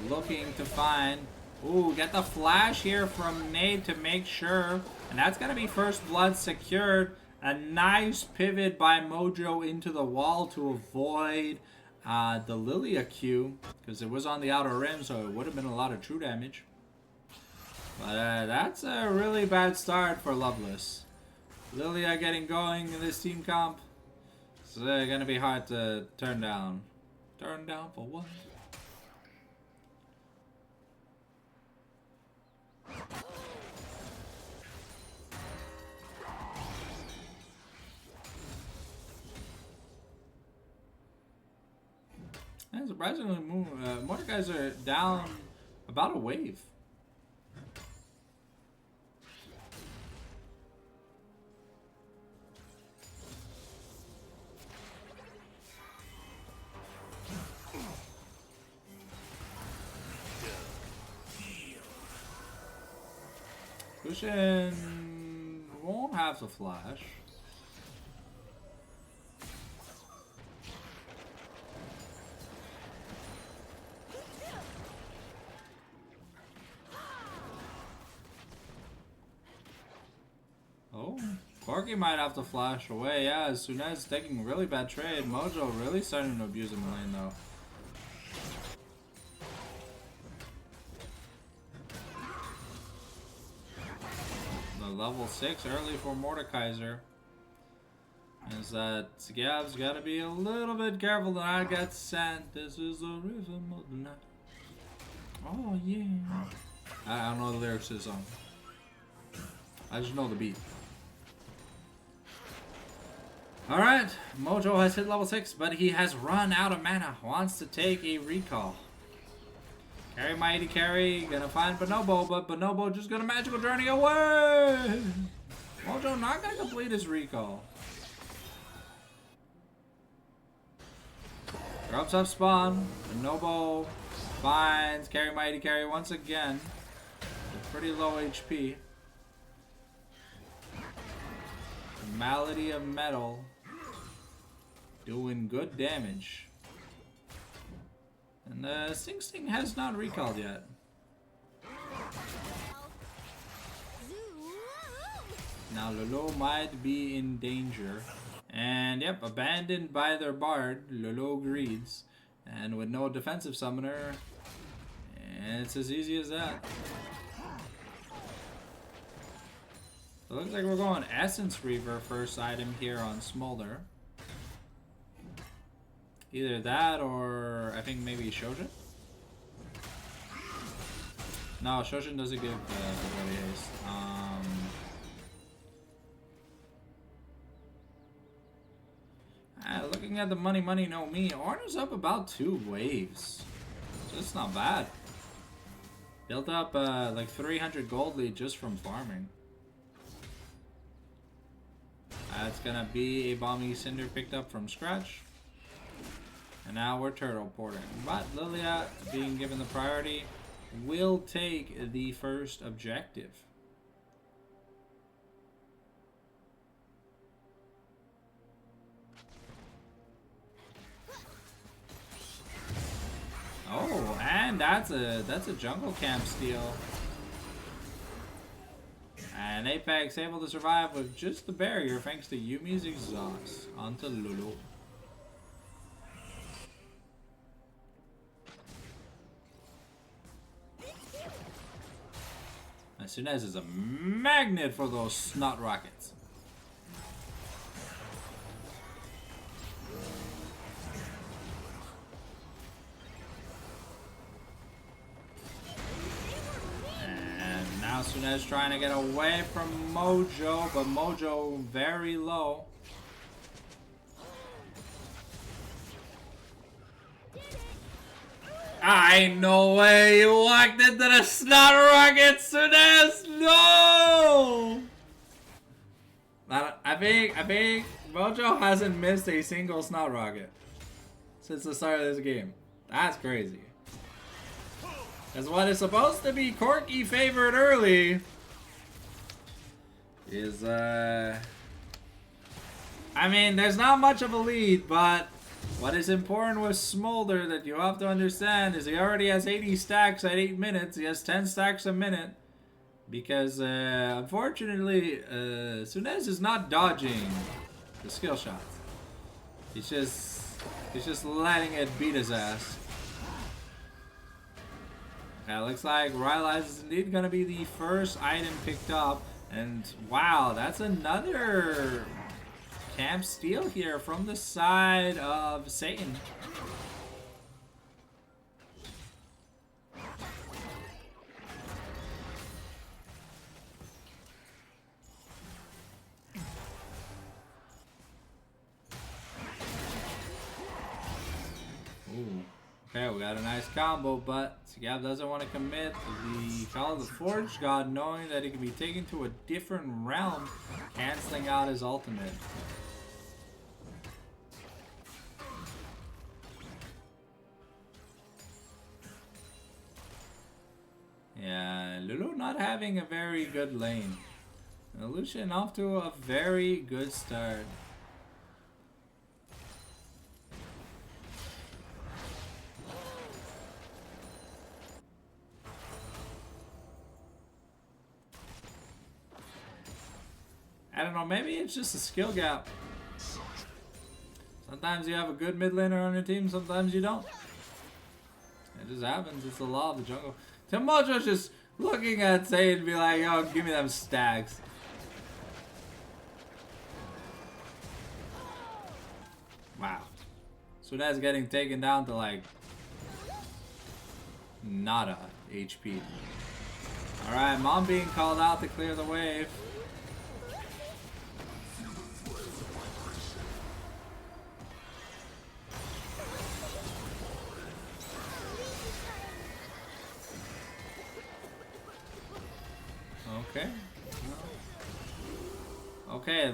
looking to find. Ooh, get the flash here from Nate to make sure. And that's going to be first blood secured. A nice pivot by Mojo into the wall to avoid the Lilia Q. Because it was on the outer rim, so it would have been a lot of true damage. But that's a really bad start for Loveless. Lilia getting going in this team comp. It's going to be hard to turn down. Turn down for what? And surprisingly, more guys are down about a wave. Lucian won't have the flash. Oh, Corky might have to flash away. Yeah, Sunez taking a really bad trade. Mojo really starting to abuse him in lane though. Level 6 early for Mordekaiser. Is that Gav's gotta be a little bit careful that I get sent. This is the rhythm of the night. Oh yeah. I don't know the lyrics to the song. I just know the beat. Alright, Mojo has hit level 6, but he has run out of mana. Wants to take a recall. Carry Mighty Carry, gonna find Bonobo, but Bonobo just gonna magical journey away! Mojo not gonna complete his recall. Drops up spawn, Bonobo finds Carry Mighty Carry once again. With pretty low HP. Malady of Metal. Doing good damage. And Sing Sing has not recalled yet. Now Lolo might be in danger. And yep, abandoned by their bard, Lolo greeds. And with no defensive summoner, it's as easy as that. It looks like we're going Essence Reaver first item here on Smolder. Either that or I think maybe Shojin? No, Shojin doesn't give ability haste. Looking at the money, no me. Orna's up about 2 waves. That's not bad. Built up like 300 gold lead just from farming. That's gonna be a Balmy Cinder picked up from scratch. And now we're turtle porting. But Lilia, being given the priority, will take the first objective. Oh, and that's a jungle camp steal. And Apex able to survive with just the barrier thanks to Yumi's exhaust onto Lulu. Sunez is a magnet for those snot rockets. And now Sunez trying to get away from Mojo, but Mojo very low. Ain't no way you walked into the snot rocket, Sunez! No! I think Mojo hasn't missed a single snot rocket since the start of this game. That's crazy. Because what is supposed to be Corky favored early is I mean, there's not much of a lead, but what is important with Smolder that you have to understand is he already has 80 stacks at 8 minutes. He has 10 stacks a minute. Because, unfortunately, Sunez is not dodging the skill shots. He's just letting it beat his ass. Okay, looks like Rylai's is indeed going to be the first item picked up. And, wow, that's another camp steal here from the side of Satan. Ooh. Okay, we got a nice combo, but Sigab doesn't want to commit the Call of the Forge God, knowing that he can be taken to a different realm, canceling out his ultimate. Yeah, Lulu not having a very good lane. Lucian off to a very good start. I don't know, maybe it's just a skill gap. Sometimes you have a good mid laner on your team, sometimes you don't. It just happens, it's the law of the jungle. Timojo's just looking at Say and be like, yo, give me them stacks. Wow. So that's getting taken down to like nada HP. Alright, Mom being called out to clear the wave. Okay. Okay,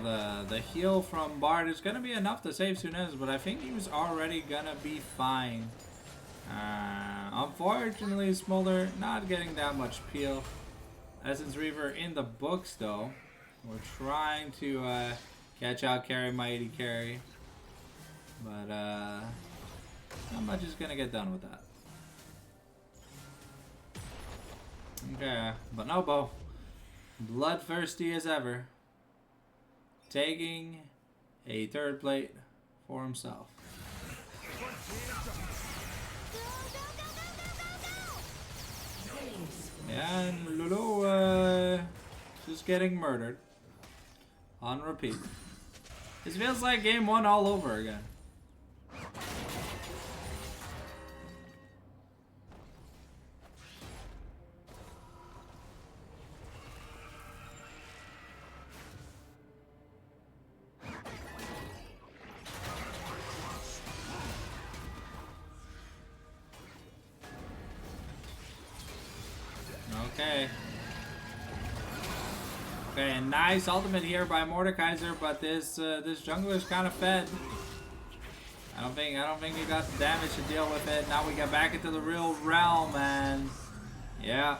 the heal from Bard is gonna be enough to save Sunez, but I think he was already gonna be fine. Unfortunately, Smolder not getting that much peel. Essence Reaver in the books though. We're trying to catch out carry Mighty Carry, but not much is gonna get done with that. Okay, Bonobo, bloodthirsty as ever, taking a third plate for himself. And Lulu just getting murdered on repeat. This feels like game one all over again. Okay. Okay, nice ultimate here by Mordekaiser, but this jungler's kind of fed. I don't think he got the damage to deal with it. Now we get back into the real realm, and yeah.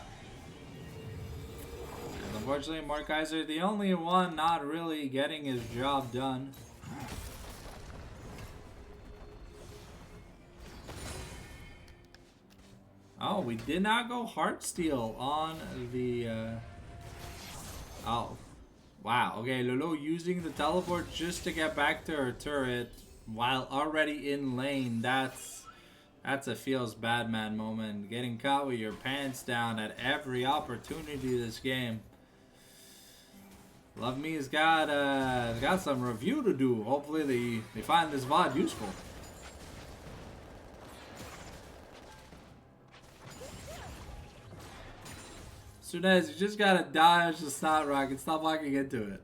And unfortunately, Mordekaiser the only one not really getting his job done. Oh, we did not go Heartsteel on the... Oh. Wow. Okay, Lulu using the teleport just to get back to her turret while already in lane. That's a feels bad man moment. Getting caught with your pants down at every opportunity this game. Love Me has got some review to do. Hopefully they find this VOD useful. Sunez, you just gotta dodge the Snot Rocket. Stop walking into it.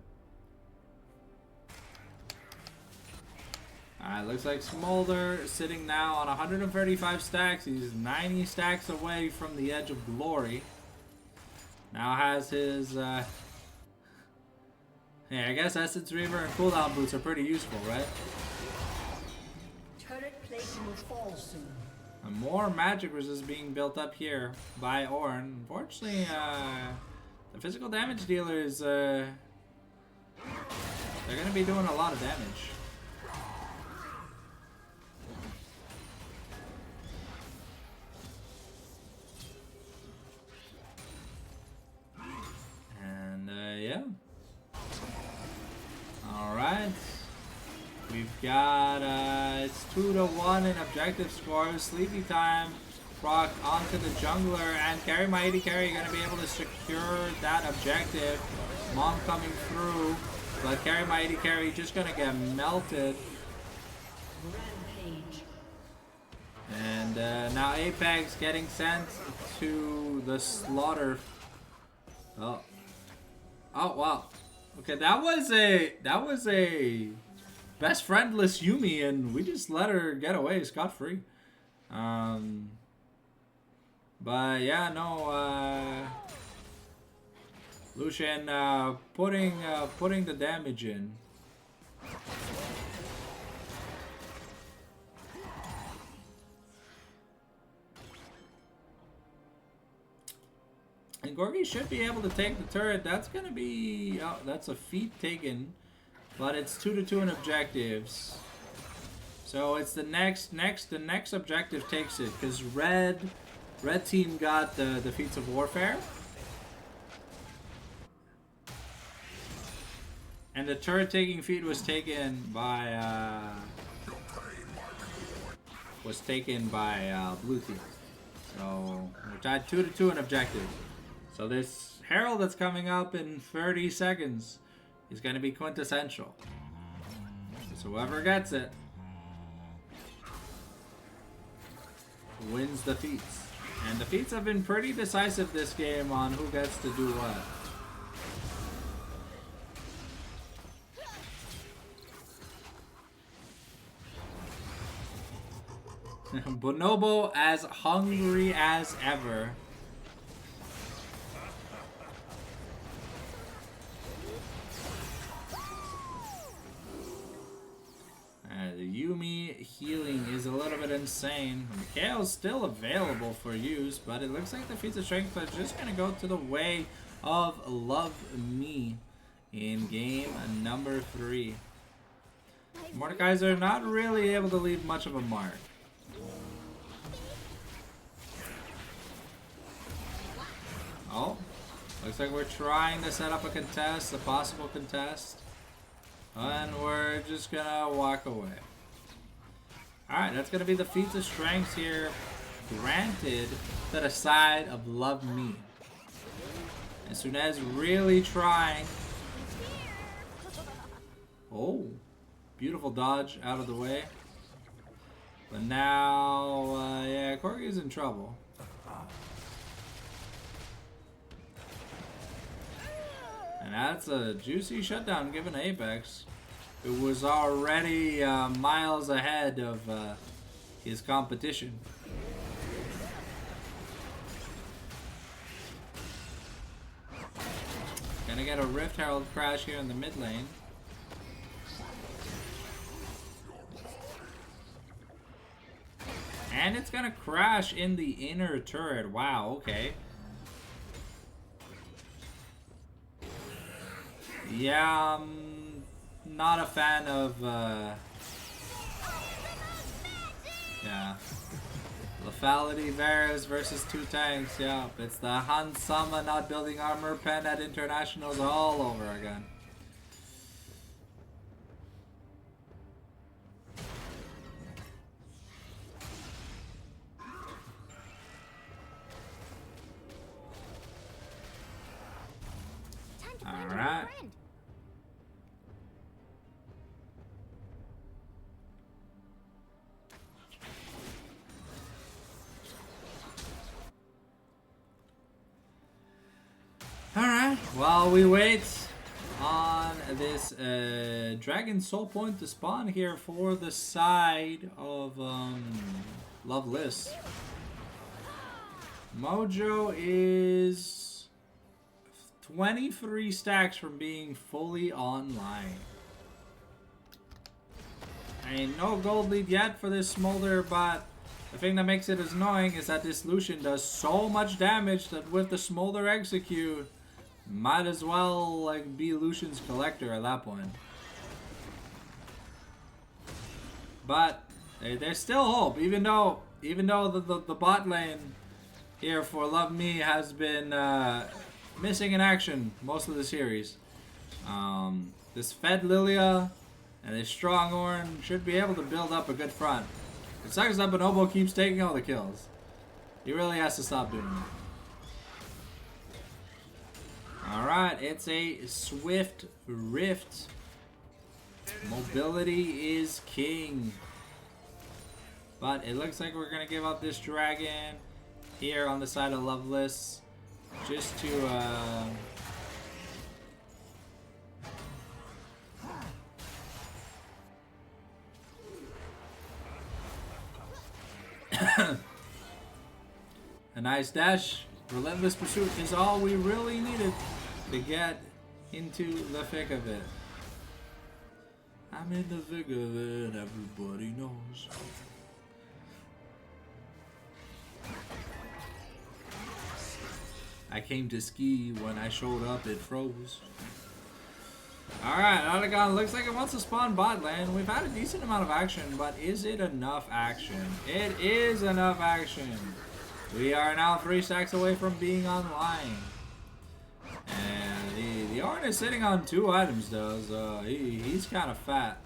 Alright, looks like Smolder sitting now on 135 stacks. He's 90 stacks away from the edge of glory. Now has his... Yeah, I guess Essence Reaver and cooldown boots are pretty useful, right? Turret plating will fall soon. And more magic resist being built up here by Ornn. Unfortunately, the physical damage dealer is they're gonna be doing a lot of damage. And yeah. Alright. We've got it's 2-1 in objective scores. Sleepy time. Proc onto the jungler, and Carry My AD Carry gonna be able to secure that objective. Mom coming through, but Carry My AD Carry just gonna get melted. And now Apex getting sent to the slaughter. Oh wow. Okay, that was a best friendless Yumi, and we just let her get away scot-free. But yeah, no, Lucian putting the damage in. And Gorgie should be able to take the turret. That's gonna be that's a feat taken, but it's 2-2 in objectives. So it's the next objective takes it, because red team got the feats of warfare. And the turret taking feat was taken by blue team. So we're tied 2-2 in objective. So this Herald that's coming up in 30 seconds is going to be quintessential. So whoever gets it wins the feats. And the feats have been pretty decisive this game on who gets to do what. Bonobo as hungry as ever. The Yumi healing is a little bit insane. Mikhail's still available for use, but it looks like the feats of strength are just going to go to the way of Love Me in game number 3. Mordekaiser are not really able to leave much of a mark. Oh, looks like we're trying to set up a contest, a possible contest. And we're just gonna walk away. Alright, that's gonna be the feats of strength here, granted to the side of Love Me. And Sunez really trying. Oh, beautiful dodge out of the way. But now, yeah, Corgi's in trouble. And that's a juicy shutdown given to Apex, who was already miles ahead of his competition. Gonna get a Rift Herald crash here in the mid lane. And it's gonna crash in the inner turret. Wow, okay. Yeah, I'm not a fan of, yeah. Lethality Varus versus 2 tanks, yeah. It's the Hansama not building armor pen at internationals all over again. Alright. Alright, while we wait on this Dragon Soul Point to spawn here for the side of Loveless. Mojo is 23 stacks from being fully online. Ain't no gold lead yet for this Smolder, but the thing that makes it as annoying is that this Lucian does so much damage that with the Smolder execute, might as well like be Lucian's collector at that point. but there's still hope. Even though the bot lane here for Love Me has been missing in action most of the series. This Fed Lilia and this Stronghorn should be able to build up a good front. It sucks that Bonobo keeps taking all the kills. He really has to stop doing it. Alright, it's a Swift Rift. Mobility is king. But it looks like we're going to give up this dragon here on the side of Loveless. Just to... a nice dash. Relentless pursuit is all we really needed to get into the thick of it. I'm in the thick of it, everybody knows. I came to ski, when I showed up it froze. Alright, Otagon looks like it wants to spawn bot lane. We've had a decent amount of action, but is it enough action? It is enough action. We are now 3 stacks away from being online. And the Ornn is sitting on 2 items though, so he's kind of fat.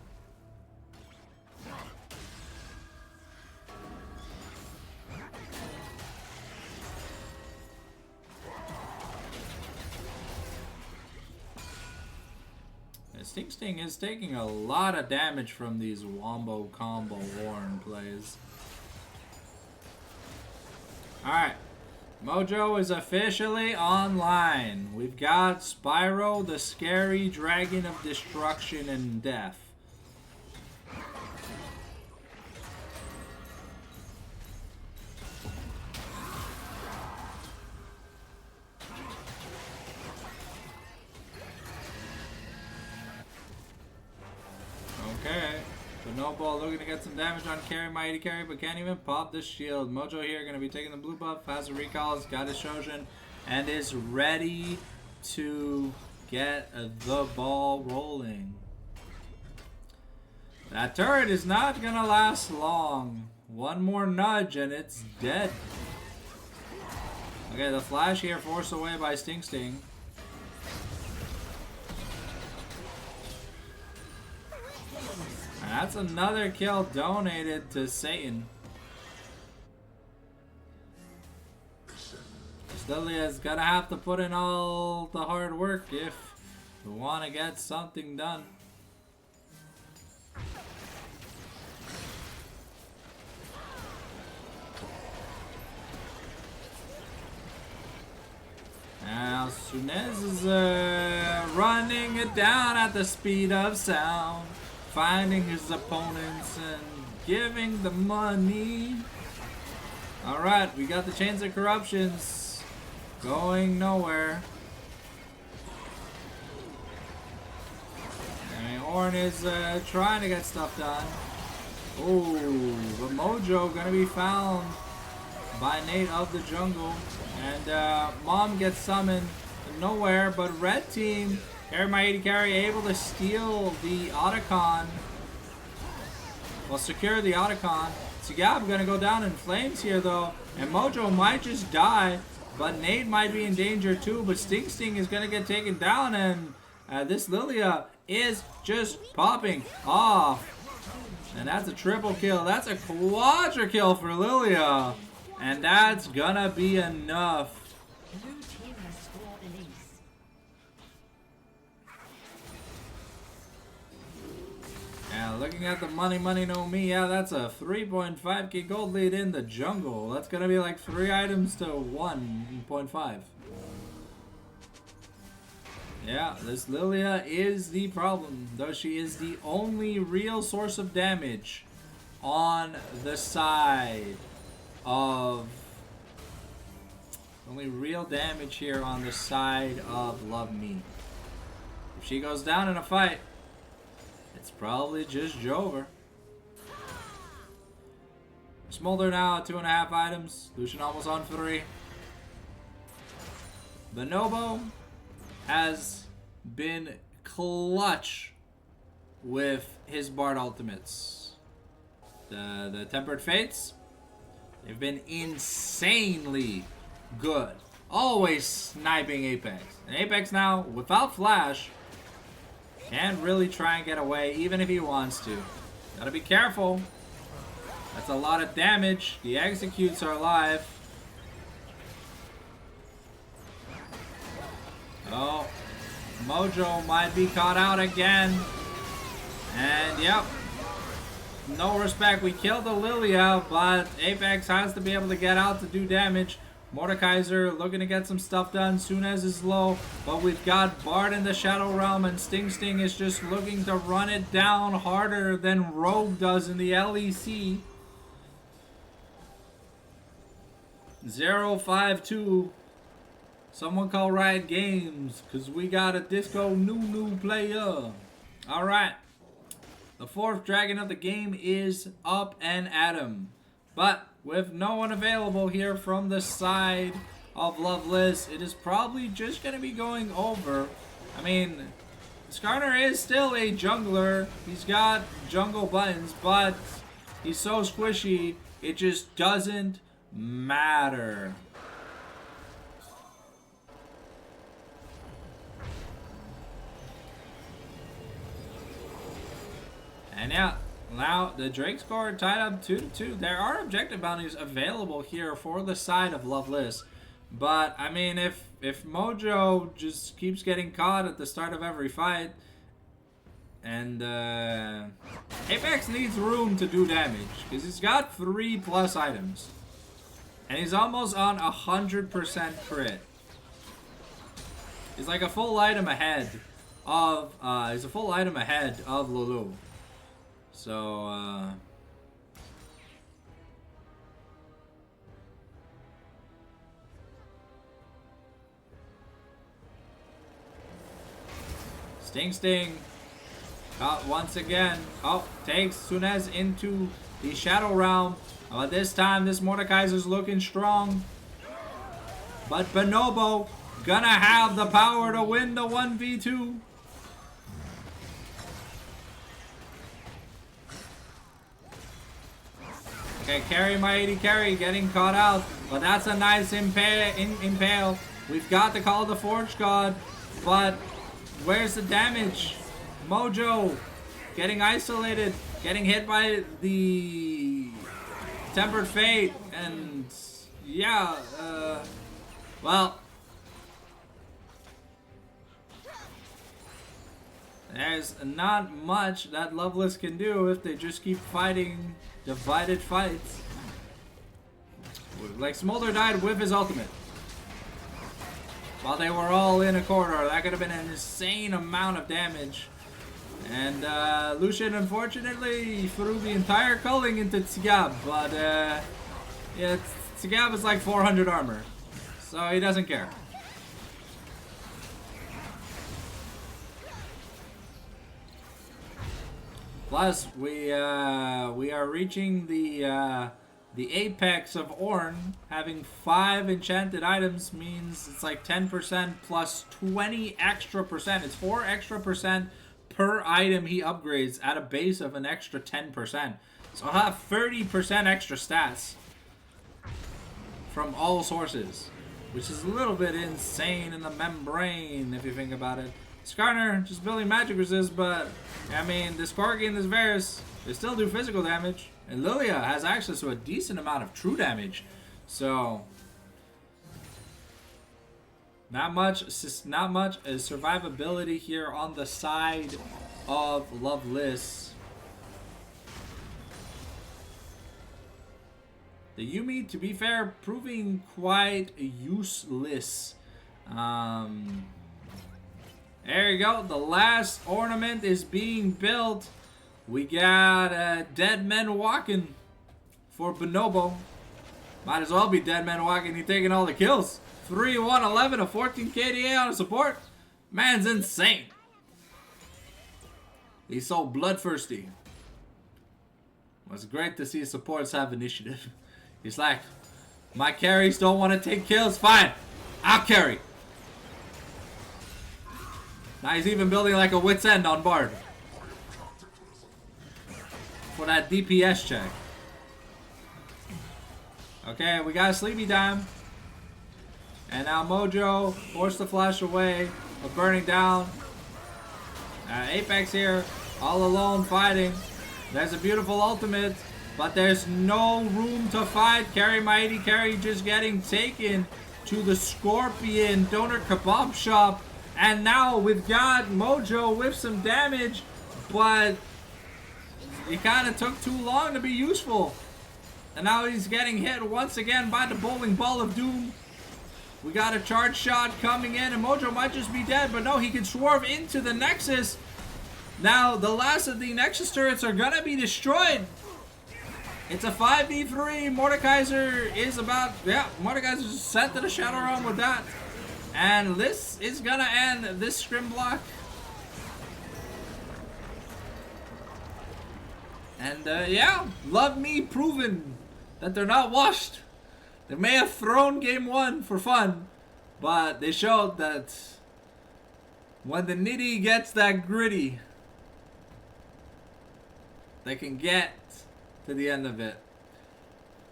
Sting is taking a lot of damage from these wombo combo Ornn plays. Alright. Mojo is officially online. We've got Spyro, the scary dragon of destruction and death. Okay, Bonobo looking to get some damage on carry, mighty carry, but can't even pop the shield. Mojo here going to be taking the blue buff, has a recall, has got his Shojin, and is ready to get the ball rolling. That turret is not going to last long. One more nudge and it's dead. Okay, the flash here forced away by Sting. That's another kill donated to Satan. Lilia's gonna have to put in all the hard work if we want to get something done. Now Sunez is running it down at the speed of sound, finding his opponents and giving the money. Alright, we got the Chains of Corruptions going nowhere. And Ornn is trying to get stuff done. Oh, but Mojo gonna be found by Nate of the jungle. And Mom gets summoned to nowhere, but red team, Carry My 80 Carry, able to steal the Otacon. Well, secure the Otacon. Sigab gonna go down in flames here though, and Mojo might just die, but Nate might be in danger too, but Sting is gonna get taken down, and this Lilia is just popping off. And that's a triple kill. That's a quadra kill for Lilia. And that's gonna be enough. Now, looking at the money no me, yeah, that's a 3.5k gold lead in the jungle. That's gonna be like 3 items to 1.5. Yeah, this Lilia is the problem, though she is the only real source of damage on the side of... Only real damage here on the side of Love Me. If she goes down in a fight, it's probably just Jover. Smolder now at 2.5 items. Lucian almost on 3. Bonobo has been clutch with his Bard ultimates. the Tempered Fates, they've been insanely good. Always sniping Apex. And Apex now, without Flash, can't really try and get away, even if he wants to. Gotta be careful. That's a lot of damage. The executes are alive. Oh, Mojo might be caught out again. And yep, no respect. We killed the Lilia, but Apex has to be able to get out to do damage. Mordekaiser looking to get some stuff done. Sunez is low, but we've got Bard in the Shadow Realm, and Sting Sting is just looking to run it down harder than Rogue does in the LEC. 052. Someone call Riot Games, because we got a Disco new player. Alright. The fourth dragon of the game is up and at 'em. But with no one available here from the side of Loveless, it is probably just going to be going over. I mean, Skarner is still a jungler. He's got jungle buttons, but he's so squishy, it just doesn't matter. And yeah, now the Drake score tied up 2-2. There are objective bounties available here for the side of Loveless. But I mean, if Mojo just keeps getting caught at the start of every fight, and Apex needs room to do damage, because he's got 3+ items. And he's almost on 100% crit. He's like a full item ahead of Lulu. So Sting caught once again. Oh, takes Sunez into the Shadow Realm. But this time, this Mordekaiser's looking strong. But Bonobo gonna have the power to win the 1v2. Okay, carry my 80 carry, getting caught out. But that's a nice impale. We've got the Call of the Forge God. But where's the damage? Mojo getting isolated, getting hit by the Tempered Fate, and yeah, well, there's not much that Loveless can do if they just keep fighting divided fights. Like, Smolder died with his ultimate while they were all in a corridor. That could have been an insane amount of damage. And Lucian, unfortunately, threw the entire culling into Tsigab, but yeah, Tsigab is like 400 armor, so he doesn't care. Plus, we are reaching the apex of Ornn. Having 5 enchanted items means it's like 10% plus 20 extra percent. It's 4 extra percent per item he upgrades at a base of an extra 10%. So I'll have 30% extra stats from all sources, which is a little bit insane in the membrane if you think about it. Skarner just building magic resist, but I mean, this Corgi and this Varus, they still do physical damage, and Lilia has access to a decent amount of true damage. So not much survivability here on the side of Loveless. The Yuumi, to be fair, proving quite useless. There you go. The last ornament is being built. We got Dead Men Walking for Bonobo. Might as well be Dead Men Walking. He's taking all the kills. 3, 1, 11, a 14 KDA on a support. Man's insane. He's so bloodthirsty. Well, it's great to see supports have initiative. He's like, my carries don't want to take kills. Fine, I'll carry. Now he's even building like a wit's end on Bard for that DPS check. Okay, we got a sleepy time. And now Mojo forced the flash away, but burning down. Apex here, all alone fighting. There's a beautiful ultimate, but there's no room to fight. Carry Mighty Carry just getting taken to the Scorpion Donor Kebab Shop. And now we've got Mojo with some damage, but it kind of took too long to be useful. And now he's getting hit once again by the bowling ball of doom. We got a charge shot coming in, and Mojo might just be dead, but no, he can swerve into the Nexus. Now, the last of the Nexus turrets are gonna be destroyed. It's a 5v3. Mordekaiser is about, yeah, Mordekaiser's sent to the Shadow Realm with that. And this is gonna end this scrim block. And yeah, love me proving that they're not washed. They may have thrown game one for fun, but they showed that when the nitty gets that gritty, they can get to the end of it.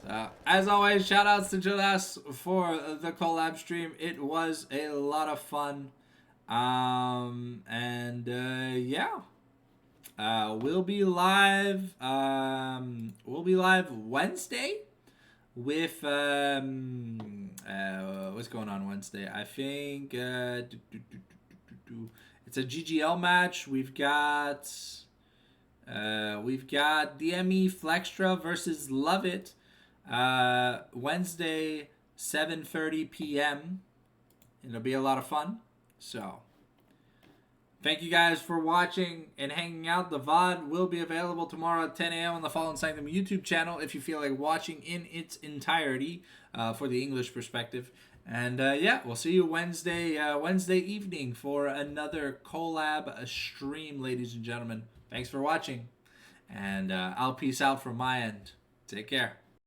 So, as always, shout outs to Jodas for the collab stream. It was a lot of fun. Yeah. We'll be live Wednesday with what's going on Wednesday? I think it's a GGL match. We've got DME Flextra versus Love It. Wednesday 7:30 p.m. It'll be a lot of fun. So thank you guys for watching and hanging out. The VOD will be available tomorrow at 10 a.m. on the Fallen Sanctum YouTube channel if you feel like watching in its entirety for the English perspective. And yeah, we'll see you Wednesday evening for another collab stream, ladies and gentlemen. Thanks for watching. And I'll peace out from my end. Take care.